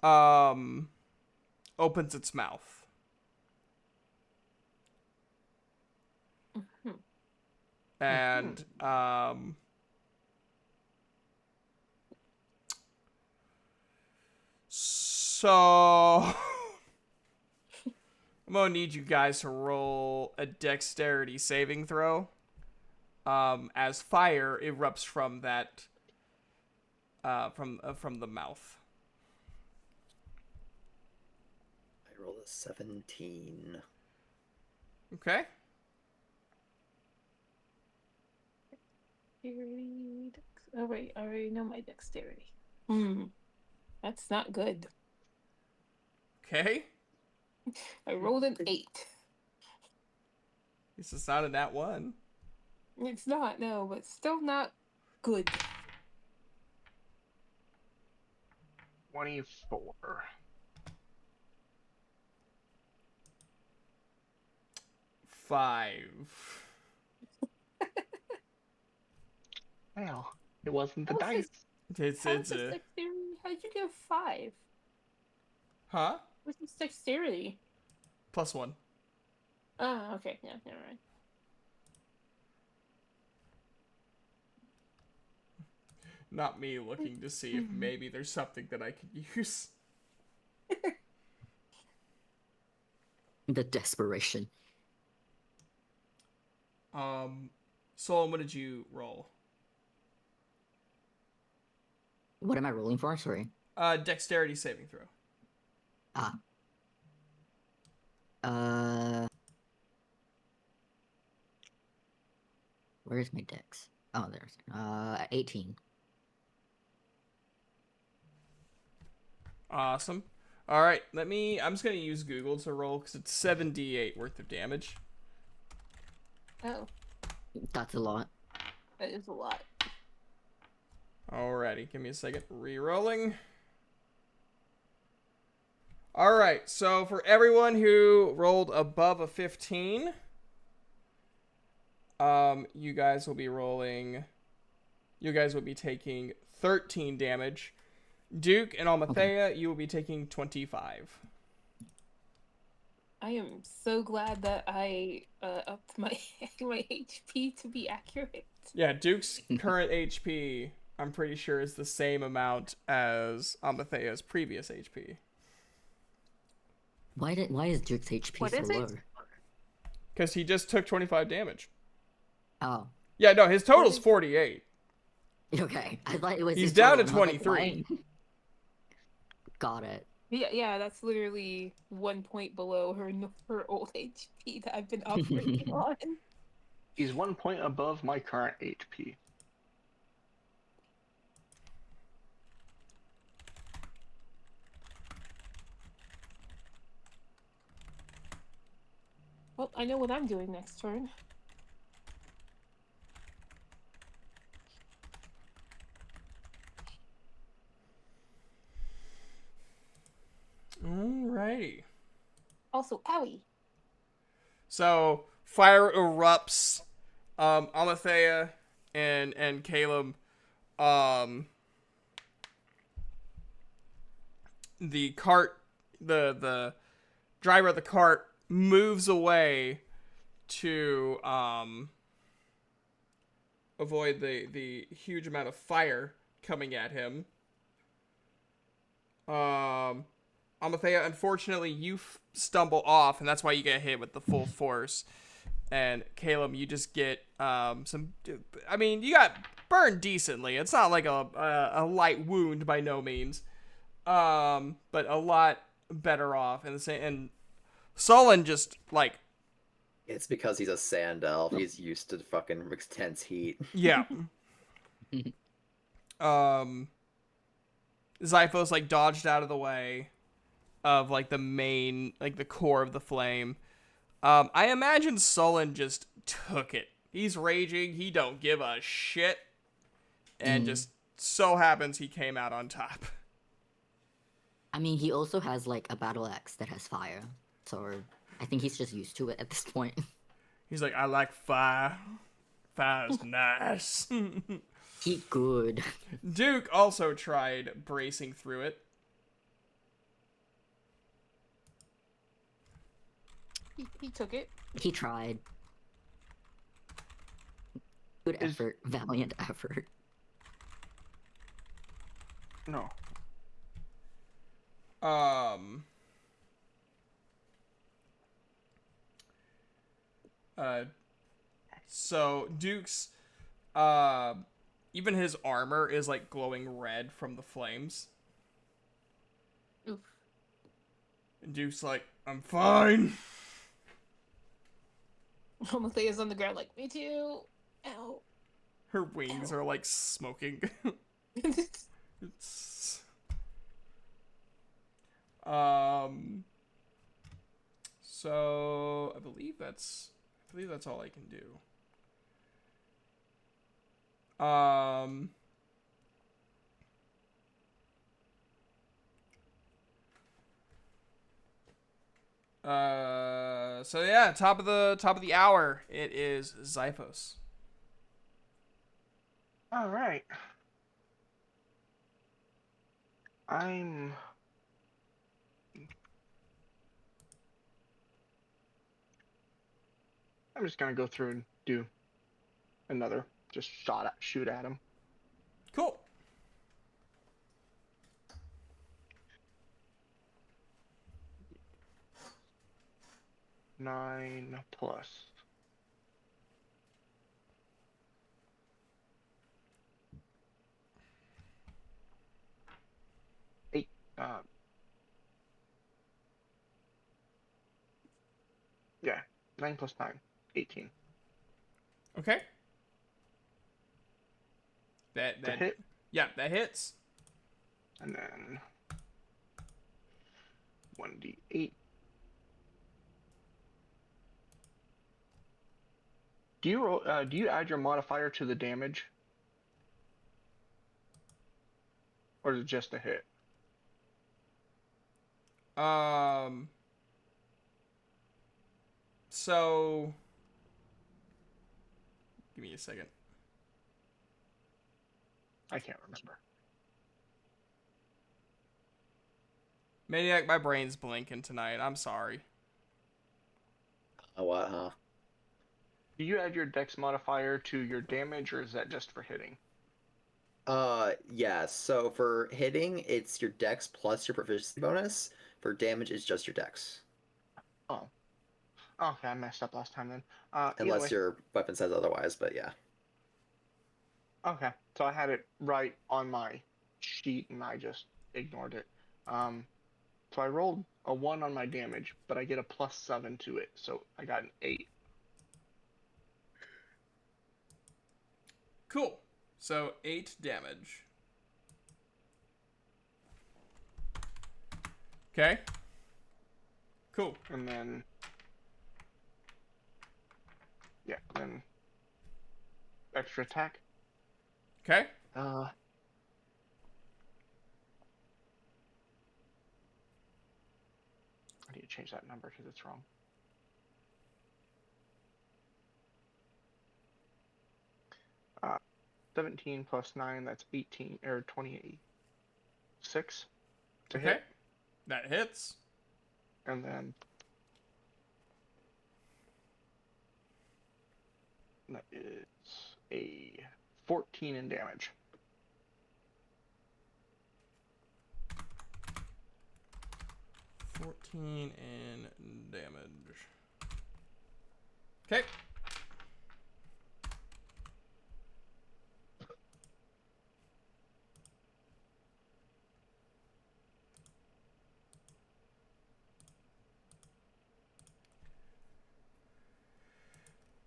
opens its mouth. And so I'm gonna need you guys to roll a dexterity saving throw. As fire erupts from that, from the mouth. I rolled a 17. Okay. Oh wait, I already know my dexterity. That's not good. Okay. I rolled an 8. This is not a nat 1. It's not, no, but still not good. 24. 5. Well, it wasn't the How's dice. It's How's a dexterity? How'd you get 5? huh? What's this dexterity? +1. Oh, okay, yeah, never mind. Not me looking to see if maybe there's something that I could use. The desperation. Solon, what did you roll? What am I rolling for? Sorry. Dexterity saving throw. Where's my dex? Oh, there's 18. Awesome. All right, I'm just gonna use Google to roll because it's 7d8 worth of damage. Oh, That's a lot. that is a lot. Alrighty, give me a second. Rerolling. Alright, so for everyone who rolled above a 15, you guys will be taking 13 damage. Duke and Almathea, you will be taking 25. I am so glad that I upped my my HP to be accurate. Yeah, Duke's current HP, I'm pretty sure, is the same amount as Almathea's previous HP. Why is Duke's HP What so is it? low? Because he just took 25 damage. Oh. Yeah, no, his total's 48. Okay. I thought it was. He's his down to total, and I was like, 23. why? Got it. Yeah, that's literally 1 point below her old HP that I've been operating on. He's 1 point above my current HP. Well, I know what I'm doing next turn. Alrighty. Also, owie. So fire erupts. Amathea and Caleb. Um, the cart, the driver of the cart moves away to avoid the huge amount of fire coming at him. Amathea, unfortunately, you stumble off, and that's why you get hit with the full force. And Caleb, you just get some. I mean, you got burned decently. It's not like a light wound by no means, but a lot better off. And the same. And Solon just like It's because he's a sand elf. He's used to fucking intense heat. yeah. Zyphos like dodged out of the way of like the main, like the core of the flame. I imagine Solon just took it. He's raging. He don't give a shit. And just so happens he came out on top. I mean, he also has like a battle axe that has fire, so I think he's just used to it at this point. He's like, I like fire. Fire's nice. He good. Duke also tried bracing through it. He took it. He tried. Good effort, valiant effort. No. So Duke's, even his armor is like glowing red from the flames. Oof. And Duke's like, I'm fine. Amathea's on the ground like, me too. Ow. Her wings are like smoking. It's... So I believe that's all I can do. So yeah, top of the hour. It is Zyphos. All right. I'm just gonna go through and do another just shoot at him. Cool. Nine plus. Eight. Yeah, 9 plus 9, 18. Okay. That hit. Yeah, that hits. And then 1d8. Do you roll? Do you add your modifier to the damage, or is it just a hit? So give me a second. I can't remember. Maniac, my brain's blinking tonight. I'm sorry. What, huh? Do you add your dex modifier to your damage, or is that just for hitting? Yeah, so for hitting, it's your dex plus your proficiency bonus. For damage, it's just your dex. Oh. Okay, I messed up last time then. Unless your weapon says otherwise, but yeah. Okay, so I had it right on my sheet and I just ignored it. So I rolled a 1 on my damage, but I get a +7 to it, so I got an 8. Cool. So 8 damage. Okay. Cool. And then Yeah, then extra attack. Okay. I need to change that number because it's wrong. Uh, 17 plus 9, that's 18 or 26 to Okay. hit, That hits. and then that is a 14 in damage. $14 in damage. Okay.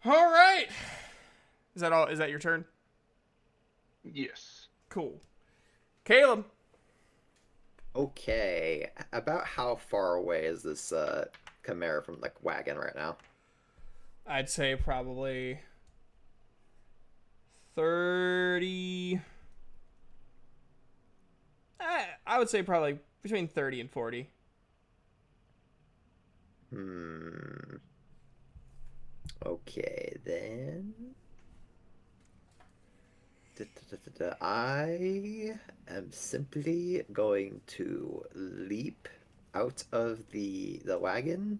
All right. Is that all? Is that your turn? Yes. Cool. Caleb. Okay, about how far away is this chimera from the wagon right now? I'd say probably 30. I would say probably between 30 and 40. Okay, then. I am simply going to leap out of the wagon,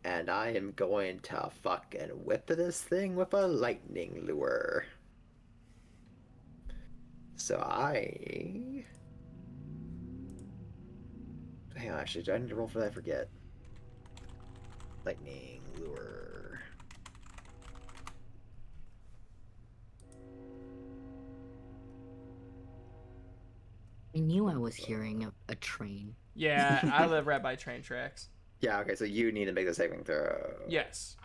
and I am going to fucking whip this thing with a lightning lure. So hang on, actually, do I need to roll for that? I forget. Lightning lure. I knew I was hearing a train. Yeah, I live right by train tracks. Yeah, okay, so you need to make the saving throw. Yes.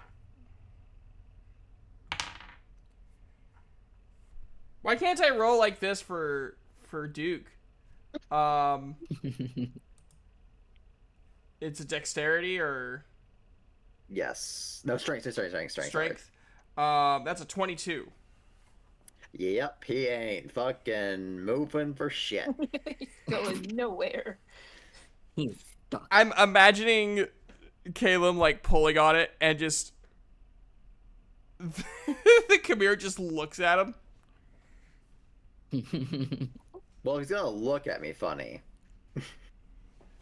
Why can't I roll like this for Duke? It's a dexterity or Yes. No, strength. strength. That's a 22. Yep, he ain't fucking moving for shit. He's going nowhere. He's stuck. I'm imagining Caleb like pulling on it and just the Khmer just looks at him. Well, he's gonna look at me funny.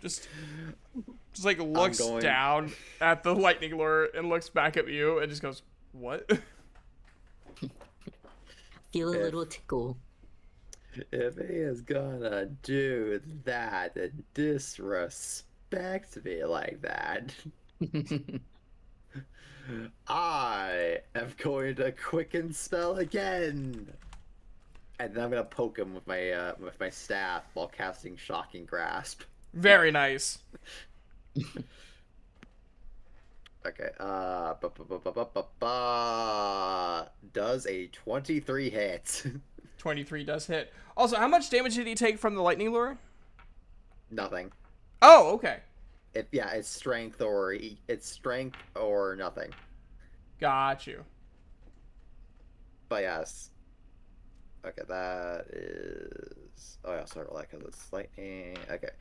Just like looks down at the lightning lure and looks back at you and just goes, "What?" Feel a little tickle. If he is gonna do that and disrespect me like that, I am going to quicken spell again. And then I'm gonna poke him with my staff while casting Shocking Grasp. Very nice. Okay, does a 23 hit? 23 does hit. Also, how much damage did he take from the lightning lure? Nothing. Oh, okay. It's strength or nothing. Got you. But yes. Okay, that is. Oh yeah, sorry, because it's lightning. Okay.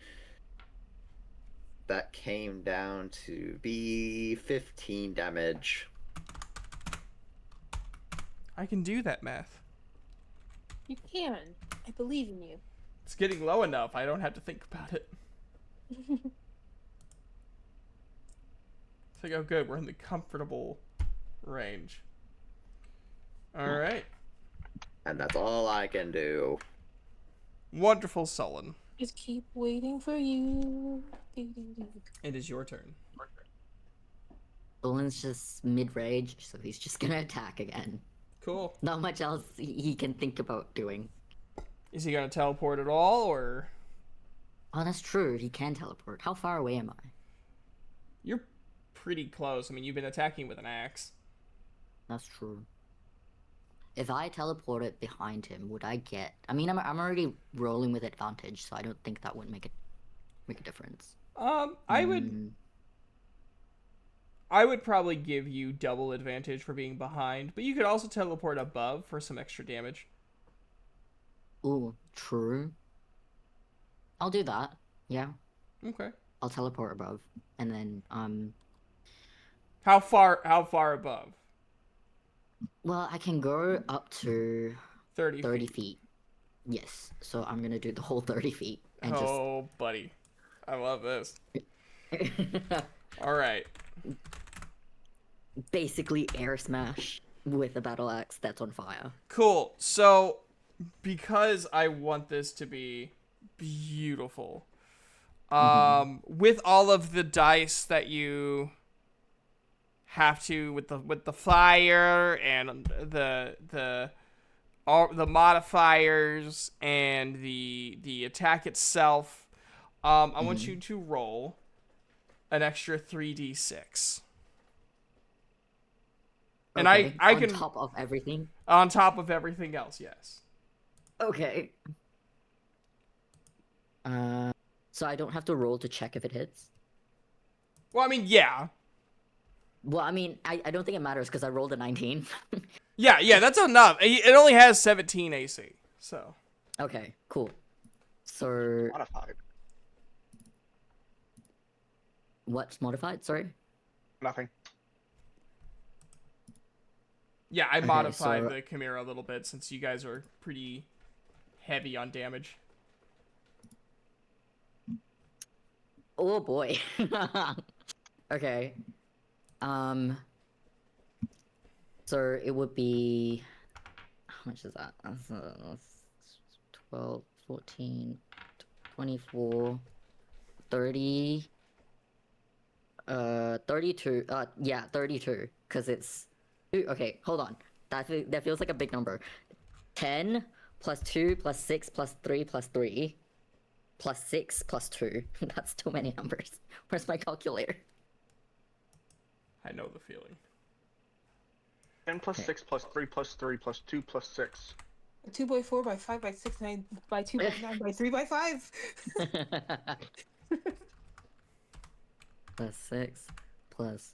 That came down to be 15 damage. I can do that math. You can. I believe in you. It's getting low enough. I don't have to think about it. It's like, oh, good. We're in the comfortable range. All right. And that's all I can do. Wonderful, Sullen. Just keep waiting for you. It is your turn. Dolan's just mid-rage, so he's just gonna attack again. Cool. Not much else he can think about doing. Is he going to teleport at all, or? Oh, that's true. He can teleport. How far away am I? You're pretty close. I mean, you've been attacking with an axe. That's true. If I teleported behind him, would I get... I mean, I'm already rolling with advantage, so I don't think that would make a difference. I would... I would probably give you double advantage for being behind, but you could also teleport above for some extra damage. Ooh, true. I'll do that. Yeah, Okay. I'll teleport above, and then How far above? well, I can go up to 30 30 feet. feet. Yes, so I'm gonna do the whole 30 feet and Oh, buddy. I love this. just All right. basically air smash with a battle axe that's on fire. Cool. So, because I want this to be beautiful, with all of the dice that you have to with the fire and all the modifiers and the attack itself, I want you to roll an extra 3d6. And Okay, I on can top of everything. on top of everything else, yes. Okay. So I don't have to roll to check if it hits. Well, I mean, yeah. Well, I mean, I don't think it matters because I rolled a 19. Yeah, that's enough. It only has 17 AC, so. Okay, cool. So Modified. what's modified? Sorry. Nothing. Yeah, I Okay, modified so- the Chimera a little bit since you guys are pretty heavy on damage. Oh boy. Okay. So it would be how much is that? That's 12, 14, 24, 30, 32. Yeah, 32. Because it's okay. Hold on. That feels like a big number. 10 plus 2 plus 6 plus 3 plus 3 plus 6 plus 2. That's too many numbers. Where's my calculator? I know the feeling. 10 plus Okay. 6 plus 3 plus 3 plus 2 plus 6. 2 by 4 by 5 by 6 9 by 2 by 9 by 3 by 5. Plus 6 plus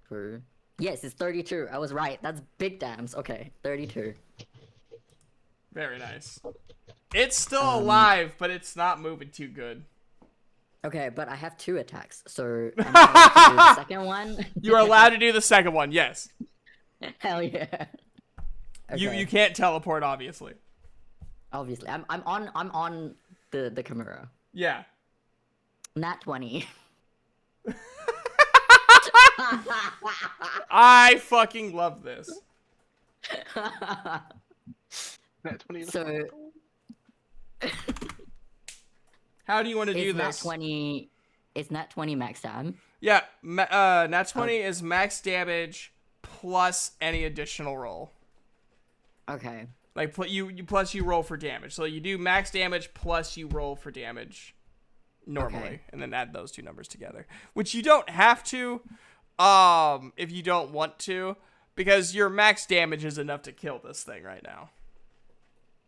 2. Yes, it's 32. I was right. That's big dams. Okay, 32. Very nice. It's still alive, but it's not moving too good. Okay, but I have 2 attacks, so am I allowed to do the second one? You are allowed to do the second one, yes. Hell yeah. You Okay, can't teleport, obviously. obviously. I'm on the Chimera. Yeah. Nat 20. I fucking love this. Net 20 to So How do you want to do is Nat this? 20 is Nat 20 max dam? Yeah, Nat 20 is max damage plus any additional roll. Okay. Like plus you roll for damage. So you do max damage plus you roll for damage normally, Okay. and then add those two numbers together. Which you don't have to, if you don't want to, because your max damage is enough to kill this thing right now.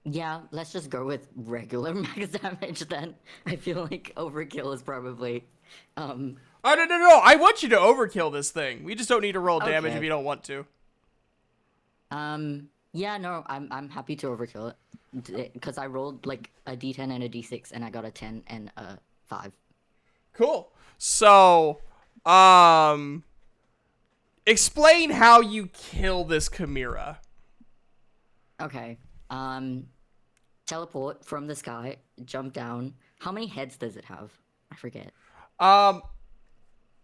Yeah, let's just go with regular max damage then. I feel like overkill is probably Oh no! I want you to overkill this thing. We just don't need to roll damage Okay. if you don't want to. yeah, no, I'm happy to overkill it because I rolled like a d10 and a d6 and I got a 10 and a 5. Cool. So, explain how you kill this Chimera. Okay. Teleport from the sky, jump down. How many heads does it have? I forget.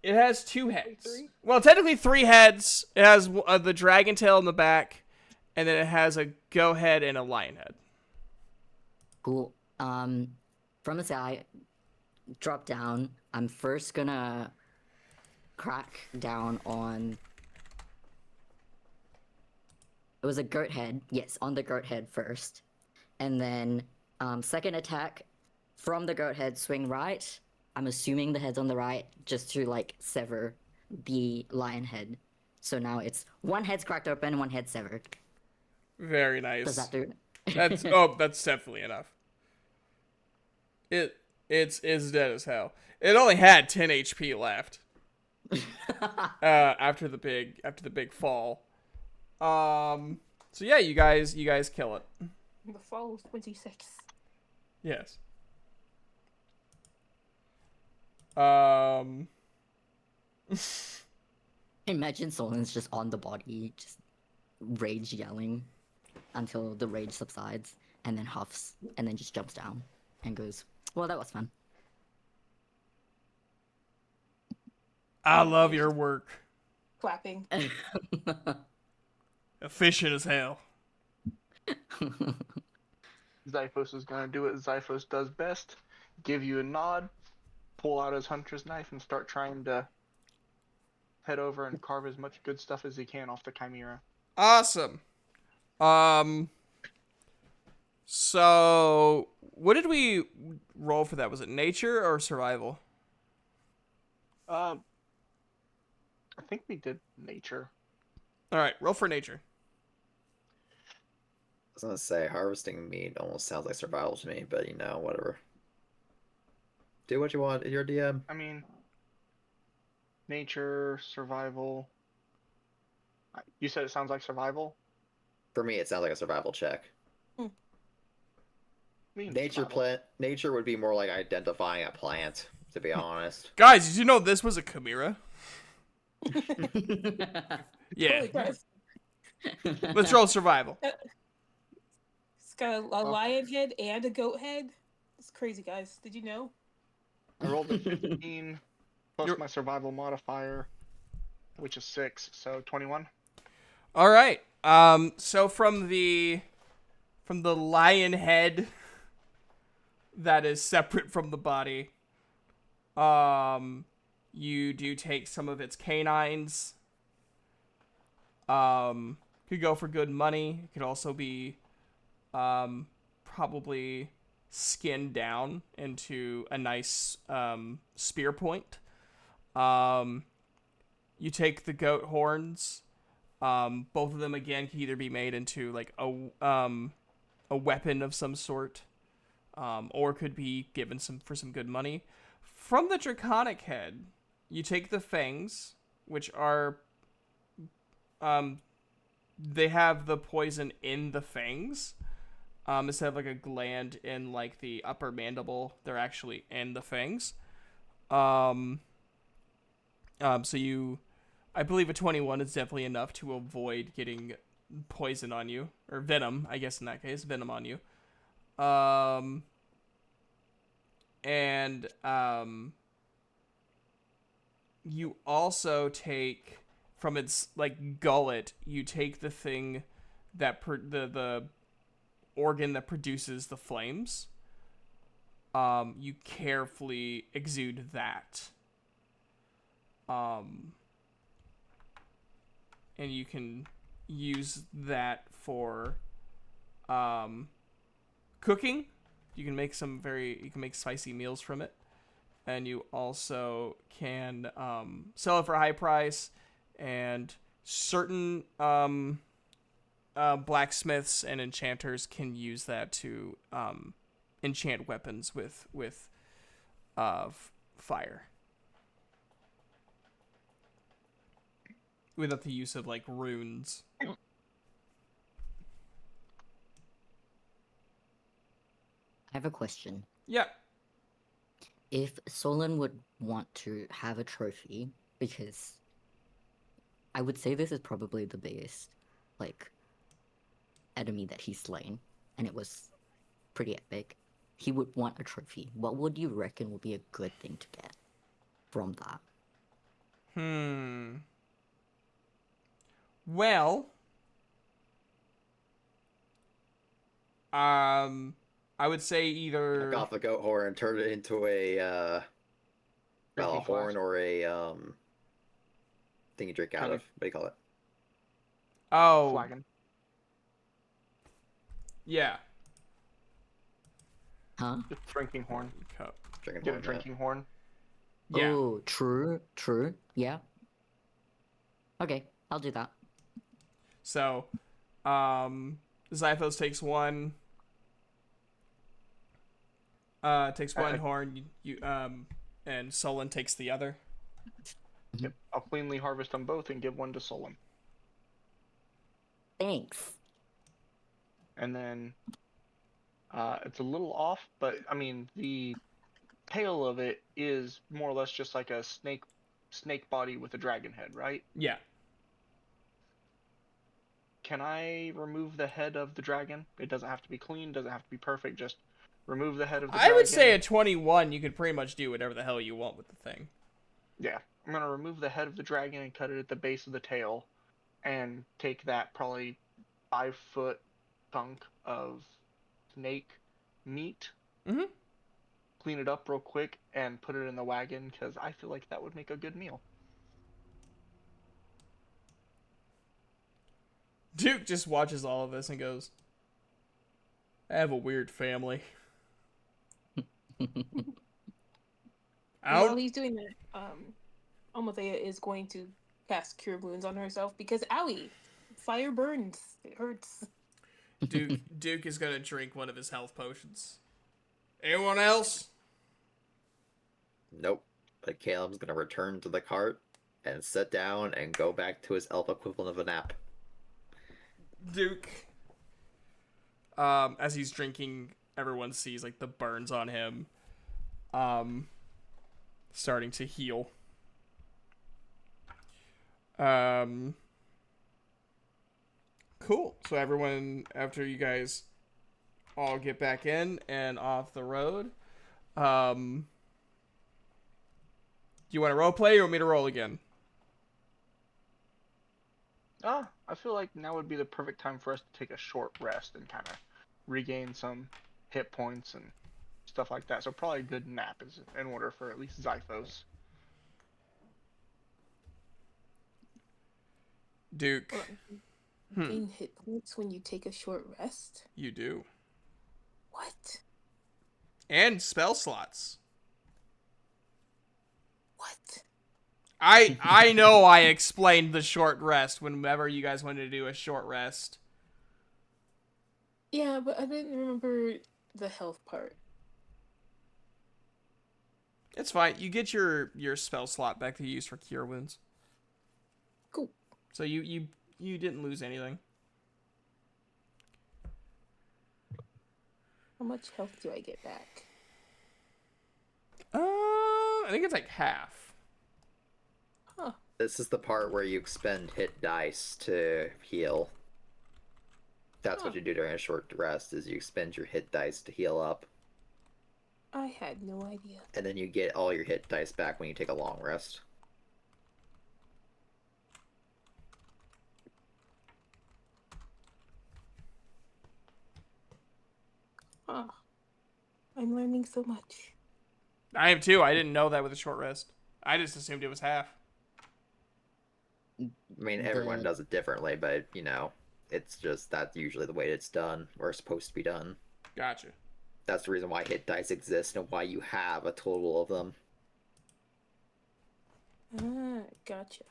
It has 2 heads. 3? Well, technically 3 heads. It has the dragon tail in the back, and then it has a goat head and a lion head. Cool. From the sky, drop down. I'm first gonna crack down on. It was a goat head. Yes, on the goat head first. And then second attack from the goat head, swing right. I'm assuming the head's on the right just to like sever the lion head. So now it's 1 head's cracked open, 1 head severed. Very nice. Does that do it? That's definitely enough. It's dead as hell. It only had 10 HP left. after the big fall. So yeah, you guys kill it. The fall of 26. Yes. Um. Imagine Solon's just on the body, just rage yelling until the rage subsides, and then huffs, and then just jumps down and goes, "Well, that was fun." I love your work. Clapping. Efficient as hell. Zyphos is gonna do what Zyphos does best: give you a nod, pull out his hunter's knife, and start trying to head over and carve as much good stuff as he can off the chimera. Awesome. So what did we roll for that? Was it nature or survival? I think we did nature. All right, roll for nature. I was gonna say harvesting meat almost sounds like survival to me, but whatever. Do what you want. You're DM. I mean, nature, survival. You said it sounds like survival? For me, it sounds like a survival check. I mean, Nature survival. nature would be more like identifying a plant, to be honest. Guys, did you know this was a chimera? Yeah. Holy crap. Let's roll survival. It's got a lion head and a goat head. It's crazy, guys. Did you know? I rolled a 15 plus You're- my survival modifier, which is 6, so 21. All right. So from the lion head that is separate from the body, you do take some of its canines. Could go for good money. It could also be, probably skinned down into a nice, spear point. You take the goat horns. Both of them again can either be made into like a weapon of some sort, or could be given for some good money. From the draconic head, you take the fangs, which are they have the poison in the fangs. Instead of like a gland in like the upper mandible, they're actually in the fangs. So I believe a 21 is definitely enough to avoid getting poison on you, or venom, I guess in that case, venom on you. You also take from its like gullet, you take the thing that the organ that produces the flames. You carefully exude that. And you can use that for cooking. You can make spicy meals from it, and you also can sell it for a high price. And certain blacksmiths and enchanters can use that to enchant weapons with fire. Without the use of like runes. I have a question. Yeah. If Solon would want to have a trophy, because I would say this is probably the biggest, like, enemy that he's slain, and it was pretty epic. He would want a trophy. What would you reckon would be a good thing to get from that? Well, I would say either Knock off the goat horn and turn it into a Drinking horn flask. or a thing you drink out Kind of. of. What do you call it? Flagon. Yeah. Huh? Just drinking horn. Cup. Drinking Get a horn. drinking horn. Yeah. Oh, true. Yeah. Okay, I'll do that. So, Zyphos takes one. Takes one horn. You and Solon takes the other. Yep, I'll cleanly harvest them both and give one to Solon. Thanks. And then it's a little off, but I mean the tail of it is more or less just like a snake body with a dragon head, right? Yeah. Can I remove the head of the dragon? It doesn't have to be clean, doesn't have to be perfect, just remove the head of the I dragon. would say at 21, you could pretty much do whatever the hell you want with the thing. Yeah, I'm gonna remove the head of the dragon and cut it at the base of the tail, and take that probably 5-foot chunk of snake meat, Mm-hmm. clean it up real quick, and put it in the wagon because I feel like that would make a good meal. Duke just watches all of this and goes, I have a weird family. And while Out. he's doing that, Almathea is going to cast Cure Wounds on herself because, owie, fire burns. It hurts. Duke is gonna drink one of his health potions. Anyone else? Nope. But Caleb's gonna return to the cart and sit down and go back to his elf equivalent of a nap. Duke, as he's drinking, everyone sees like the burns on him, starting to heal. Cool. So everyone, after you guys all get back in and off the road, do you want to role play or you want me to roll again? I feel like now would be the perfect time for us to take a short rest and kind of regain some hit points and stuff like that. So probably a good nap is in order for at least Zyphos. Duke, Gain hit points when you take a short rest? you do. What? And spell slots. What? I know I explained the short rest whenever you guys wanted to do a short rest. Yeah, but I didn't remember the health part. It's fine. You get your spell slot back to use for cure wounds. Cool. So you didn't lose anything. How much health do I get back? I think it's like half. Huh. This is the part where you expend hit dice to heal. That's what you do during a short rest, is you expend your hit dice to heal up. I had no idea. And then you get all your hit dice back when you take a long rest. Huh. I'm learning so much. I am too. I didn't know that with a short rest. I just assumed it was half. I mean, everyone does it differently, but, you know, it's just that's usually the way it's done, or it's supposed to be done. Gotcha. That's the reason why hit dice exist and why you have a total of them. Ah, gotcha.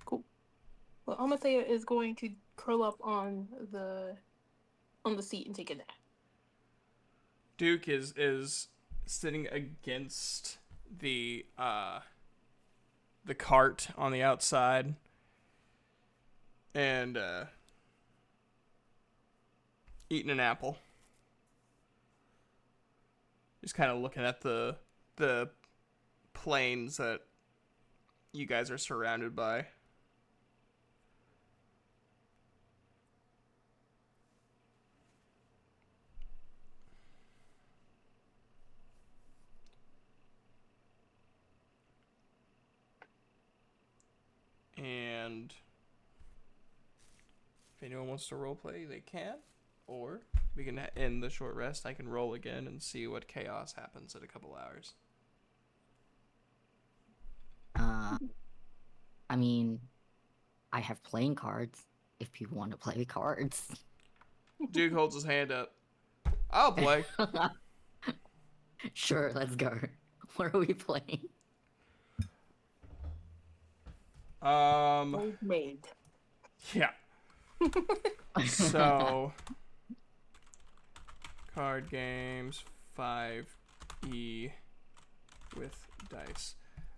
Cool. Well, Almathea is going to curl up on the seat and take a nap. Duke is sitting against the cart on the outside and eating an apple. Just kind of looking at the plains that you guys are surrounded by. And if anyone wants to roleplay, they can. Or we can end the short rest. I can roll again and see what chaos happens in a couple hours. I mean, I have playing cards if people want to play cards. Duke holds his hand up. I'll play. Sure, let's go. What are we playing? Old maid. Yeah. So, card games 5e with dice.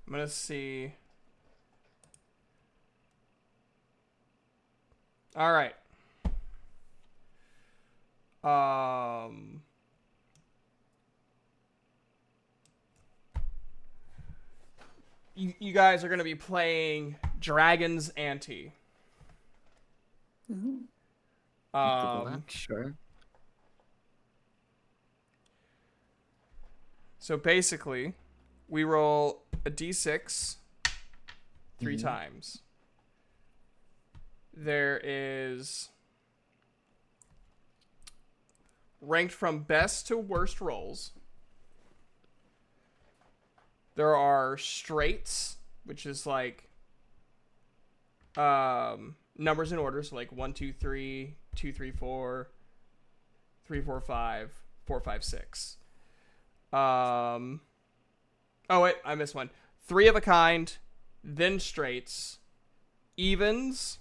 I'm gonna see. All right. You guys are gonna be playing Dragon's Ante. Ooh. Google that, sure. So basically, we roll a d6 three times. There is ranked from best to worst rolls. There are straights, which is like numbers in order, so like 1, 2, 3, 2, 3, 4, 3, 4, 5, 4, 5, 6. Oh wait, I missed one. 3 of a kind, then straights, evens,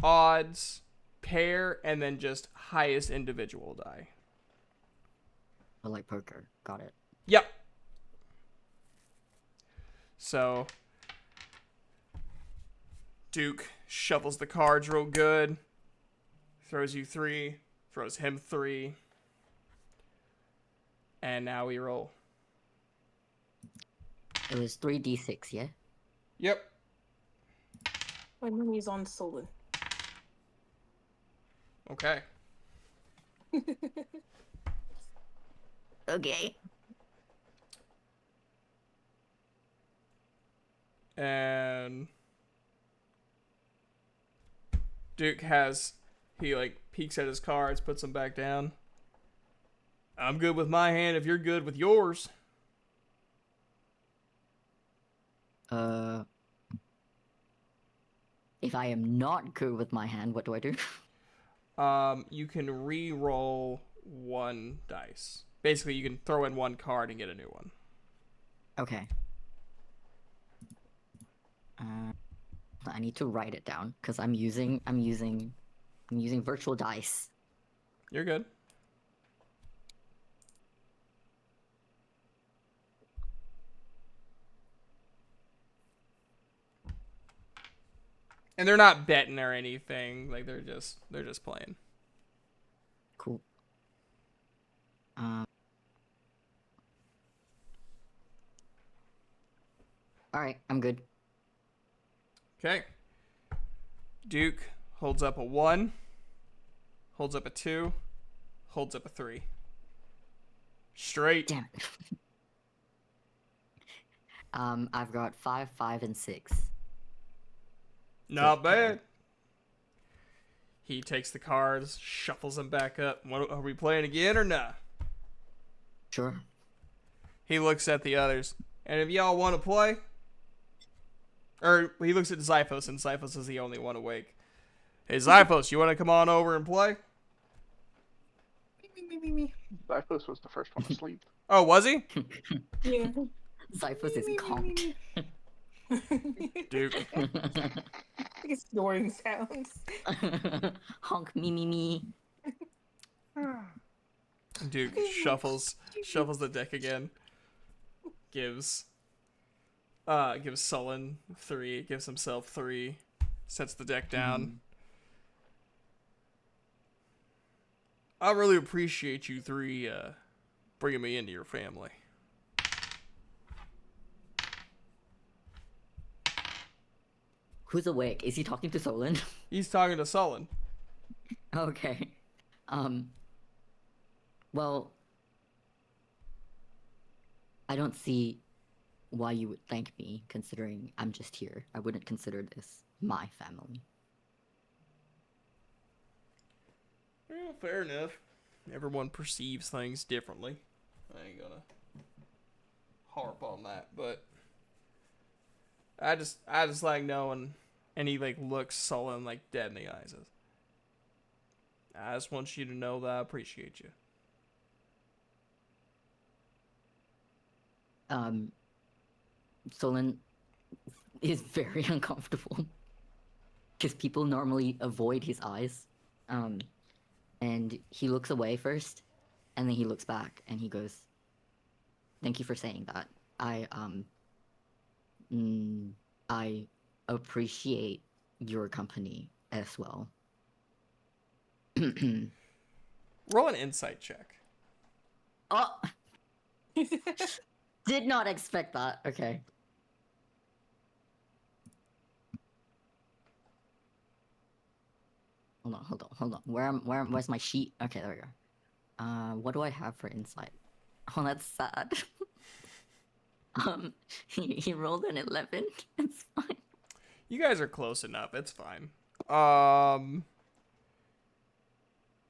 odds, pair, and then just highest individual die. I like poker. Got it. Yep. So Duke shuffles the cards real good. Throws you 3. Throws him 3. And now we roll. It was 3d6, yeah? Yep. My money's on Solon. Okay. Okay. And Duke he like peeks at his cards, puts them back down. I'm good with my hand if you're good with yours. If I am not good with my hand, what do I do? You can re-roll 1 dice. Basically, you can throw in 1 card and get a new one. Okay. I need to write it down because I'm using virtual dice. You're good. And they're not betting or anything. Like they're just playing. Cool. All right, I'm good. Okay. Duke holds up a 1, holds up a 2, holds up a 3. Straight. Damn it. I've got 5, 5, and 6. Not bad. He takes the cards, shuffles them back up. What, are we playing again or not? Sure. He looks at the others. And if y'all want to play? Or he looks at Zyphos, and Zyphos is the only one awake. Hey, Zyphos, you want to come on over and play? Zyphos was the first one to sleep. Oh, was he? Yeah. Zyphos is conked. Duke. Like snoring sounds. Honk me me me. Duke shuffles the deck again. Gives Sullen 3, gives himself 3, sets the deck down. I really appreciate you 3 bringing me into your family. Who's awake? Is he talking to Solon? He's talking to Sullen. Okay. Well, I don't see why you would thank me, considering I'm just here. I wouldn't consider this my family. Well, fair enough. Everyone perceives things differently. I ain't gonna harp on that, but I just like knowing, and he like looks sullen, like dead in the eyes. Says, I just want you to know that I appreciate you. Solon is very uncomfortable because people normally avoid his eyes. And he looks away first, and then he looks back and he goes, "Thank you for saying that. I appreciate your company as well." Roll an insight check. Oh, did not expect that. Okay. Hold on. Where's my sheet? Okay, there we go. What do I have for insight? Oh, that's sad. He rolled an 11. It's fine. You guys are close enough. It's fine.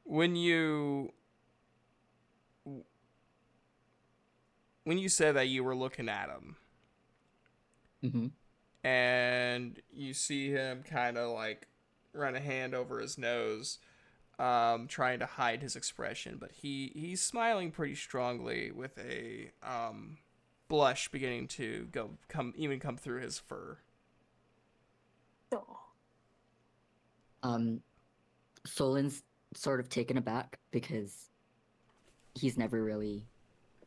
When you said that you were looking at him, and you see him kind of like run a hand over his nose, trying to hide his expression, but he's smiling pretty strongly with a blush beginning to come through his fur. Oh. Solon's sort of taken aback because he's never really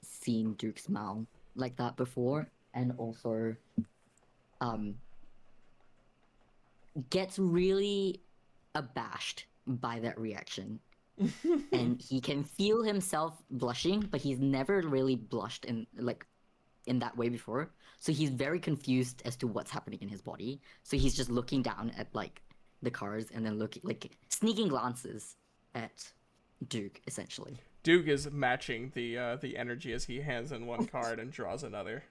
seen Duke smile like that before, and also gets really abashed by that reaction. And he can feel himself blushing, but he's never really blushed in that way before. So he's very confused as to what's happening in his body. So he's just looking down at like the cards and then looking like sneaking glances at Duke, essentially. Duke is matching the energy as he hands in one card and draws another.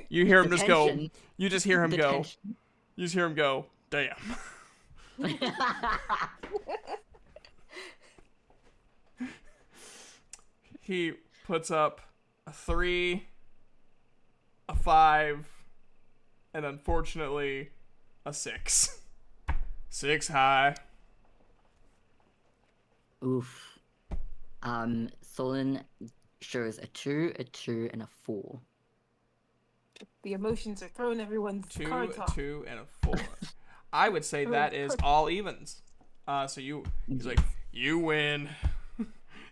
You hear him just go. You just hear him go. You just hear him go. Damn. He puts up a 3, a 5, and unfortunately a 6. 6 high. Oof. Solon shows a 2, and a 4. The emotions are throwing everyone's 2, cards a off. 2, and a 4. I would say that is all evens. So he's like, you win.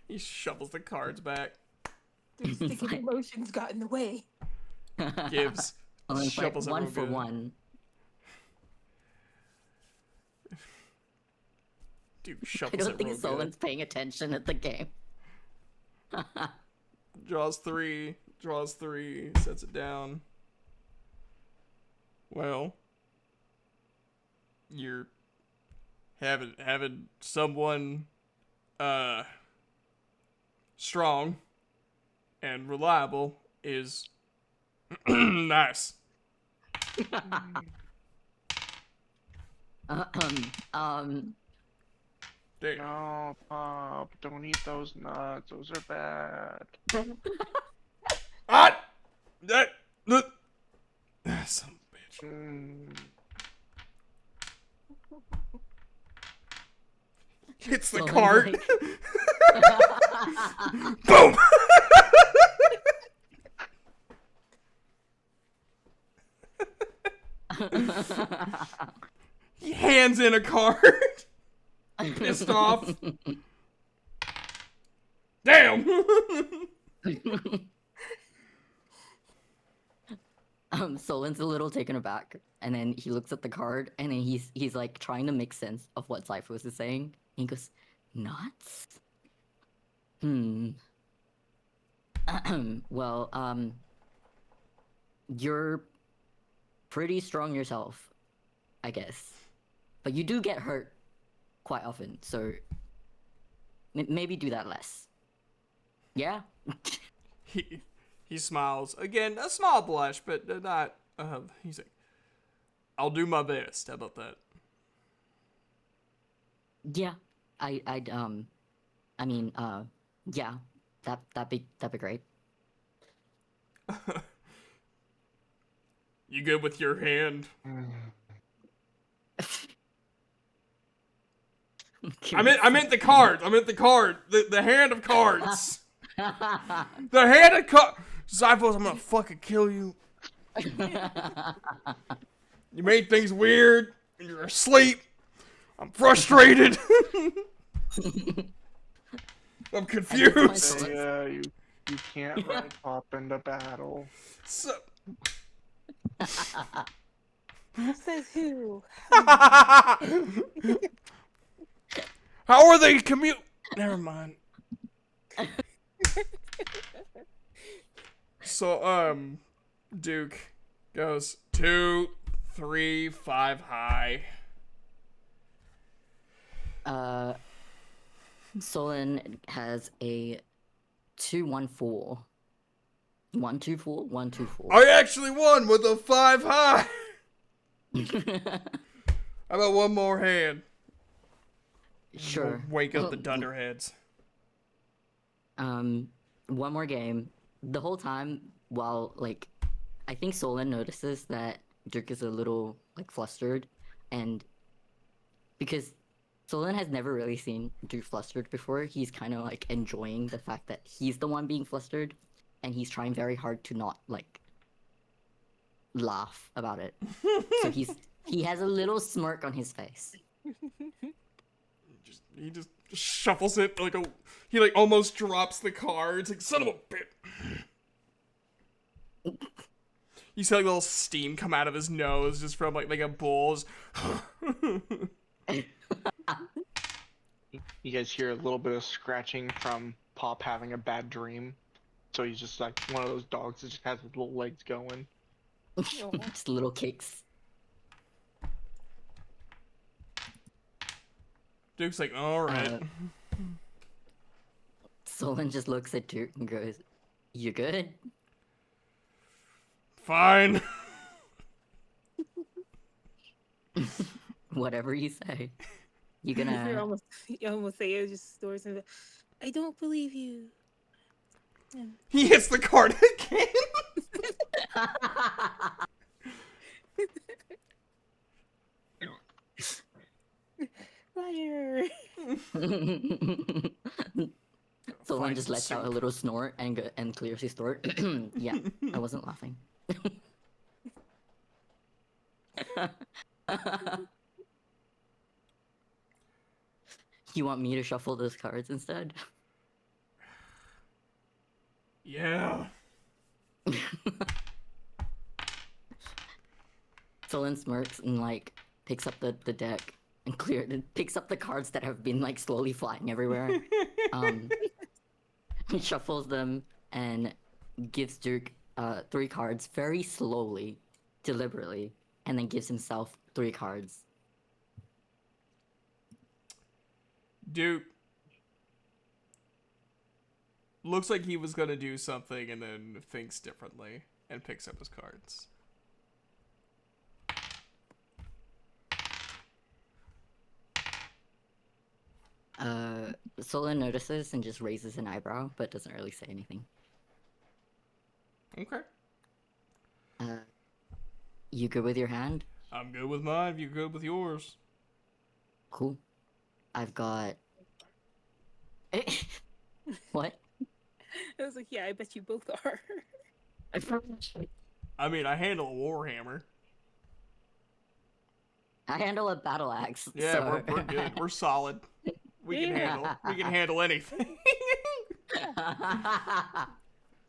He shovels the cards back. The sticky emotions got in the way. Gives. Shovels like, 1 everyone for good. 1. Dude, I shovels don't think everyone Solon's paying attention at the game. good. Draws 3, sets it down. Well, you're having someone strong and reliable is nice. Damn. No, Pop, don't eat those nuts. Those are bad. Ah! That son of a bitch. Hits the Solon's cart. like- Boom! He hands in a card. Pissed off. Damn! Solon's a little taken aback, and then he looks at the card, and then he's like trying to make sense of what Cyphos is saying. He goes, "Nuts? Well, you're pretty strong yourself, I guess, but you do get hurt quite often, so maybe do that less. Yeah." He smiles again, a small blush, but not. He's like, "I'll do my best." How about that? Yeah, yeah, that'd be great. You good with your hand? I meant the card. I meant the card. The hand of cards. The hand of cards. Zyphos, I'm gonna fucking kill you. You made things weird. And you're asleep. I'm frustrated. I'm confused. Yeah, you can't ride Pop into battle. So, Says who? how are they commute? Never mind. So, Duke goes 2, 3, 5 high. Solon has a 2-1-4. 1-2-4? 1-2-4. I actually won with a 5 high. How about one more hand? Sure. We'll wake up the dunderheads. One more game. The whole time, while, like, I think Solon notices that Dirk is a little, like, flustered, and because Solon has never really seen Dirk flustered before, he's kind of, like, enjoying the fact that he's the one being flustered, and he's trying very hard to not, like, laugh about it. So he has a little smirk on his face. He just shuffles it like he like almost drops the cards. Like, son of a bitch. You see like a little steam come out of his nose just from like a bull's. You guys hear a little bit of scratching from Pop having a bad dream. So he's just like one of those dogs that just has his little legs going. Just little kicks. Duke's like, alright. Solon just looks at Dirk and goes, "You good?" Fine. Whatever you say. You You're gonna... almost say it just stores and I don't believe you. He hits the card again. Liar. Solon just lets out a little snort and clears his throat. Yeah, I wasn't laughing. You want me to shuffle those cards instead? Yeah. Solon smirks and like picks up the deck and picks up the cards that have been like slowly flying everywhere. He shuffles them and gives Dirk 3 cards very slowly, deliberately, and then gives himself 3 cards. Duke looks like he was gonna do something and then thinks differently and picks up his cards. Solon notices and just raises an eyebrow, but doesn't really say anything. Okay. You good with your hand? I'm good with mine if you're good with yours. Cool. I've got... What? I was like, yeah, I bet you both are. I mean, I handle a warhammer. I handle a battle axe. Yeah, so... we're good. We're solid. We can handle anything.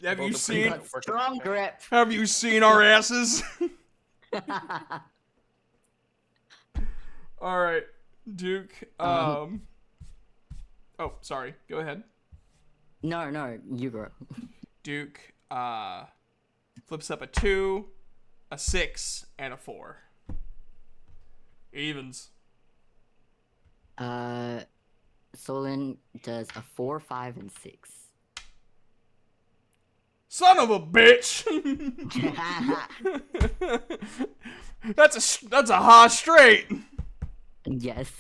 Have you seen Strong grip. Have you seen our asses? All right, Duke. Oh, sorry. Go ahead. No, you go. Duke flips up a 2, a 6, and a 4. Evens. Solon does a 4, 5, and 6. Son of a bitch! That's a high straight. Yes.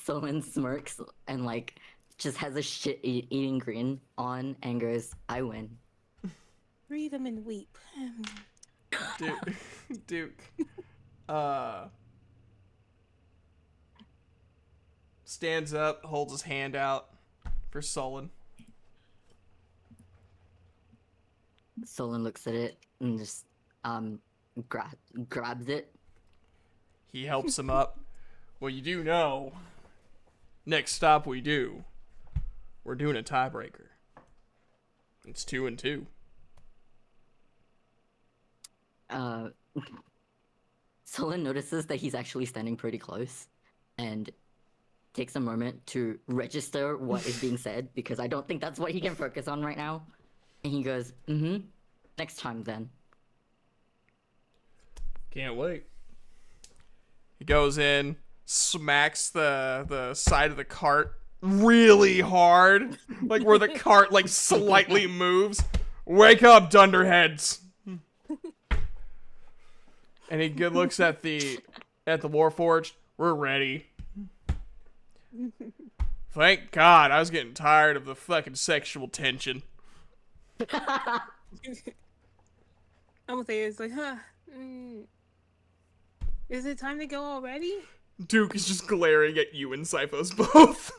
Solon smirks and like just has a shit-eating grin on and goes, "I win." Breathe them and weep. Duke, Duke, stands up, holds his hand out for Sullen. Solon looks at it and just grabs it. He helps him up. Well, you do know. Next stop we do, we're doing a tiebreaker. It's 2-2. Solon notices that he's actually standing pretty close, and takes a moment to register what is being said, because I don't think that's what he can focus on right now. And he goes, next time then. Can't wait. He goes in, smacks the side of the cart really hard, like where the cart like slightly moves. Wake up, dunderheads! And he good looks at the Warforged. We're ready. Thank God, I was getting tired of the fucking sexual tension. Amathea is like, is it time to go already? Duke is just glaring at you and Sipho's both.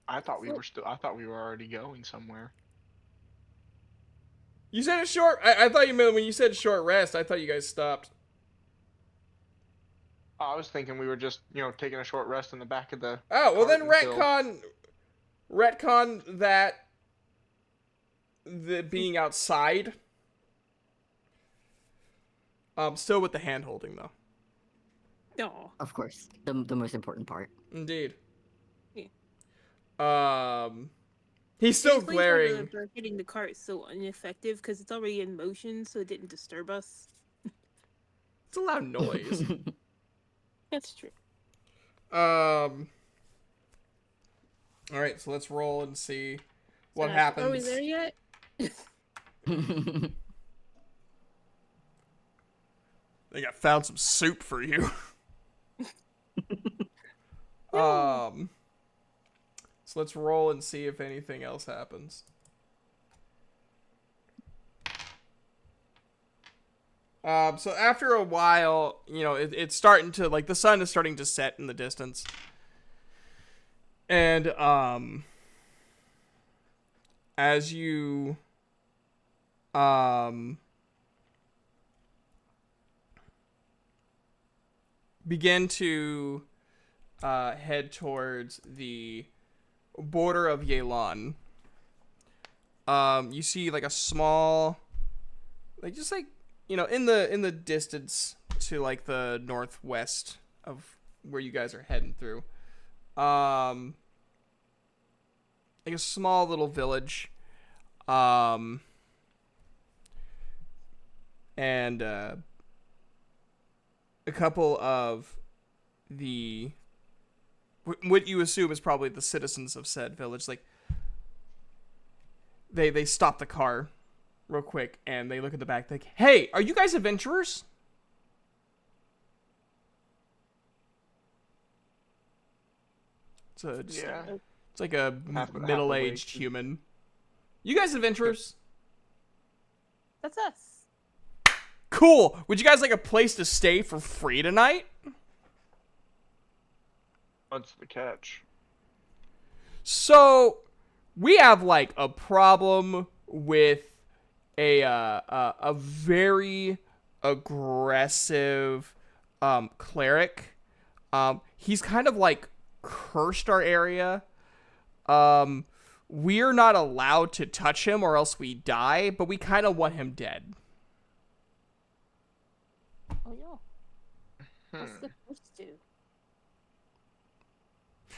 I thought we were already going somewhere. You said a short. I thought you meant when you said short rest. I thought you guys stopped. I was thinking we were just, taking a short rest in the back of the. Oh well, then until... retcon that. The being outside. Still with the hand holding though. No. Of course, the most important part. Indeed. Yeah. He's still Explains why glaring. the hitting the cart is so ineffective because it's already in motion, so it didn't disturb us. It's a loud noise. That's true. All right, so let's roll and see what happens. Are we there yet? I think I found some soup for you. So let's roll and see if anything else happens. So after a while, it's starting to, like, the sun is starting to set in the distance. And, as you, begin to, head towards the border of Yelan, you see, like, a small, like, just, like, in the distance to, like, the northwest of where you guys are heading through, like a small little village, and a couple of the what you assume is probably the citizens of said village, like, they stop the car real quick and they look at the back, like, hey, are you guys adventurers? It's like a middle-aged human. You guys adventurers? That's us. Cool. Would you guys like a place to stay for free tonight? What's the catch? So, we have, like, a problem with a very aggressive cleric. He's kind of, like, cursed our area. We're not allowed to touch him or else we die, but we kind of want him dead. Oh, yeah. What's the first do?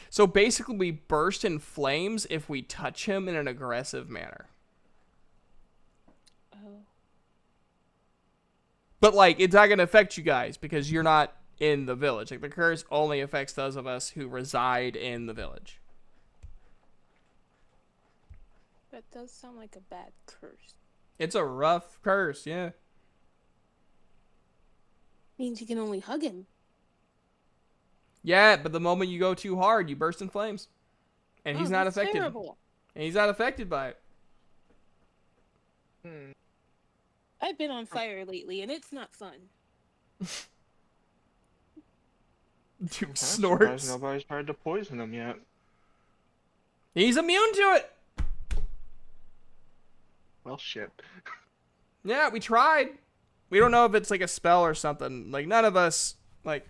So basically, we burst in flames if we touch him in an aggressive manner. Oh. But, like, it's not going to affect you guys because you're not in the village. Like, the curse only affects those of us who reside in the village. That does sound like a bad curse. It's a rough curse, yeah. Means you can only hug him. Yeah, but the moment you go too hard, you burst in flames. And he's not that's affected. terrible. And he's not affected by it. I've been on fire lately, and it's not fun. Duke I'm surprised snorts. nobody's tried to poison him yet. He's immune to it. Well, shit. Yeah, we tried. We don't know if it's like a spell or something. Like, none of us, like,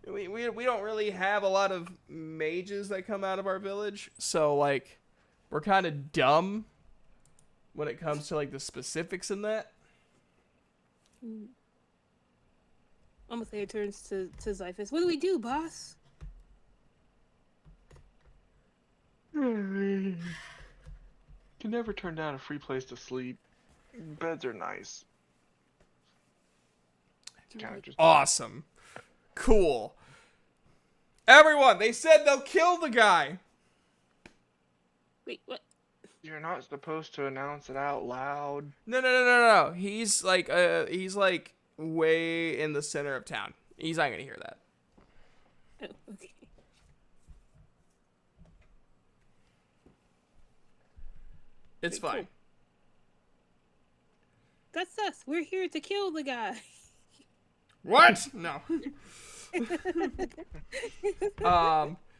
we don't really have a lot of mages that come out of our village. So, like, we're kind of dumb when it comes to, like, the specifics in that. Almost turns to Zyphus. What do we do, boss? Can never turn down a free place to sleep. Beds are nice. Kind of just Awesome. Cool. Everyone, they said they'll kill the guy. Wait, what? You're not supposed to announce it out loud. No. He's like way in the center of town. He's not gonna hear that. Oh, okay. It's Cool. fine. That's us. We're here to kill the guy. What? No.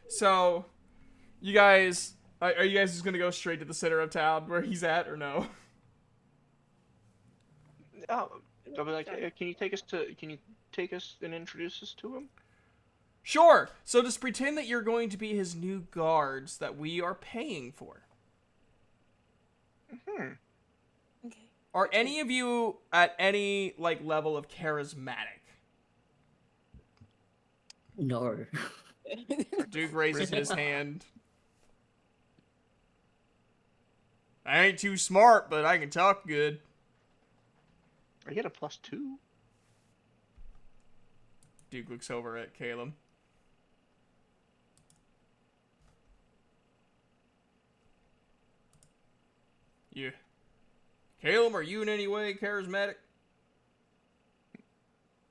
So you guys are you guys just gonna go straight to the center of town where he's at, or no? Oh, I'll be like, hey, can you take us and introduce us to him? Sure. So just pretend that you're going to be his new guards that we are paying for. Okay. Are any of you at any like level of charismatic? No. Duke raises his hand. I ain't too smart, but I can talk good. I get a +2. Duke looks over at Caleb. You. Caleb, are you in any way charismatic?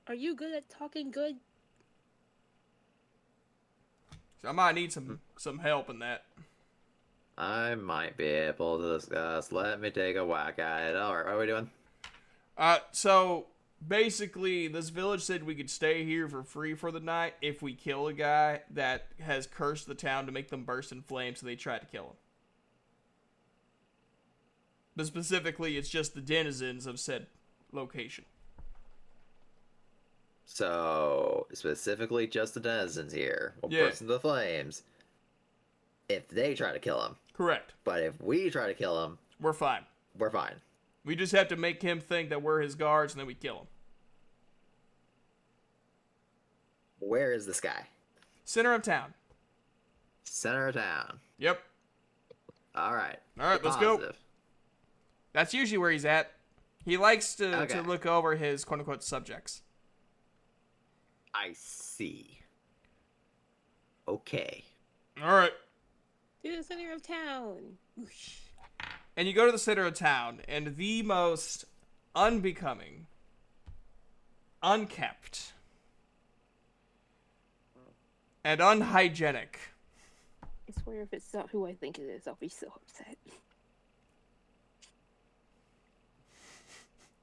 Are you good at talking good? I might need some help in that. I might be able to discuss. Let me take a whack at it. Alright, what are we doing? So basically, this village said we could stay here for free for the night if we kill a guy that has cursed the town to make them burst in flames, so they tried to kill him. But specifically, it's just the denizens of said location. So, specifically just the denizens here will Yeah. burst into flames if they try to kill him. Correct. But if we try to kill him, We're fine. we're fine. We just have to make him think that we're his guards, and then we kill him. Where is this guy? Center of town. Center of town. Yep. Alright. Alright, let's go. That's usually where he's at. He likes to Okay. look over his quote-unquote subjects. I see. Okay. Alright. To the center of town. Whoosh. And you go to the center of town, and the most unbecoming, unkept, and unhygienic. I swear if it's not who I think it is, I'll be so upset.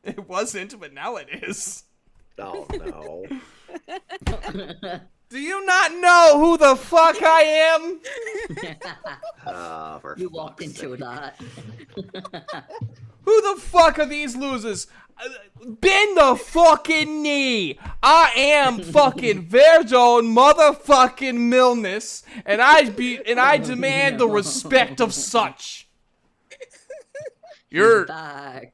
It wasn't, but now it is. Oh no. Do you not know who the fuck I am? For You walked fuck's into sake. that. Who the fuck are these losers? Bend the fucking knee. I am fucking Verdon motherfucking Milness, and I demand the respect of such. You're back.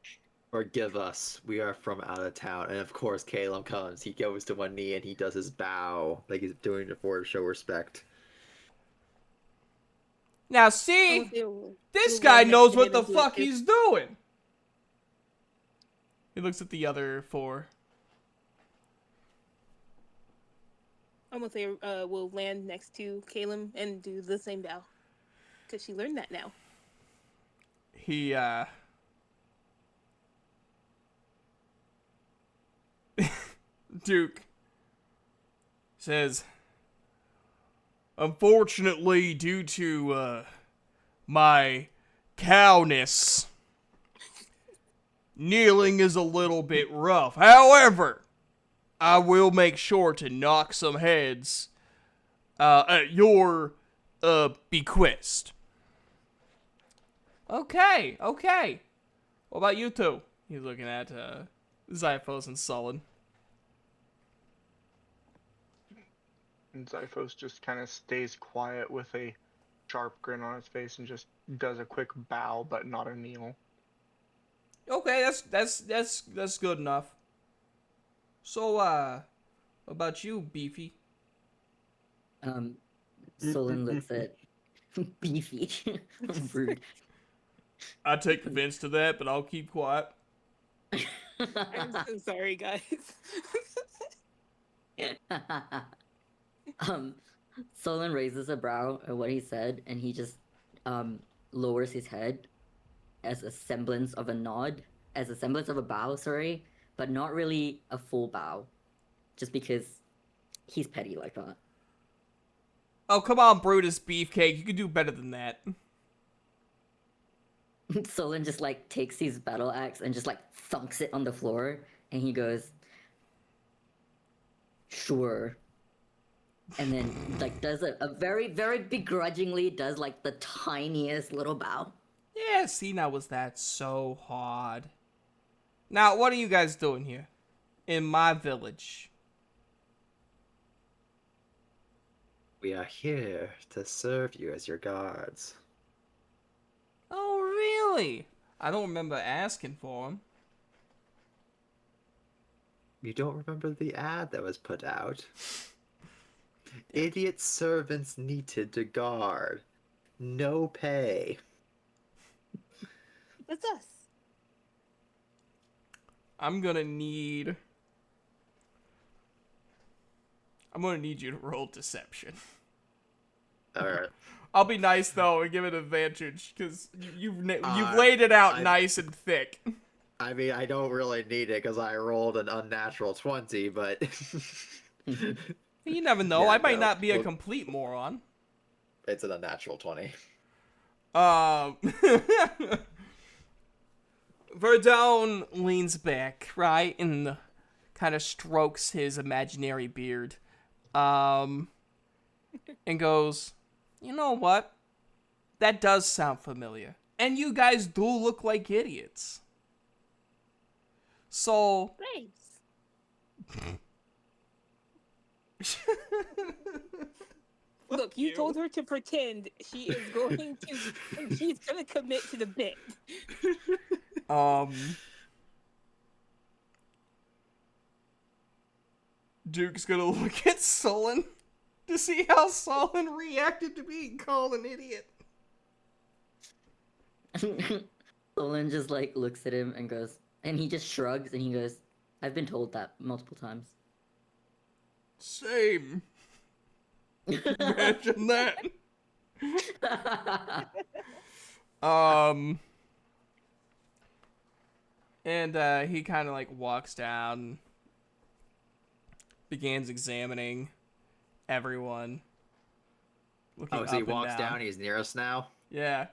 Forgive us. We are from out of town. And of course, Caleb comes. He goes to one knee and he does his bow. Like he's doing it for to show respect. now see. This We'll guy run knows next what to the him and fuck do it he's doing. He looks at the other four. Almost will land next to Caleb and do the same bow. Because she learned that now. He, Duke says, unfortunately, due to, my cowness, kneeling is a little bit rough. However, I will make sure to knock some heads at your bequest. Okay. What about you two? He's looking at Zyphos and Sullen. And Zyphos just kind of stays quiet with a sharp grin on his face and just does a quick bow, but not a kneel. Okay, that's good enough. So, what about you, Beefy? Solon looks at Beefy. Rude. I take offense to that, but I'll keep quiet. I'm so sorry, guys. Solon raises a brow at what he said, and he just lowers his head as a semblance of a nod, as a semblance of a bow, sorry, but not really a full bow, just because he's petty like that. Oh, come on, Brutus Beefcake. You can do better than that. Solon just like takes his battle axe and just like thunks it on the floor, and he goes, "Sure." And then like does a very, very begrudgingly does like the tiniest little bow. Yeah, see, now was that so hard? Now, what are you guys doing here? In my village? We are here to serve you as your guards. Oh, really? I don't remember asking for him. You don't remember the ad that was put out? Idiot servants needed to guard. No pay. That's us. I'm gonna need you to roll deception. Alright. I'll be nice though and give it advantage because you've laid it out nice and thick. I mean, I don't really need it because I rolled an unnatural 20, but... You never know. Yeah, I might no. not be a complete moron. It's an unnatural 20. Verdone leans back, right, and kind of strokes his imaginary beard, and goes, "You know what? That does sound familiar. And you guys do look like idiots. So..." Thanks. Look, you told her to pretend she is going to, she's gonna commit to the bit. Duke's gonna look at Sullen to see how Sullen reacted to being called an idiot. Solon just like looks at him and goes, and he just shrugs and he goes, "I've been told that multiple times." Same. Imagine that. And he kind of like walks down, begins examining everyone. Looking Oh, so he up and walks down, he's near us now? Yeah.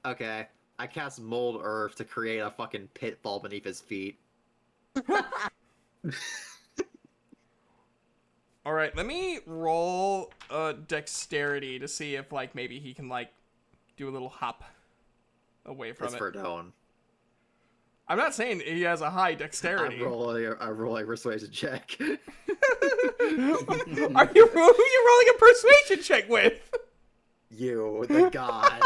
Okay. I cast Mold Earth to create a fucking pitfall beneath his feet. All right, let me roll dexterity to see if like maybe he can like do a little hop away from It's it. Verdone. I'm not saying he has a high dexterity. I roll a persuasion check. Who are you rolling a persuasion check with? You, the god.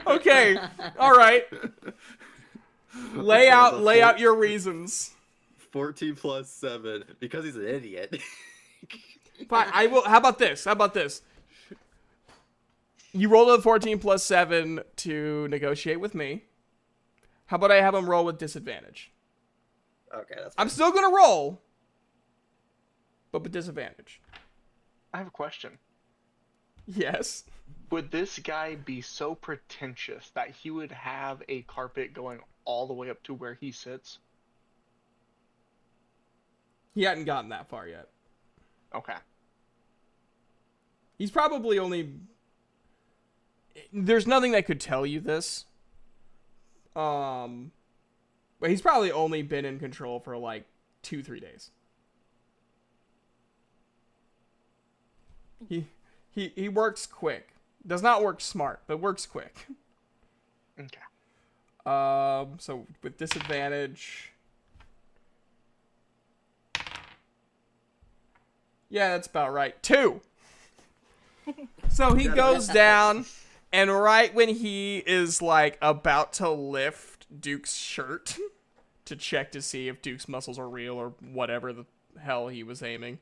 Okay, all right. Lay out your reasons. 14 plus 7, because he's an idiot. Fine, I will. How about this? You roll a 14 plus 7 to negotiate with me. How about I have him roll with disadvantage? Okay, that's I'm still gonna roll, but with disadvantage. I have a question. Yes. Would this guy be so pretentious that he would have a carpet going all the way up to where he sits? He hadn't gotten that far yet. Okay. He's probably only... There's nothing that could tell you this, But he's probably only been in control for like 2-3 days. He works quick. Does not work smart, but works quick. Okay. So with disadvantage. Yeah, that's about right. 2. So he goes down, and right when he is like about to lift Duke's shirt to check to see if Duke's muscles are real or whatever the hell he was aiming,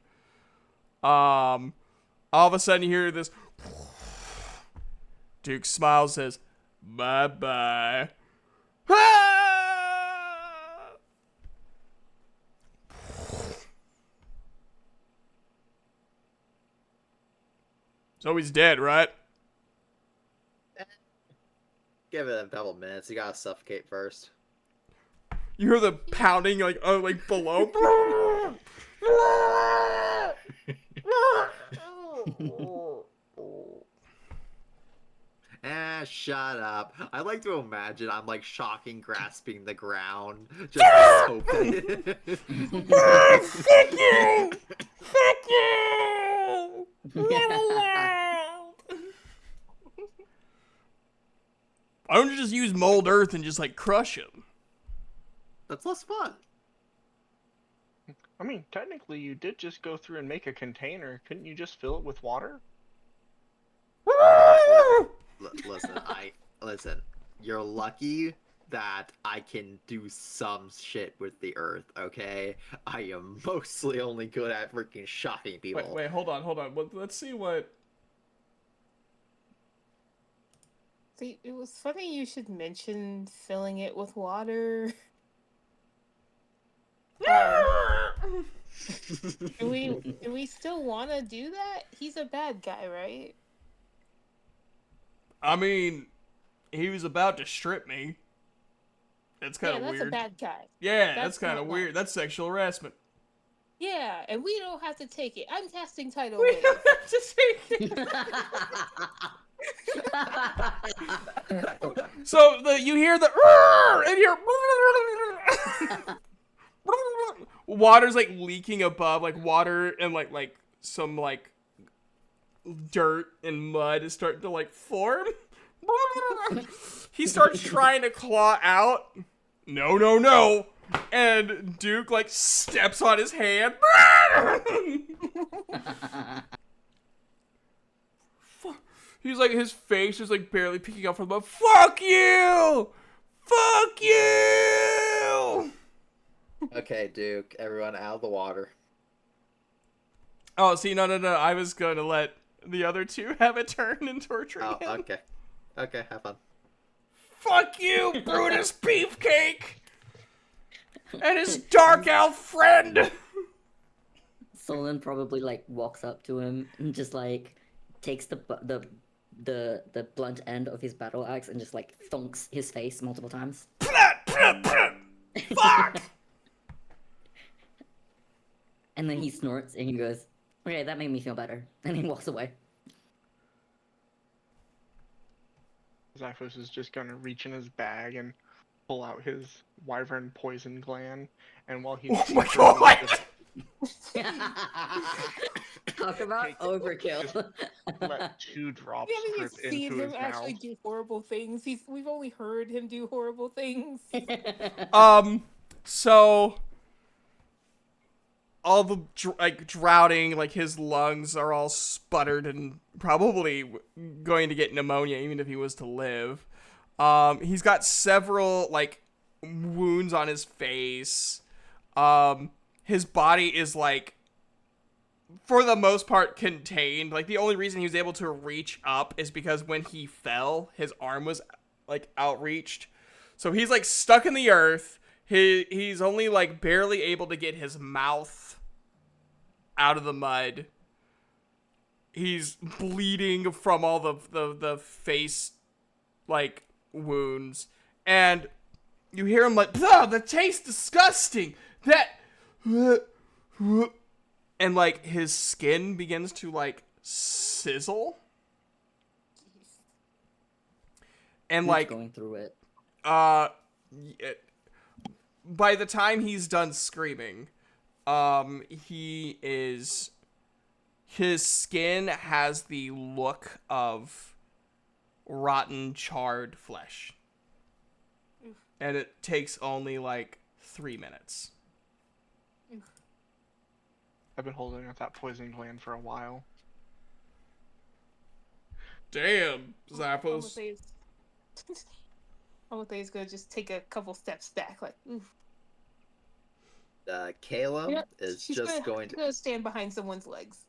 all of a sudden you hear this. Duke smiles, says, "Bye-bye." So he's dead, right? Give it a couple minutes. You gotta suffocate first. You hear the pounding, like below. Shut up. I like to imagine I'm like shocking, grasping the ground, just hoping. Fuck you! Fuck you! Never allowed. Why don't you just use mold earth and just like crush him? That's less fun. I mean, technically, you did just go through and make a container. Couldn't you just fill it with water? Listen. You're lucky that I can do some shit with the earth. Okay, I am mostly only good at freaking shocking people. Wait, hold on. Let's see what. See, it was funny you should mention filling it with water. Do we still want to do that? He's a bad guy, right? I mean, he was about to strip me. That's kind of that's weird. a bad guy. Yeah, that's That's kind of not weird. nice. That's sexual harassment. Yeah, and we don't have to take it. I'm casting tidal We wave. don't have to take it. So you hear the and you're water's like leaking above, like water and like some like dirt and mud is starting to like form. He starts trying to claw out. No. And Duke like steps on his hand. He's like, his face is like barely peeking out from the. Fuck you! Fuck you! Okay, Duke, everyone out of the water. Oh, see, no. I was going to let the other two have a turn in torturing Oh, him. okay. Okay, have fun. Fuck you, Brutus Beefcake! And his dark elf friend! Solon probably like walks up to him and just like takes the blunt end of his battle axe and just like thunks his face multiple times. Fuck! And then he snorts and he goes, "Okay, that made me feel better." And he walks away. Zyphos is just gonna reach in his bag and pull out his wyvern poison gland, and while he's Oh my god! Talk about overkill. let 2 drops We haven't drip even seen into him his actually mouth. do horrible things. We've only heard him do horrible things. So all the drowning, like his lungs are all sputtered and probably going to get pneumonia even if he was to live. He's got several like wounds on his face. His body is like, for the most part, contained. Like the only reason he was able to reach up is because when he fell, his arm was like outreached. So he's like stuck in the earth. He's only like barely able to get his mouth out of the mud. He's bleeding from all the face like wounds, and you hear him like, "Oh, the taste disgusting." That, and like his skin begins to like sizzle, and Who's like going through it? by the time he's done screaming, he is, his skin has the look of rotten, charred flesh. And it takes only like 3 minutes. I've been holding out that poison gland for a while. Damn, Zappos. Amathea's gonna just take a couple steps back, like, oof. Caleb You know, is she's just going to stand behind someone's legs.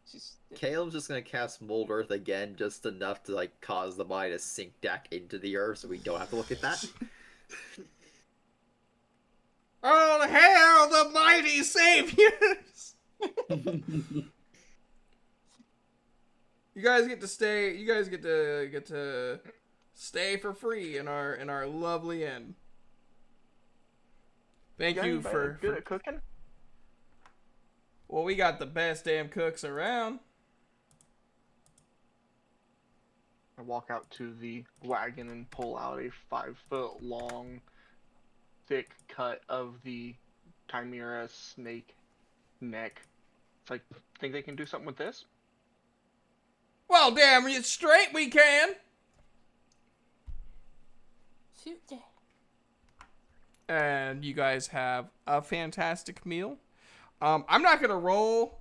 Caleb's just gonna cast Mold Earth again, just enough to like cause the body to sink back into the earth, so we don't have to look at that. Oh, hail the mighty saviors! You guys get to stay. You guys get to stay for free in our lovely inn. Thank you for good at cooking. Well, we got the best damn cooks around. I walk out to the wagon and pull out a 5-foot long, thick cut of the chimera snake neck. It's like, think they can do something with this? Well, damn you straight, we can. Shoot. And you guys have a fantastic meal. I'm not gonna roll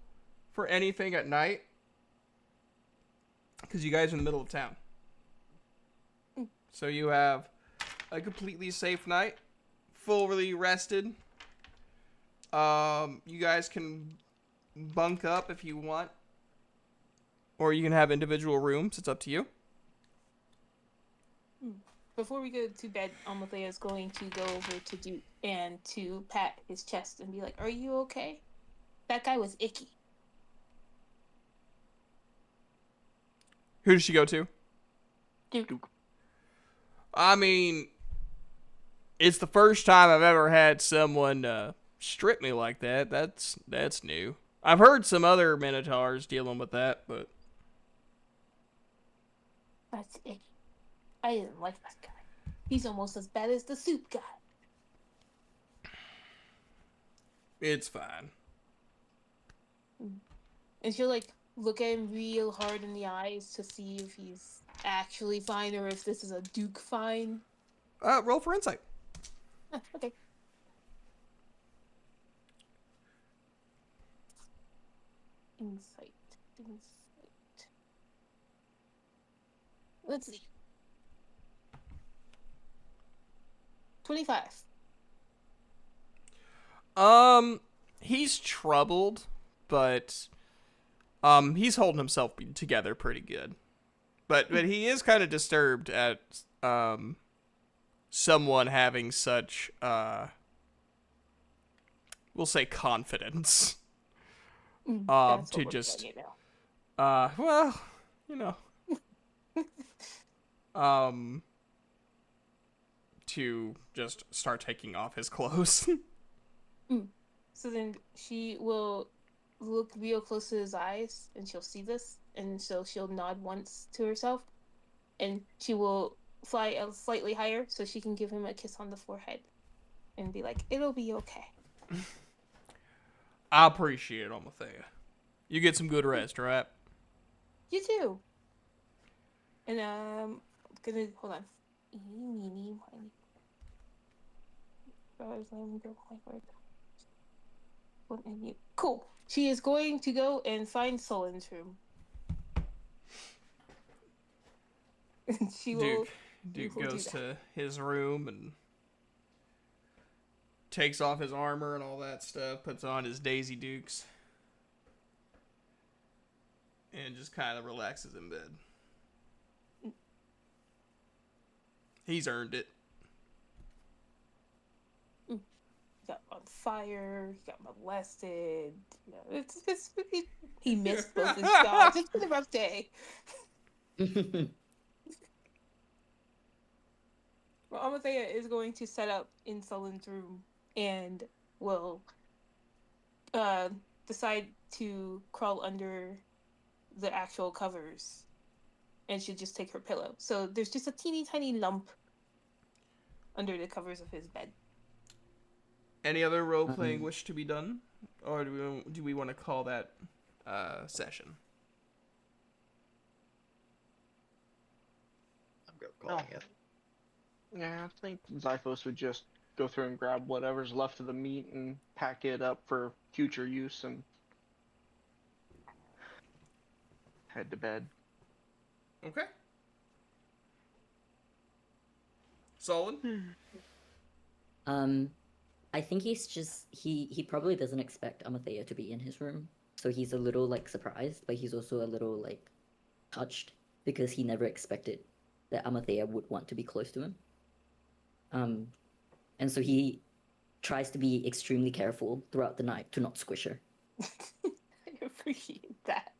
for anything at night because you guys are in the middle of town. So you have a completely safe night, fully rested. You guys can bunk up if you want, or you can have individual rooms. It's up to you. Before we go to bed, Amathea is going to go over to Duke and to pat his chest and be like, "Are you okay? That guy was icky." Who does she go to? Duke. I mean, it's the first time I've ever had someone strip me like that. That's new. I've heard some other Minotaurs dealing with that, but That's icky. I didn't like that guy. He's almost as bad as the soup guy. it's fine. And she'll like look at him real hard in the eyes to see if he's actually fine or if this is a Duke fine. Roll for insight. Okay. Insight. Let's see. 25. He's troubled, but he's holding himself together pretty good. But he is kind of disturbed at someone having such we'll say confidence. That's To what we're just doing now. well, you know, to just start taking off his clothes. So then she will look real close to his eyes and she'll see this, and so she'll nod once to herself and she will fly slightly higher so she can give him a kiss on the forehead and be like, "It'll be okay." I appreciate it, Amathea. You get some good rest, all right? You too. And I'm gonna hold on. Eeny, meeny, miny. Cool. She is going to go and find Sullen's room. She will. Duke will do goes that. to his room and takes off his armor and all that stuff, puts on his Daisy Dukes, and just kind of relaxes in bed. He's earned it. He got on fire. He got molested. You know, he missed both his jobs. It's been a rough day. Well, Amathea is going to set up in Sullen's room and will decide to crawl under the actual covers, and she'll just take her pillow. So there's just a teeny tiny lump under the covers of his bed. Any other role playing wish to be done, or do we want to call that session? I'm good calling it. Yeah, I think Zyphos would just go through and grab whatever's left of the meat and pack it up for future use and head to bed. Okay. Solid. I think he's just he probably doesn't expect Amathea to be in his room, so he's a little like surprised, but he's also a little like touched because he never expected that Amathea would want to be close to him. And so he tries to be extremely careful throughout the night to not squish her. I appreciate that.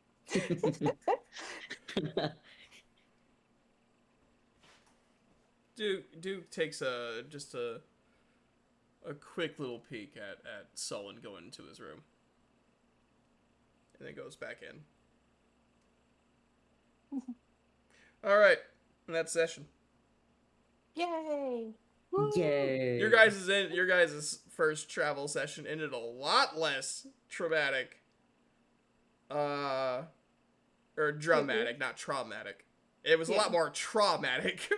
Duke takes a quick little peek at Sullen going into his room, and then goes back in. All right, that session. Yay! Yay! Your guys' first travel session ended a lot less traumatic, or dramatic, not traumatic. It was a lot more traumatic.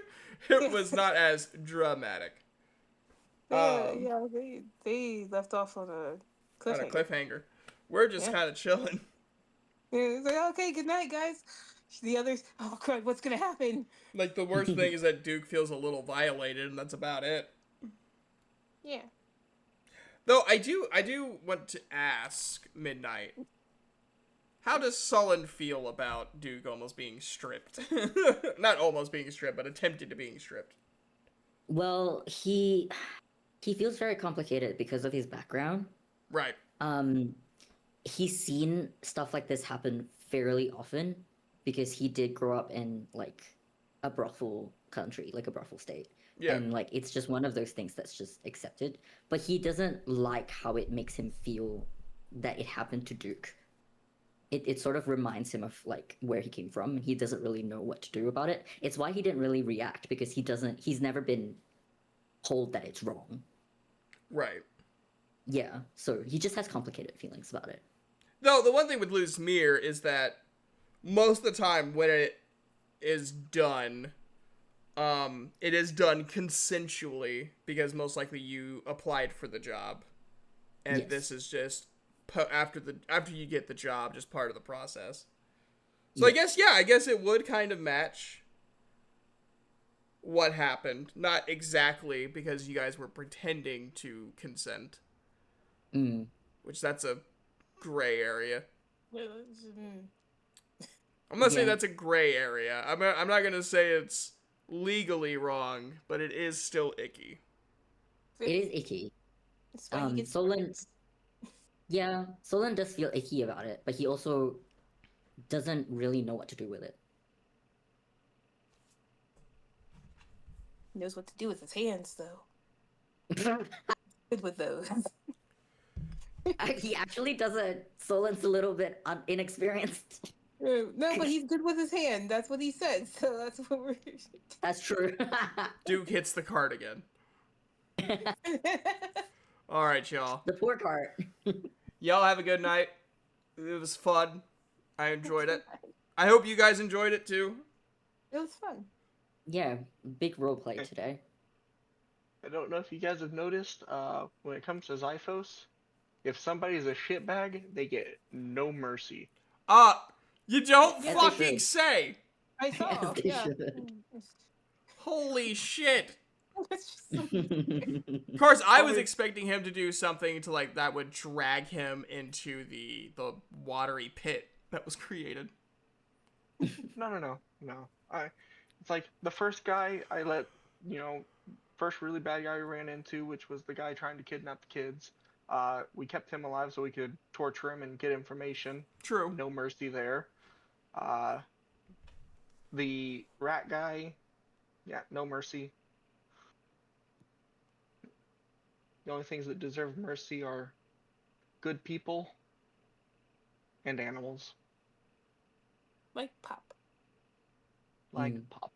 It was not as dramatic. They left off on a cliffhanger. On a cliffhanger. We're just kind of chilling. Yeah, it's like, okay, good night, guys. The others, oh crud, what's gonna happen? Like, the worst thing is that Duke feels a little violated, and that's about it. Yeah. Though I do want to ask Midnight, how does Sullen feel about Duke almost being stripped? Not almost being stripped, but attempted to being stripped. Well, he feels very complicated because of his background. Right. He's seen stuff like this happen fairly often because he did grow up in like a brothel country, like a brothel state. Yeah. And like it's just one of those things that's just accepted. But he doesn't like how it makes him feel that it happened to Duke. It sort of reminds him of like where he came from, and he doesn't really know what to do about it. It's why he didn't really react, because he's never been told that it's wrong. Right. Yeah, so he just has complicated feelings about it. Though the one thing with Luz Mir is that most of the time when it is done, it is done consensually, because most likely you applied for the job, and Yes. this is just after you get the job, just part of the process. So yes. I guess it would kind of match what happened. Not exactly, because you guys were pretending to consent. Which that's a gray area. I'm gonna say that's a gray area. I'm not gonna say it's legally wrong, but it is still icky. It is icky. It's why he gets Solon does feel icky about it, but he also doesn't really know what to do with it. knows what to do with his hands, though. Good with those. He actually doesn't. Solon's a little bit inexperienced. No, but he's good with his hand. That's what he said. So that's what we're. That's true. Duke hits the cart again. All right, y'all. The poor cart. Y'all have a good night. It was fun. I enjoyed it. I hope you guys enjoyed it too. It was fun. Yeah, big roleplay today. I don't know if you guys have noticed, when it comes to Zyphos, if somebody's a shitbag, they get no mercy. You don't Yes, fucking say. I saw. Yes, they should. Holy shit. It's just Of course, I was expecting him to do something to like that would drag him into the watery pit that was created. No. It's like the first guy I let, first really bad guy we ran into, which was the guy trying to kidnap the kids. We kept him alive so we could torture him and get information. True. No mercy there. The rat guy, yeah, no mercy. The only things that deserve mercy are good people and animals. like Pop. Like Pop.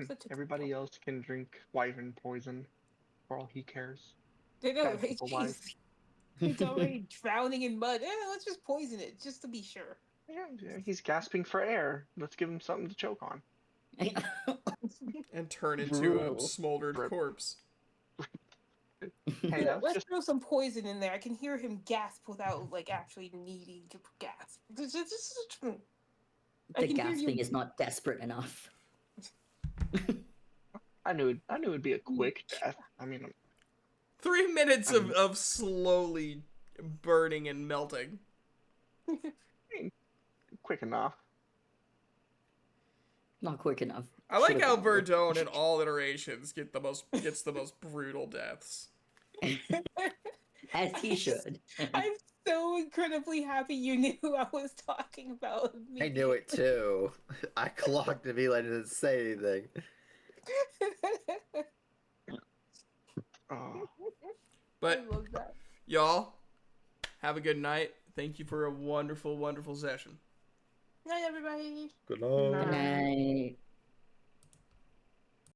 Such a Everybody else can drink wyvern poison for all he cares. They know, Gotta right? keep it wise. Jeez. It's already drowning in mud. Let's just poison it, just to be sure. Yeah, he's gasping for air. Let's give him something to choke on. And turn into a Brutal. smoldered Rip. corpse. Hey, that's Let's just throw some poison in there. I can hear him gasp without like actually needing to gasp. I The can hear gasping you. is not desperate enough. I knew it'd be a quick death. I mean, 3 minutes of slowly burning and melting. quick enough. Not quick enough. I like Should've how been more. Verdone in all iterations gets the most brutal deaths. As he should. I'm so incredibly happy you knew who I was talking about. I knew it too. I clocked to be like, didn't say anything. Oh, But I love that. y'all, have a good night. Thank you for a wonderful, wonderful session. Night, everybody. Good Good night.